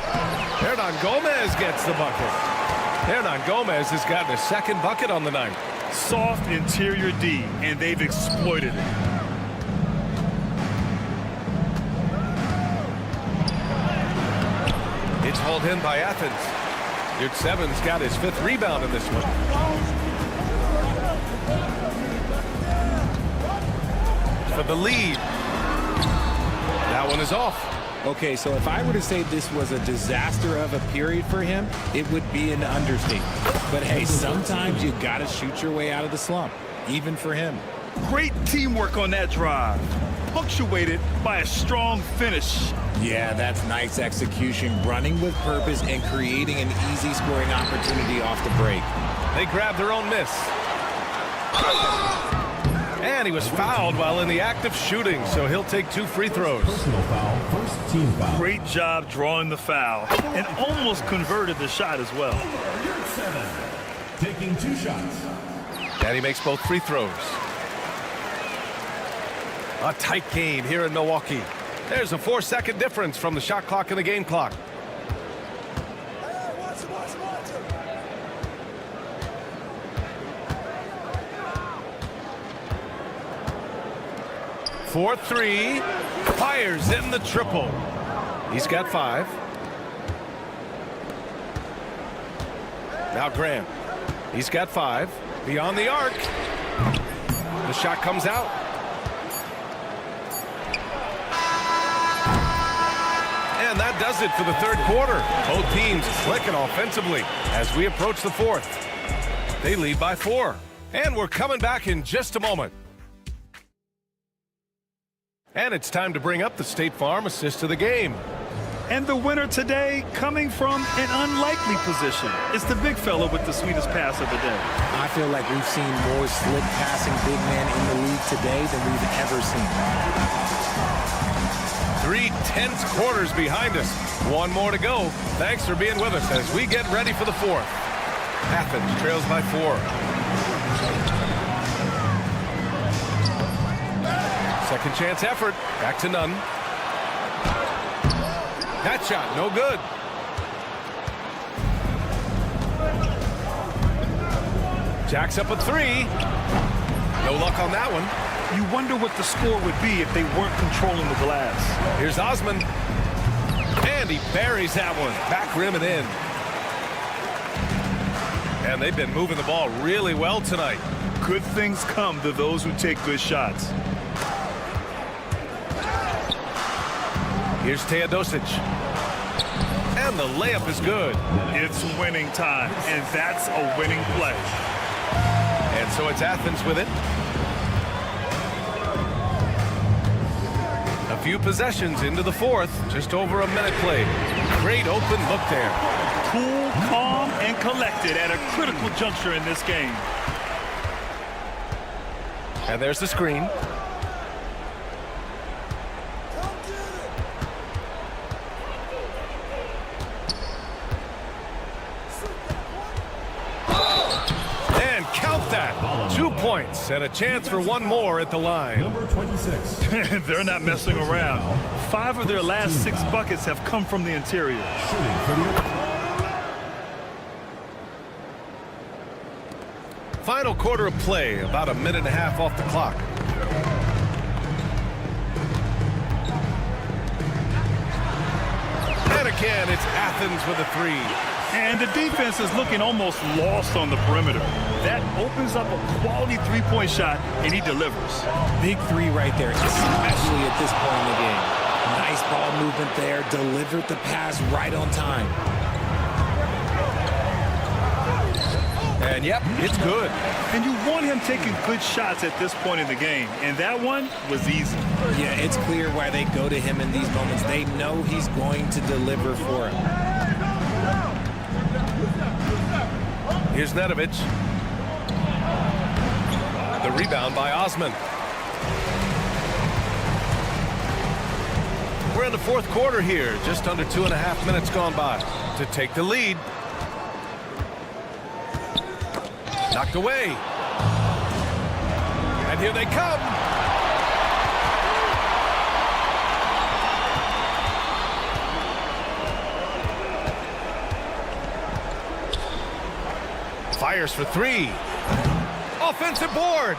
Hernan Gomez gets the bucket. Hernan Gomez has gotten a second bucket on the night. Soft interior D, and they've exploited it. It's hauled in by Athens. Your 7's got his 5th rebound in this one. For the lead. That one is off. Okay, so if I were to say this was a disaster of a period for him, it would be an understatement. But hey, sometimes you got to shoot your way out of the slump, even for him. Great teamwork on that drive, punctuated by a strong finish. Yeah, that's nice execution, running with purpose and creating an easy scoring opportunity off the break. They grabbed their own miss. And he was fouled while in the act of shooting, so he'll take 2 free throws. Personal foul, first team foul. Great job drawing the foul and almost converted the shot as well. You're 7. Taking 2 shots. And he makes both free throws. A tight game here in Milwaukee. There's a 4-second difference from the shot clock and the game clock. For 3, fires in the triple. He's got 5. Now Grant. He's got 5. Beyond the arc. The shot comes out. And that that does it for the third quarter. Both teams clicking offensively as we approach the fourth. They lead by 4. And we're coming back in just a moment. And it's time to bring up the State Farm assist of the game. And the winner today coming from an unlikely position. It's the big fella with the sweetest pass of the day. I feel like we've seen more slick passing big men in the league today than we've ever seen. 3 tense quarters behind us. 1 more to go. Thanks for being with us as we get ready for the fourth. Athens trails by 4. Second chance effort. Back to none. That shot, no good. Jacks up a 3. No luck on that one. You wonder what the score would be if they weren't controlling the glass. Here's Osman. And he buries that one. Back rim and in. And they've been moving the ball really well tonight. Good things come to those who take good shots. Here's Teodosic. And the layup is good. It's winning time, and that's a winning play. And so it's Athens with it. A few possessions into the fourth. Just over a minute played. Great open look there. Cool, calm, and collected at a critical juncture in this game. And there's the screen. And count that. 2 points and a chance for 1 more at the line. Number 26. They're not messing around. 5 of their last 6 buckets have come from the interior. Final quarter of play, about a minute and a half off the clock. And again, it's Athens with a 3. And the defense is looking almost lost on the perimeter. That opens up a quality three-point shot, and he delivers. Big 3 right there, especially at this point in the game. Nice ball movement there, delivered the pass right on time. And yep, it's good. And you want him taking good shots at this point in the game, and that one was easy. Yeah, it's clear why they go to him in these moments. They know he's going to deliver for him. Here's Nedovic. The rebound by Osman. We're in the fourth quarter here. Just under 2.5 minutes gone by to take the lead. Knocked away. And here they come. Fires for 3. Offensive board.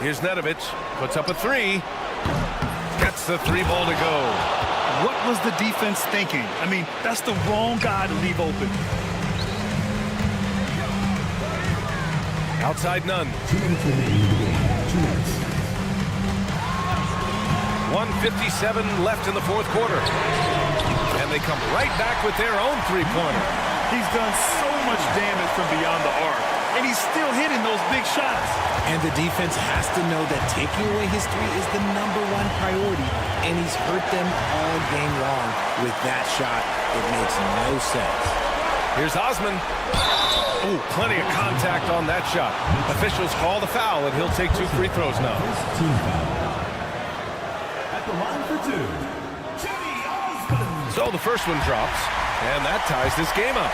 Here's Nedovic. Puts up a 3. Gets the 3 ball to go. What was the defense thinking? I mean, that's the wrong guy to leave open. Outside none. 2 minutes remaining in the game. 2 minutes. 1:57 left in the fourth quarter. And they come right back with their own 3-pointer. He's done so much damage from beyond the arc, and he's still hitting those big shots. And the defense has to know that taking away his 3 is the #1 priority, and he's hurt them all game long with that shot. It makes no sense. Here's Osman. Oh, plenty of contact on that shot. Officials call the foul, and he'll take 2 free throws now. Team foul. At the line for 2, Jedi Osman. So the first one drops, and that ties this game up.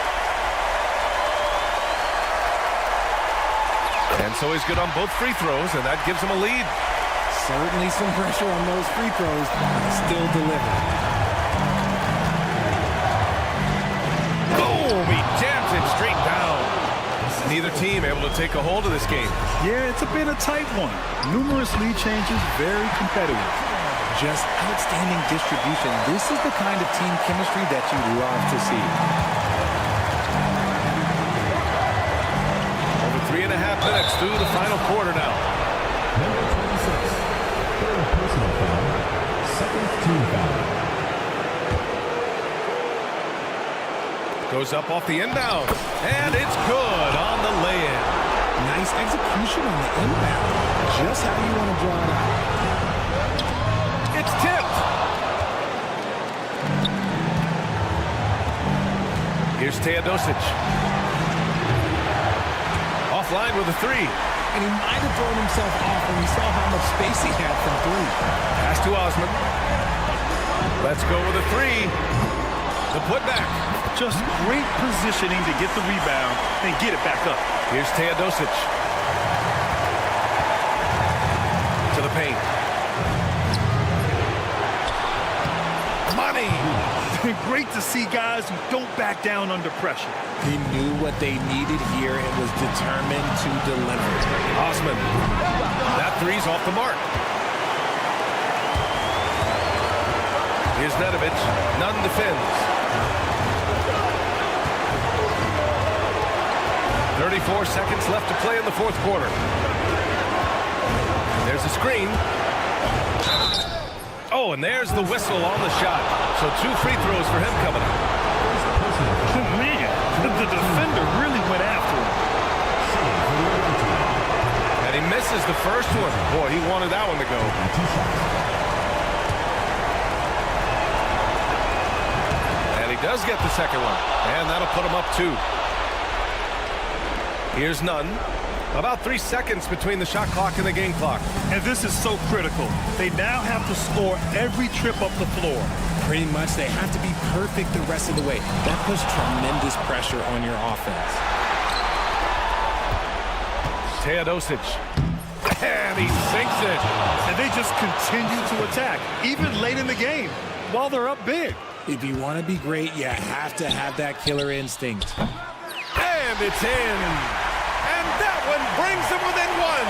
And so he's good on both free throws, and that gives him a lead. Certainly some pressure on those free throws, but still delivered. Boom! He jams it straight down. Neither team able to take a hold of this game. Yeah, it's a bit a tight one. Numerous lead changes, very competitive. Just outstanding distribution. This is the kind of team chemistry that you love to see. Over 3.5 minutes through the final quarter now. Number 26. Third personal foul. Second team foul. Throws up off the inbound. And it's good on the lay-in. Nice execution on the inbound. Just how you want to draw it out. It's tipped. Here's Teodosic. Offline with a three. And he might have thrown himself off when he saw how much space he had from three. Pass to Osman. Let's go with a three. The putback. Just great positioning to get the rebound and get it back up. Here's Teodosic. To the paint. Money. Great to see guys who don't back down under pressure. He knew what they needed here and was determined to deliver. Osman. That three's off the mark. Here's Nedovic. Nunn defends. 34 seconds left to play in the fourth quarter. There's a screen. Oh, and there's the whistle on the shot. So 2 free throws for him coming up. Man, the defender really went after him. And he misses the first one. Boy, he wanted that one to go. And he does get the second one. And that'll put him up 2. Here's Nunn. About 3 seconds between the shot clock and the game clock. And this is so critical. They now have to score every trip up the floor. Pretty much, they have to be perfect the rest of the way. That puts tremendous pressure on your offense. Teodosic. And he sinks it. And they just continue to attack, even late in the game, while they're up big. If you want to be great, you have to have that killer instinct. And it's in. And that one brings them within 1.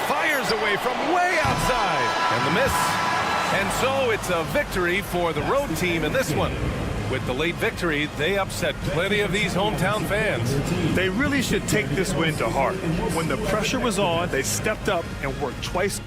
Fires away from way outside. And the miss. And so it's a victory for the road team in this one. With the late victory, they upset plenty of these hometown fans. They really should take this win to heart. When the pressure was on, they stepped up and worked twice.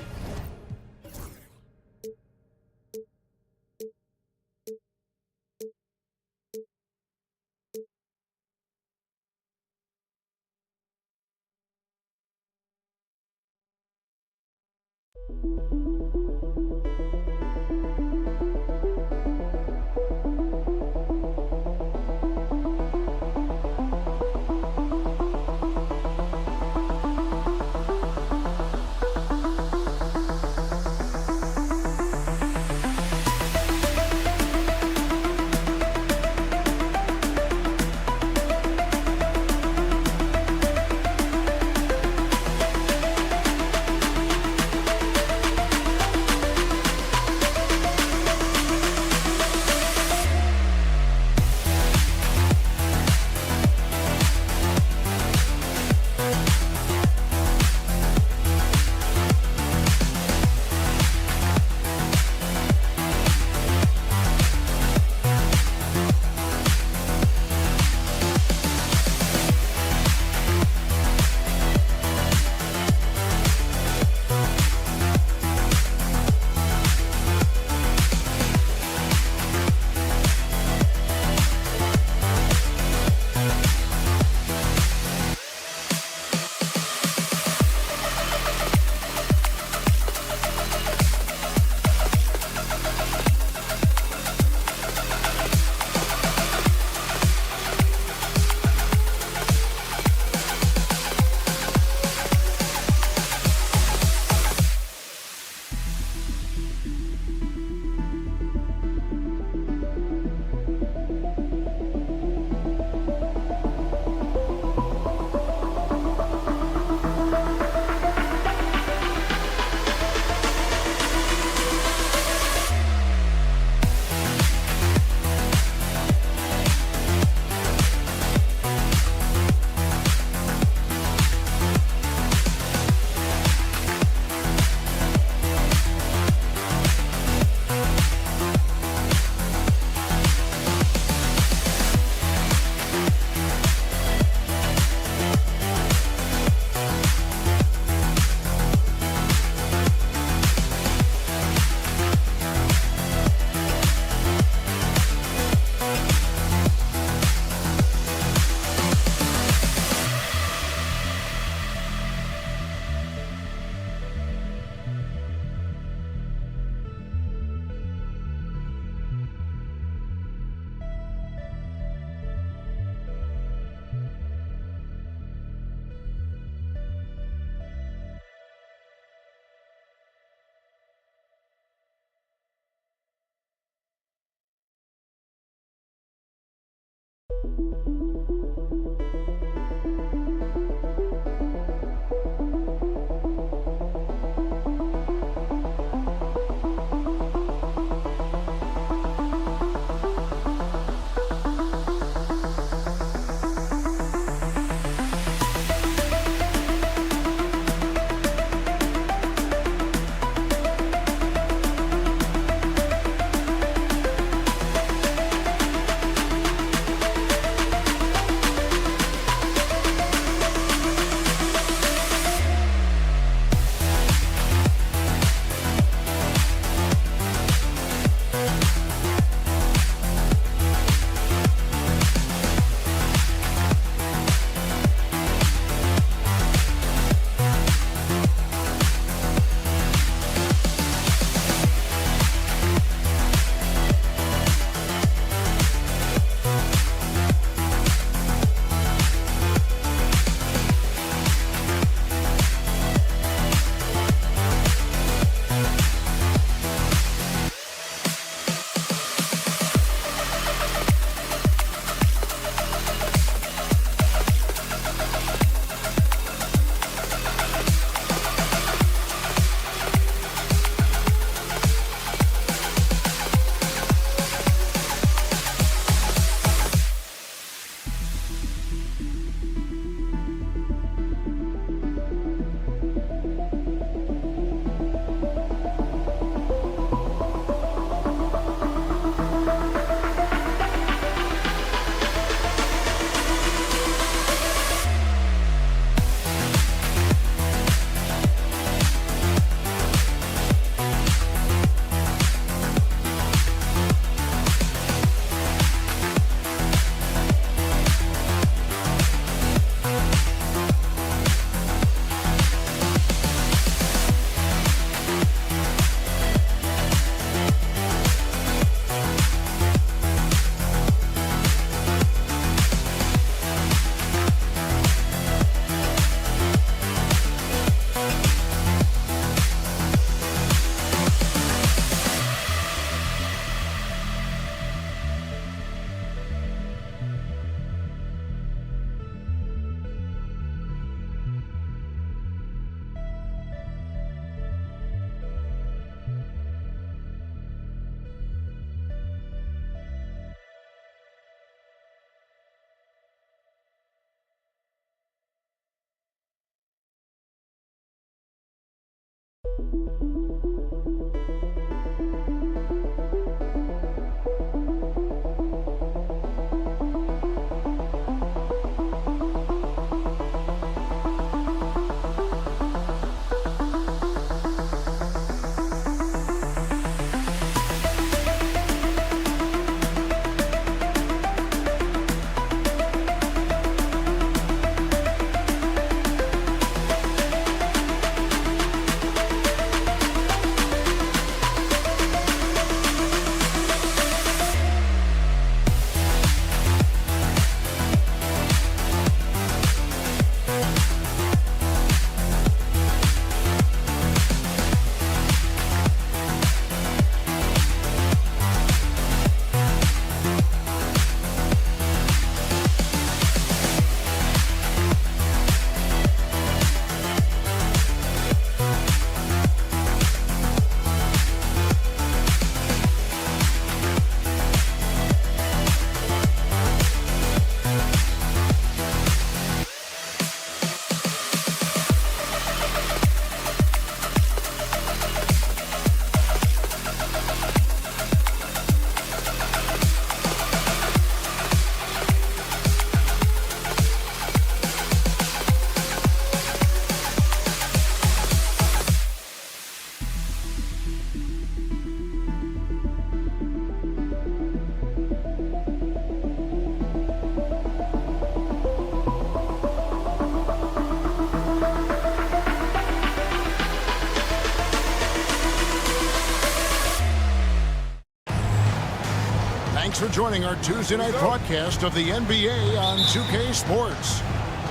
Thanks for joining our Tuesday night broadcast of the NBA on 2K Sports.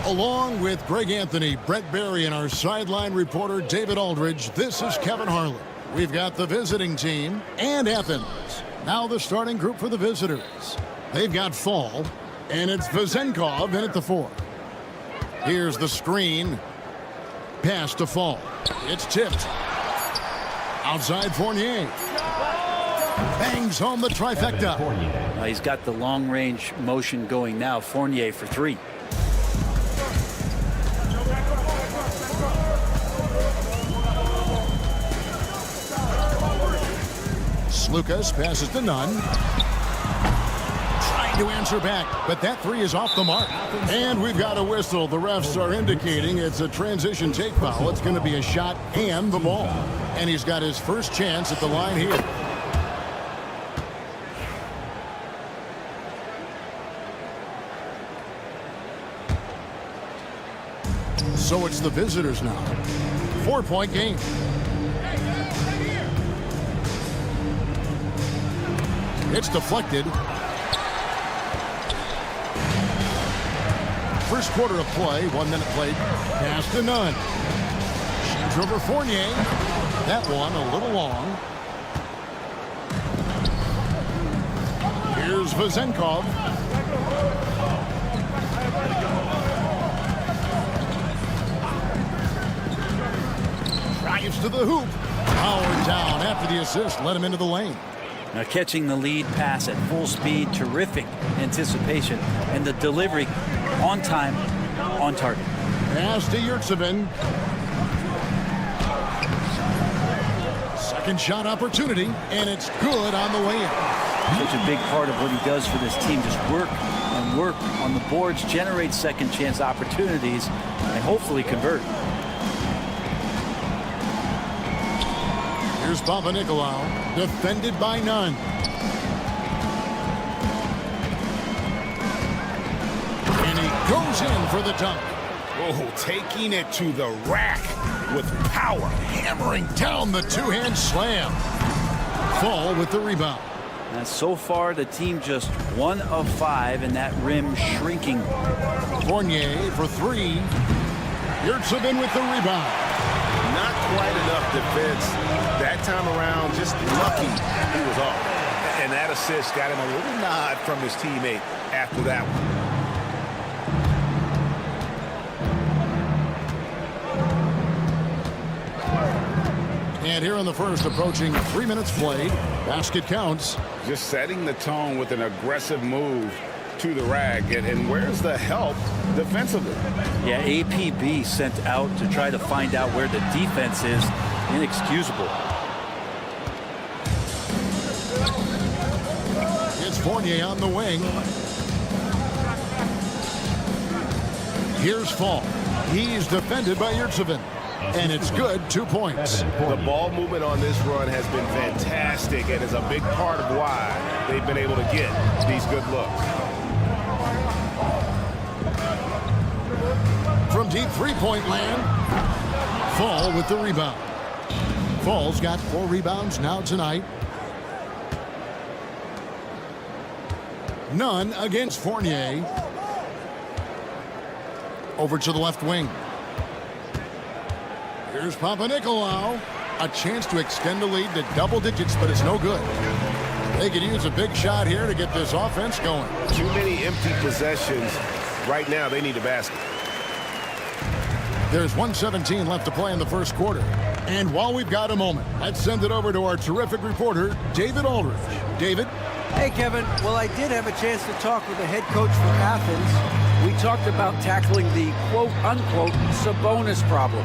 Along with Greg Anthony, Brent Barry, and our sideline reporter David Aldridge, this is Kevin Harlan. We've got the visiting team and Athens. Now the starting group for the visitors. They've got Fall, And it's Vezenkov in at the 4. Here's the screen. Pass to Fall. It's tipped. Outside Fournier. Bangs home the trifecta. He's got the long-range motion going now. Fournier for 3. Lucas passes to Nunn. Trying to answer back, but that 3 is off the mark. And we've got a whistle. The refs are indicating it's a transition take foul. It's going to be a shot and the ball. And he's got his first chance at the line here. So it's the visitors now. 4-point game. It's deflected. First quarter of play, 1 minute played. Pass to Nunn. Shoots over Fournier. That one a little long. Here's Vezenkov. Drives to the hoop. Powered down after the assist. Let him into the lane. Now catching the lead pass at full speed, terrific anticipation, and the delivery on time, on target. Pass to Yurtsevin. Second shot opportunity, and it's good on the way in. Such a big part of what he does for this team, just work and work on the boards, generate second chance opportunities, and hopefully convert. Here's Panathinaikos, defended by Nunn. And he goes in for the dunk. Oh, taking it to the rack with power. Hammering down the two-hand slam. Fall with the rebound. And so far, the team just 1 of 5, and that rim shrinking. Fournier for 3. Yurtsevin with the rebound. Not quite enough defense that time around. Just lucky he was off. And that assist got him a little nod from his teammate after that one. And here in the first, approaching 3 minutes played. Basket counts. Just setting the tone with an aggressive move to the rack. And where's the help defensively? Yeah, APB sent out to try to find out where the defense is. Inexcusable. It's Fournier on the wing. Here's Fall. He's defended by Yurtsevin. And it's good, 2 points. The ball movement on this run has been fantastic and is a big part of why they've been able to get these good looks. From deep three-point land, Fall with the rebound. Fall's got 4 rebounds now tonight. Nunn against Fournier. Over to the left wing. Here's Panathinaikos. A chance to extend the lead to double digits, but it's no good. They could use a big shot here to get this offense going. Too many empty possessions. Right now, they need a basket. There's 1:17 left to play in the first quarter. And while we've got a moment, let's send it over to our terrific reporter, David Aldridge. David? Hey, Kevin. Well, I did have a chance to talk with the head coach for Athens. We talked about tackling the quote-unquote Sabonis problem.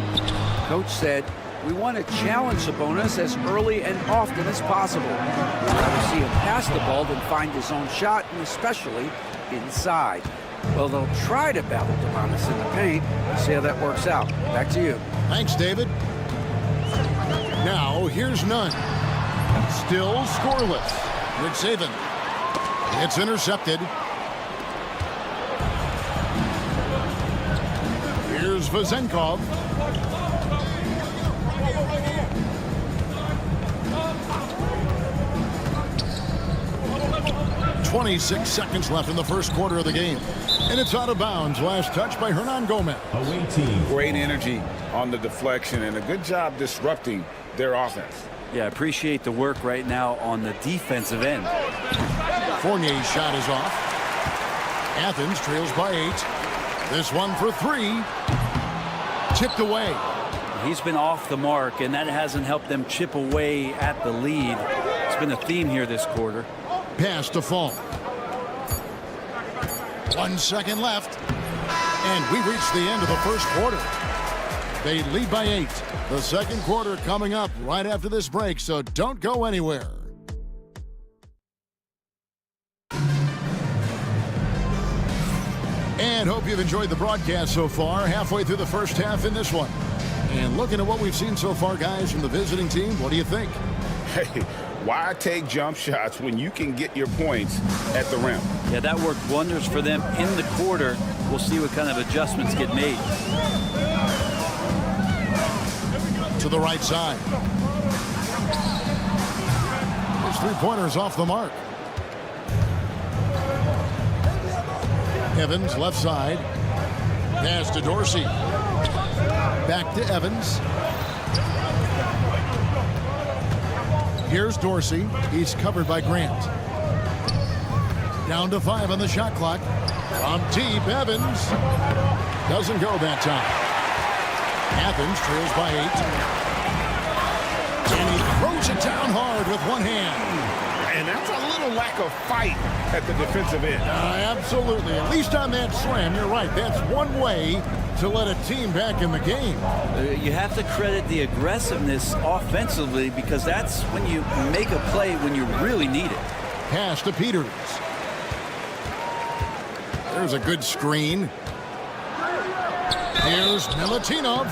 Coach said, we want to challenge Sabonis as early and often as possible. We'd rather see him pass the ball than find his own shot, and especially inside. Well, they'll try to battle Sabonis in the paint. We'll see how that works out. Back to you. Thanks, David. Now, here's Nunn. Still scoreless. Yurtsevin. It's intercepted. Here's Vezenkov. .26 seconds left in the first quarter of the game. And it's out of bounds. Last touch by Hernan Gomez. Away team. Great energy on the deflection and a good job disrupting their offense. Yeah, I appreciate the work right now on the defensive end. Fournier's shot is off. Athens trails by 8. This one for 3. Chipped away. He's been off the mark, and that hasn't helped them chip away at the lead. It's been a theme here this quarter. Pass to Fall. 1 second left. And we reach the end of the first quarter. They lead by 8. The second quarter coming up right after this break, so don't go anywhere. And hope you've enjoyed the broadcast so far. Halfway through the first half in this one. And looking at what we've seen so far, guys, from the visiting team, what do you think? Hey, why take jump shots when you can get your points at the rim? Yeah, that worked wonders for them in the quarter. We'll see what kind of adjustments get made. To the right side. His three-pointers off the mark. Evans, left side. Pass to Dorsey. Back to Evans. Here's Dorsey. He's covered by Grant. Down to 5 on the shot clock. From deep, Evans. Doesn't go that time. Athens trails by 8. And he throws it down hard with one hand. And that's a little lack of fight at the defensive end. Absolutely. At least on that slam, you're right. That's one way to let a team back in the game. You have to credit the aggressiveness offensively, because that's when you make a play when you really need it. Pass to Peters. There's a good screen. Here's Milutinov.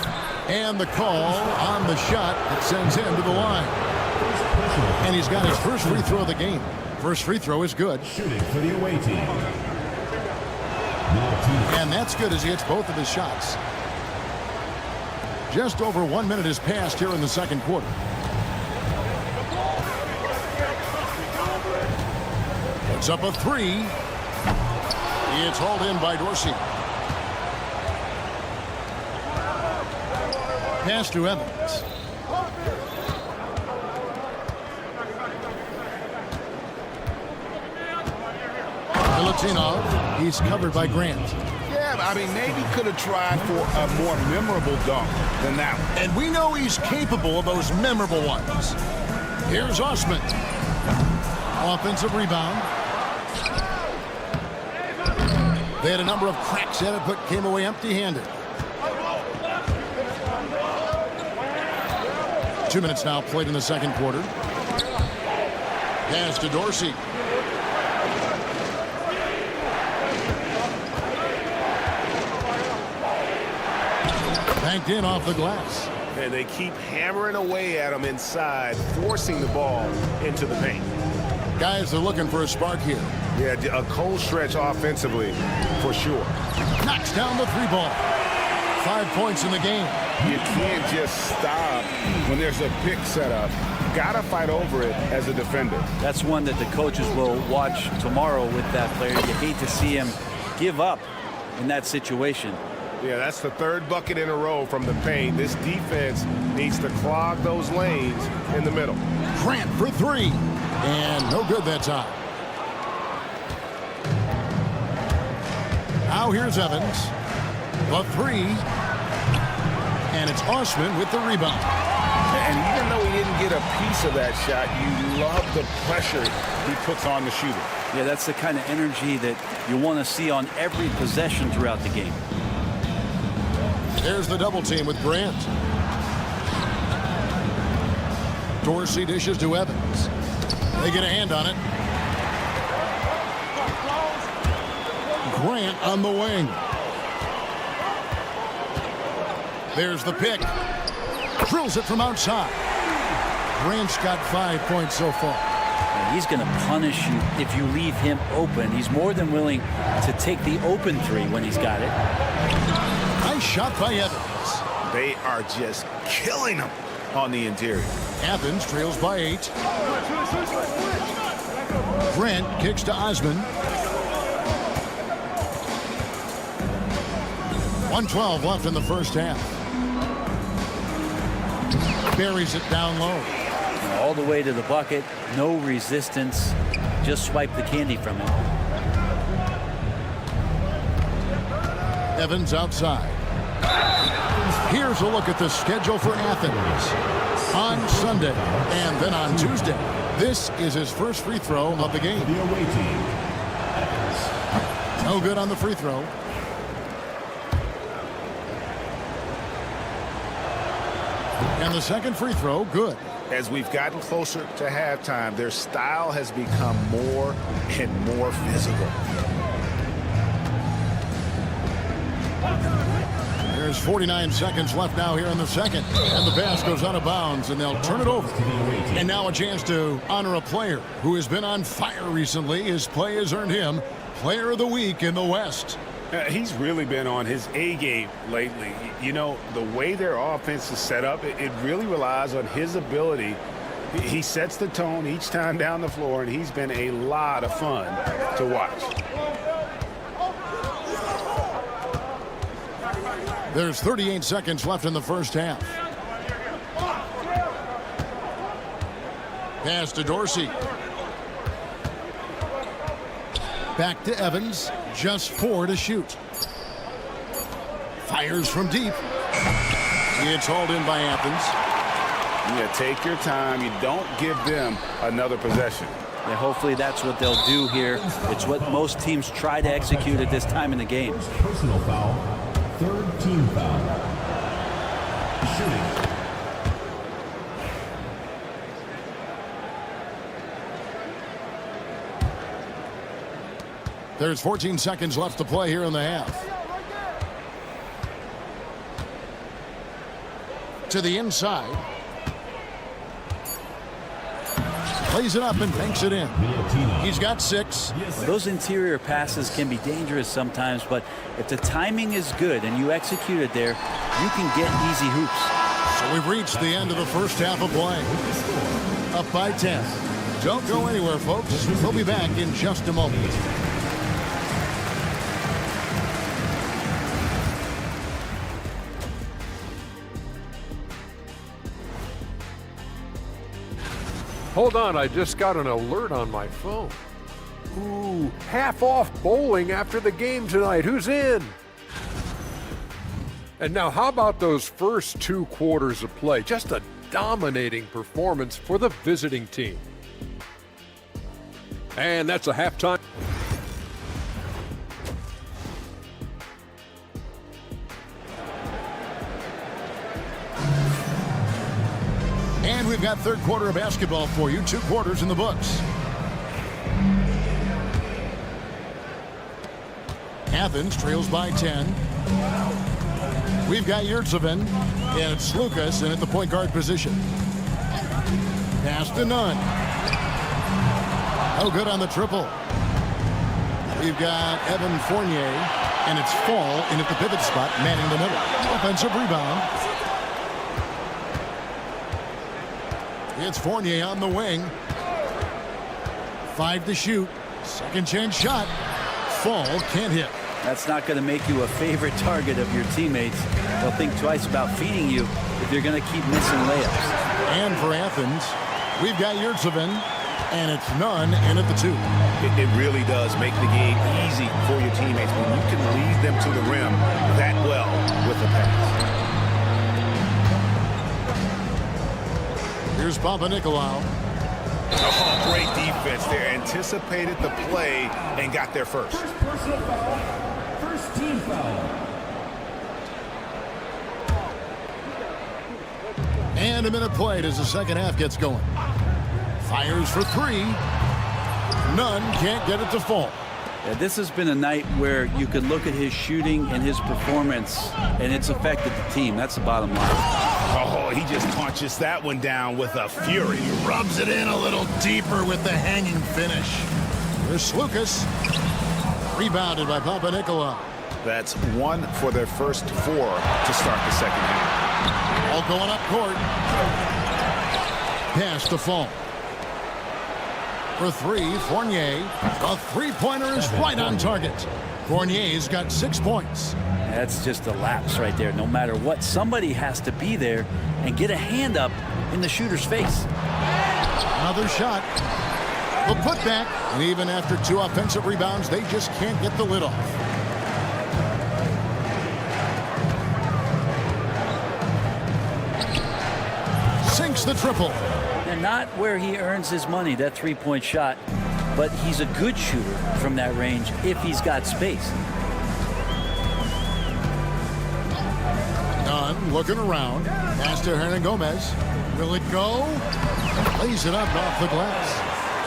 And the call on the shot that sends him to the line. And he's got his first free throw of the game. First free throw is good. Shooting for the away team. And that's good as he hits both of his shots. Just over 1 minute has passed here in the second quarter. It's up a 3. It's hauled in by Dorsey. Pass to Evans. Milutinov, he's covered by Grant. Yeah, I mean, maybe could have tried for a more memorable dunk than that one. And we know he's capable of those memorable ones. Here's Osman. Offensive rebound. They had a number of cracks at it, but came away empty-handed. 2 minutes now played in the second quarter. Pass to Dorsey. Banked in off the glass. And they keep hammering away at him inside, forcing the ball into the paint. Guys are looking for a spark here. Yeah, a cold stretch offensively, for sure. Knocks down the 3 ball. 5 points in the game. You can't just stop when there's a pick set up. Gotta fight over it as a defender. That's one that the coaches will watch tomorrow with that player. You hate to see him give up in that situation. Yeah, that's the 3rd bucket in a row from the paint. This defense needs to clog those lanes in the middle. Grant for 3. And no good that time. Now here's Evans. The 3. And it's Osman with the rebound. And even though he didn't get a piece of that shot, you love the pressure he puts on the shooter. Yeah, that's the kind of energy that you want to see on every possession throughout the game. There's the double team with Grant. Dorsey dishes to Evans. They get a hand on it. Grant on the wing. There's the pick. Drills it from outside. Grant's got 5 points so far. And he's going to punish you if you leave him open. He's more than willing to take the open 3 when he's got it. Nice shot by Evans. They are just killing him on the interior. Athens trails by 8. Grant kicks to Osman. 1:12 left in the first half. Buries it down low. All the way to the bucket. No resistance. Just swipe the candy from him. Evans outside. Here's a look at the schedule for Athens on Sunday and then on Tuesday. This is his first free throw of the game. No good on the free throw. And the second free throw, good. As we've gotten closer to halftime, their style has become more and more physical. There's 49 seconds left now here in the second. And the pass goes out of bounds, and they'll turn it over. And now a chance to honor a player who has been on fire recently. His play has earned him Player of the Week in the West. He's really been on his A game lately. You know, the way their offense is set up, it really relies on his ability. He sets the tone each time down the floor, and he's been a lot of fun to watch. There's 38 seconds left in the first half. Pass to Dorsey. Back to Evans. Just 4 to shoot. Fires from deep. It's hauled in by Athens. Yeah, take your time. You don't give them another possession. Yeah, hopefully that's what they'll do here. It's what most teams try to execute at this time in the game. Personal foul. Third team foul. Shooting. There's 14 seconds left to play here in the half. To the inside. Plays it up and banks it in. He's got 6. Well, those interior passes can be dangerous sometimes, but if the timing is good and you execute it there, you can get easy hoops. So we've reached the end of the first half of play. Up by 10. Don't go anywhere, folks. We'll be back in just a moment. Hold on, I just got an alert on my phone. Ooh, half off bowling after the game tonight. Who's in? And now how about those first 2 quarters of play? Just a dominating performance for the visiting team. And that's a halftime. And we've got third quarter of basketball for you. 2 quarters in the books. Athens trails by 10. We've got Yurtsevin, and it's Lucas in at the point guard position. Pass to Nunn. No good on the triple. We've got Evan Fournier, and it's Fall in at the pivot spot, manning the middle. Offensive rebound. It's Fournier on the wing. 5 to shoot. Second chance shot. Fall can't hit. That's not going to make you a favorite target of your teammates. They'll think twice about feeding you if you're going to keep missing layups. And for Athens, we've got Yurtsevin, and it's Nunn in at the 2. It really does make the game easy for your teammates when you can lead them to the rim that well with a pass. Here's Panathinaikos. Oh, great defense there. Anticipated the play and got there first. Personal foul. First team foul. And a minute played as the second half gets going. Fires for 3. Nunn can't get it to fall. Yeah, this has been a night where you could look at his shooting and his performance, and it's affected the team. That's the bottom line. Oh, he just punches that one down with a fury. Rubs it in a little deeper with the hanging finish. Here's Lucas. Rebounded by Panathinaikos. That's 1 for their first 4 to start the second half. All going up court. Pass to Fall. For 3, Fournier. A 3-pointer is right on target. Fournier's got 6 points. That's just a lapse right there. No matter what, somebody has to be there and get a hand up in the shooter's face. Another shot. The putback. And even after 2 offensive rebounds, they just can't get the lid off. sinks the triple. And not where he earns his money, that three-point shot, but he's a good shooter from that range if he's got space. Nunn looking around. Pass to Hernan Gomez. Will it go? Lays it up off the glass.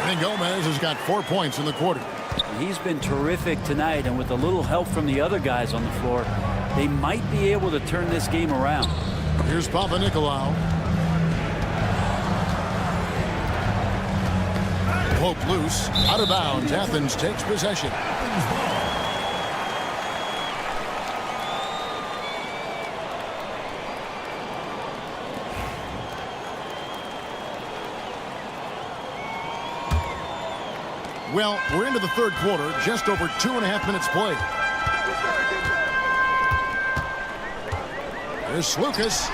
Hernan Gomez has got 4 points in the quarter. He's been terrific tonight, and with a little help from the other guys on the floor, they might be able to turn this game around. Here's Panathinaikos. Poke loose. Out of bounds. Athens takes possession. Well, we're into the third quarter, just over 2.5 minutes played. Here's Lucas.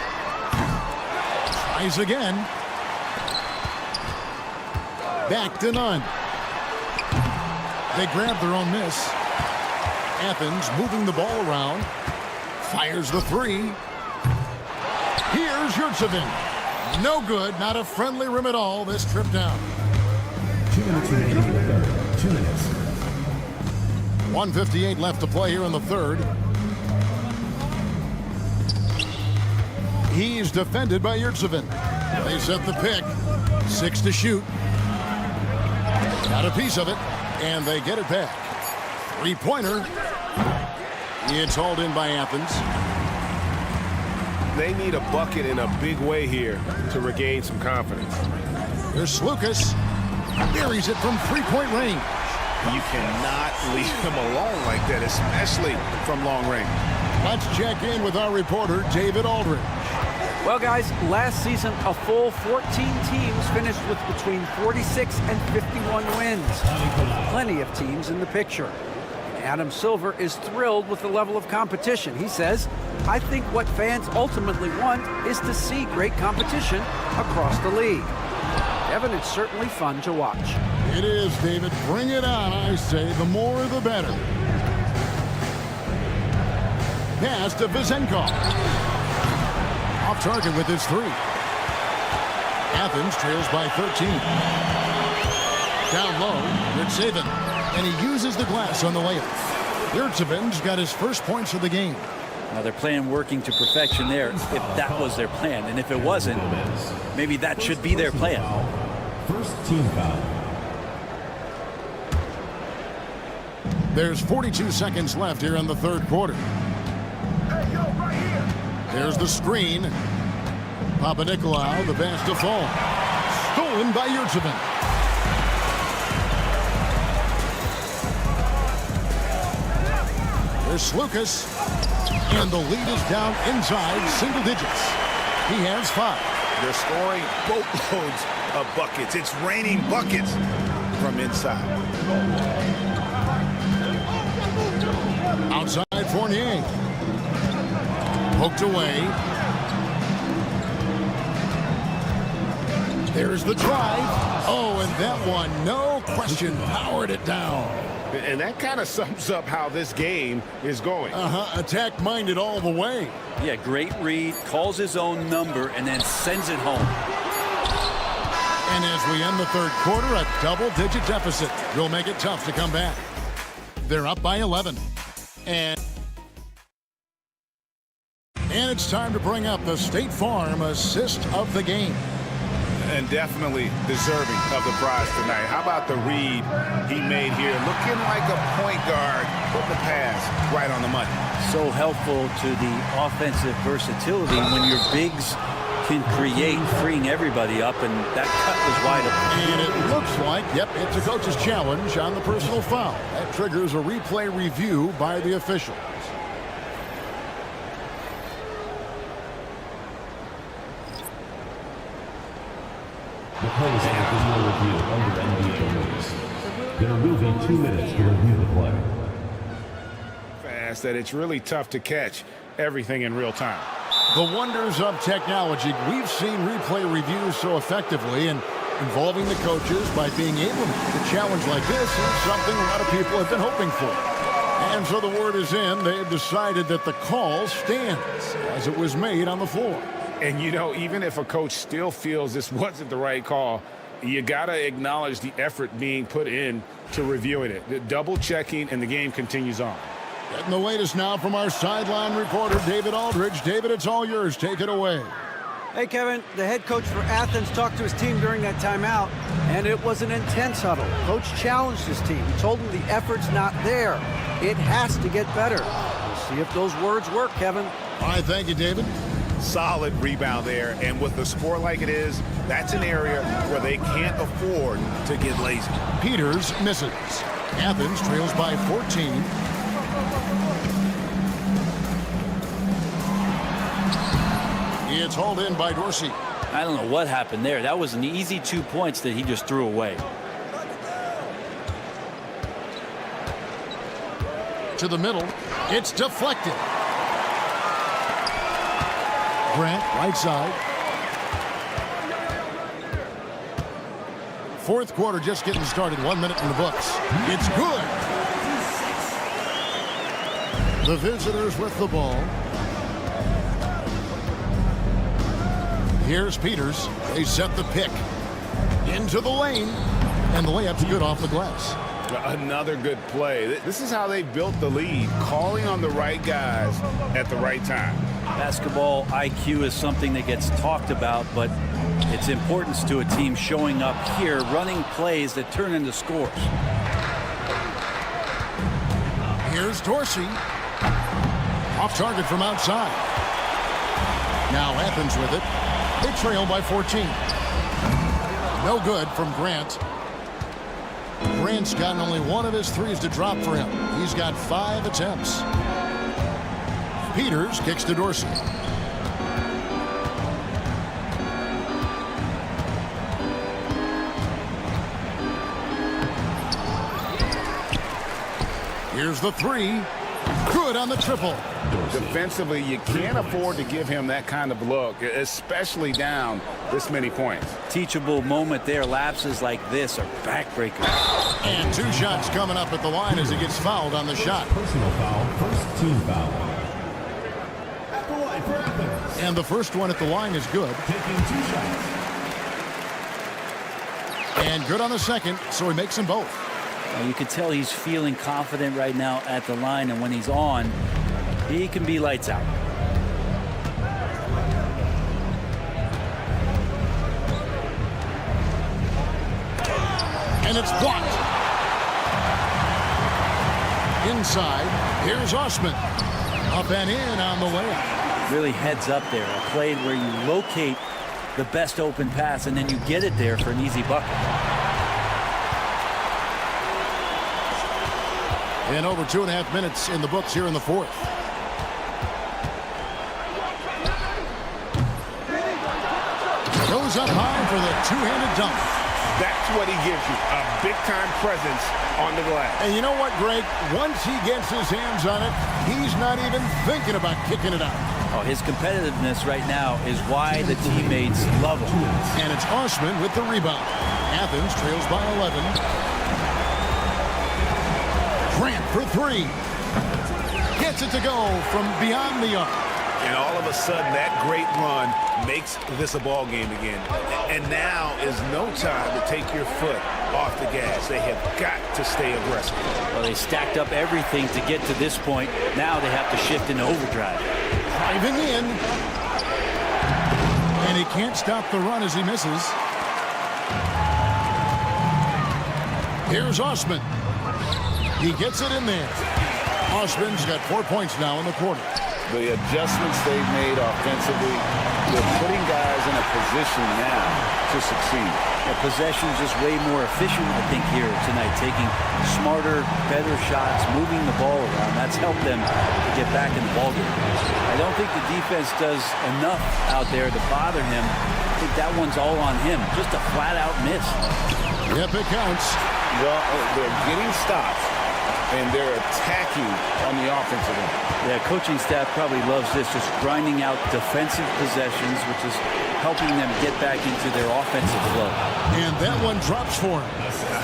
Tries again. Back to Nunn. They grab their own miss. Athens moving the ball around. Fires the three. Here's Yurtsevin. No good, not a friendly rim at all this trip down. 2 minutes remaining in the third. 2 minutes. 1:58 left to play here in the third. He's defended by Yurtsevin. They set the pick. 6 to shoot. Got a piece of it, and they get it back. Three-pointer. It's hauled in by Athens. They need a bucket in a big way here to regain some confidence. Here's Lucas. Buries it from three-point range. You cannot leave him alone like that, especially from long range. Let's check in with our reporter, David Aldridge. Well, guys, last season, a full 14 teams finished with between 46 and 51 wins. Plenty of teams in the picture. Adam Silver is thrilled with the level of competition. He says, I think what fans ultimately want is to see great competition across the league. Kevin, it's certainly fun to watch. It is, David. Bring it on, I say. The more, the better. Pass to Vizenkov. Off target with his three. Athens trails by 13. Down low, Yurtsevin. And he uses the glass on the layup. Yurtsevin's got his first points of the game. Now they're playing working to perfection there, if that was their plan. And if it wasn't, maybe that should be their plan. First team foul. There's 42 seconds left here in the third quarter. There's the screen. Papanikolaou, the pass to Fall. Stolen by Yurtsevin. There's Lucas. And the lead is down inside single digits. He has 5. They're scoring boatloads of buckets. It's raining buckets from inside. Outside Fournier. Poked away. There's the drive. Oh, and that one, no question, powered it down. And that kind of sums up how this game is going. Attack-minded all the way. Yeah, great read, calls his own number, and then sends it home. And as we end the third quarter, a double-digit deficit will make it tough to come back. They're up by 11. And it's time to bring up the State Farm assist of the game. And definitely deserving of the prize tonight. How about the read he made here? Looking like a point guard. Put the pass right on the money. So helpful to the offensive versatility when your bigs can create, freeing everybody up, and that cut was wide open. And it looks like, yep, it's a coach's challenge on the personal foul. That triggers a replay review by the officials. The plays on the video review under NBA rules. They're moving 2 minutes to review the play. Fast that it's really tough to catch everything in real time. The wonders of technology. We've seen replay reviews so effectively, and involving the coaches by being able to challenge like this is something a lot of people have been hoping for. And so the word is in. They've decided that the call stands as it was made on the floor. And, you know, even if a coach still feels this wasn't the right call, you got to acknowledge the effort being put in to reviewing it. The double checking, and the game continues on. Getting the latest now from our sideline reporter, David Aldridge. David, it's all yours. Take it away. Hey, Kevin, the head coach for Athens talked to his team during that timeout, and it was an intense huddle. Coach challenged his team. He told them the effort's not there. It has to get better. We'll see if those words work, Kevin. All right, thank you, David. Solid rebound there, and with the score like it is, that's an area where they can't afford to get lazy. Peters misses. Athens trails by 14. It's hauled in by Dorsey. I don't know what happened there. That was an easy 2 points that he just threw away. To the middle. It's deflected. Grant, right side. Fourth quarter just getting started. 1 minute in the books. It's good. The visitors with the ball. Here's Peters. They set the pick. Into the lane. And the layup's good off the glass. Another good play. This is how they built the lead, calling on the right guys at the right time. Basketball IQ is something that gets talked about, but its importance to a team showing up here, running plays that turn into scores. Here's Dorsey. Off target from outside. Now Athens with it. They trail by 14. No good from Grant. Grant's gotten only one of his threes to drop for him. He's got 5 attempts. Peters kicks to Dorsey. Here's the three. Good on the triple. Defensively, you can't afford to give him that kind of look, especially down this many points. Teachable moment there. Lapses like this are backbreakers. And 2 shots coming up at the line as he gets fouled on the shot. Personal foul, first team foul. And the first one at the line is good. Taking 2 shots. And good on the second, so he makes them both. You can tell he's feeling confident right now at the line, and when he's on, he can be lights out. And it's blocked. Inside, here's Osman. Up and in on the layup. Really heads up there. A play where you locate the best open pass, and then you get it there for an easy bucket. And over 2.5 minutes in the books here in the fourth. Goes up high for the two-handed dunk. That's what he gives you, a big-time presence on the glass. And you know what, Greg? Once he gets his hands on it, he's not even thinking about kicking it out. Oh, his competitiveness right now is why the teammates love him. And it's Osman with the rebound. Athens trails by 11. Grant for 3. Gets it to go from beyond the arc. And all of a sudden, that great run makes this a ball game again. And now is no time to take your foot off the gas. They have got to stay aggressive. Well, they stacked up everything to get to this point. Now they have to shift into overdrive. Driving in. And he can't stop the run as he misses. Here's Osman. He gets it in there. Osman's got 4 points now in the quarter. The adjustments they've made offensively, they're putting guys in a position now to succeed. The possession's just way more efficient, I think, here tonight. Taking smarter, better shots, moving the ball around. That's helped them to get back in the ballgame. I don't think the defense does enough out there to bother him. I think that one's all on him. Just a flat-out miss. Yep, it counts. Well, they're getting stops, and they're attacking on the offensive end. Yeah, coaching staff probably loves this, just grinding out defensive possessions, which is helping them get back into their offensive flow. And that one drops for him.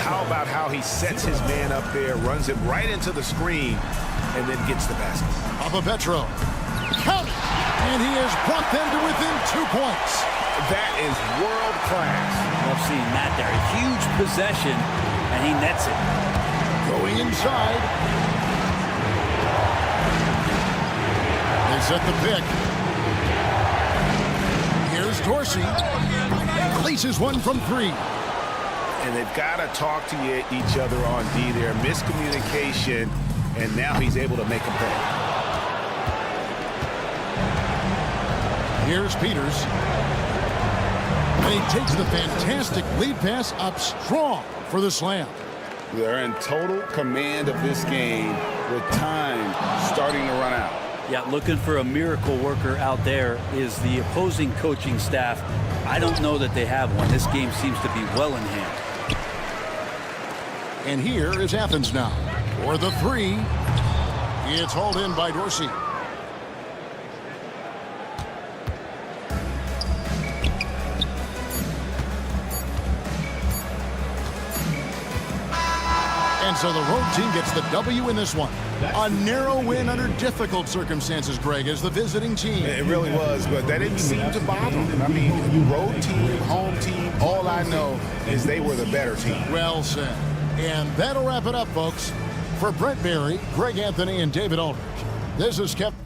How about how he sets his man up there, runs him right into the screen, and then gets the basket. Papa Petro. Count it. And he has brought them to within 2 points. That is world class. Love seeing that there. A huge possession, and he nets it. Going inside. They set the pick. Here's Dorsey. Places one from 3. And they've got to talk to each other on D there. Miscommunication, and now he's able to make a play. Here's Peters. And he takes the fantastic lead pass up strong for the slam. They're in total command of this game with time starting to run out. Yeah, looking for a miracle worker out there is the opposing coaching staff. I don't know that they have one. This game seems to be well in hand. And here is Athens now. For the 3. It's hauled in by Dorsey. And so the road team gets the W in this one. A narrow win under difficult circumstances, Greg, as the visiting team. It really was, but that didn't seem to bother them. I mean, road team, home team, all I know is they were the better team. Well said. And that'll wrap it up, folks. For Brent Barry, Greg Anthony, and David Aldridge, this is Kevin.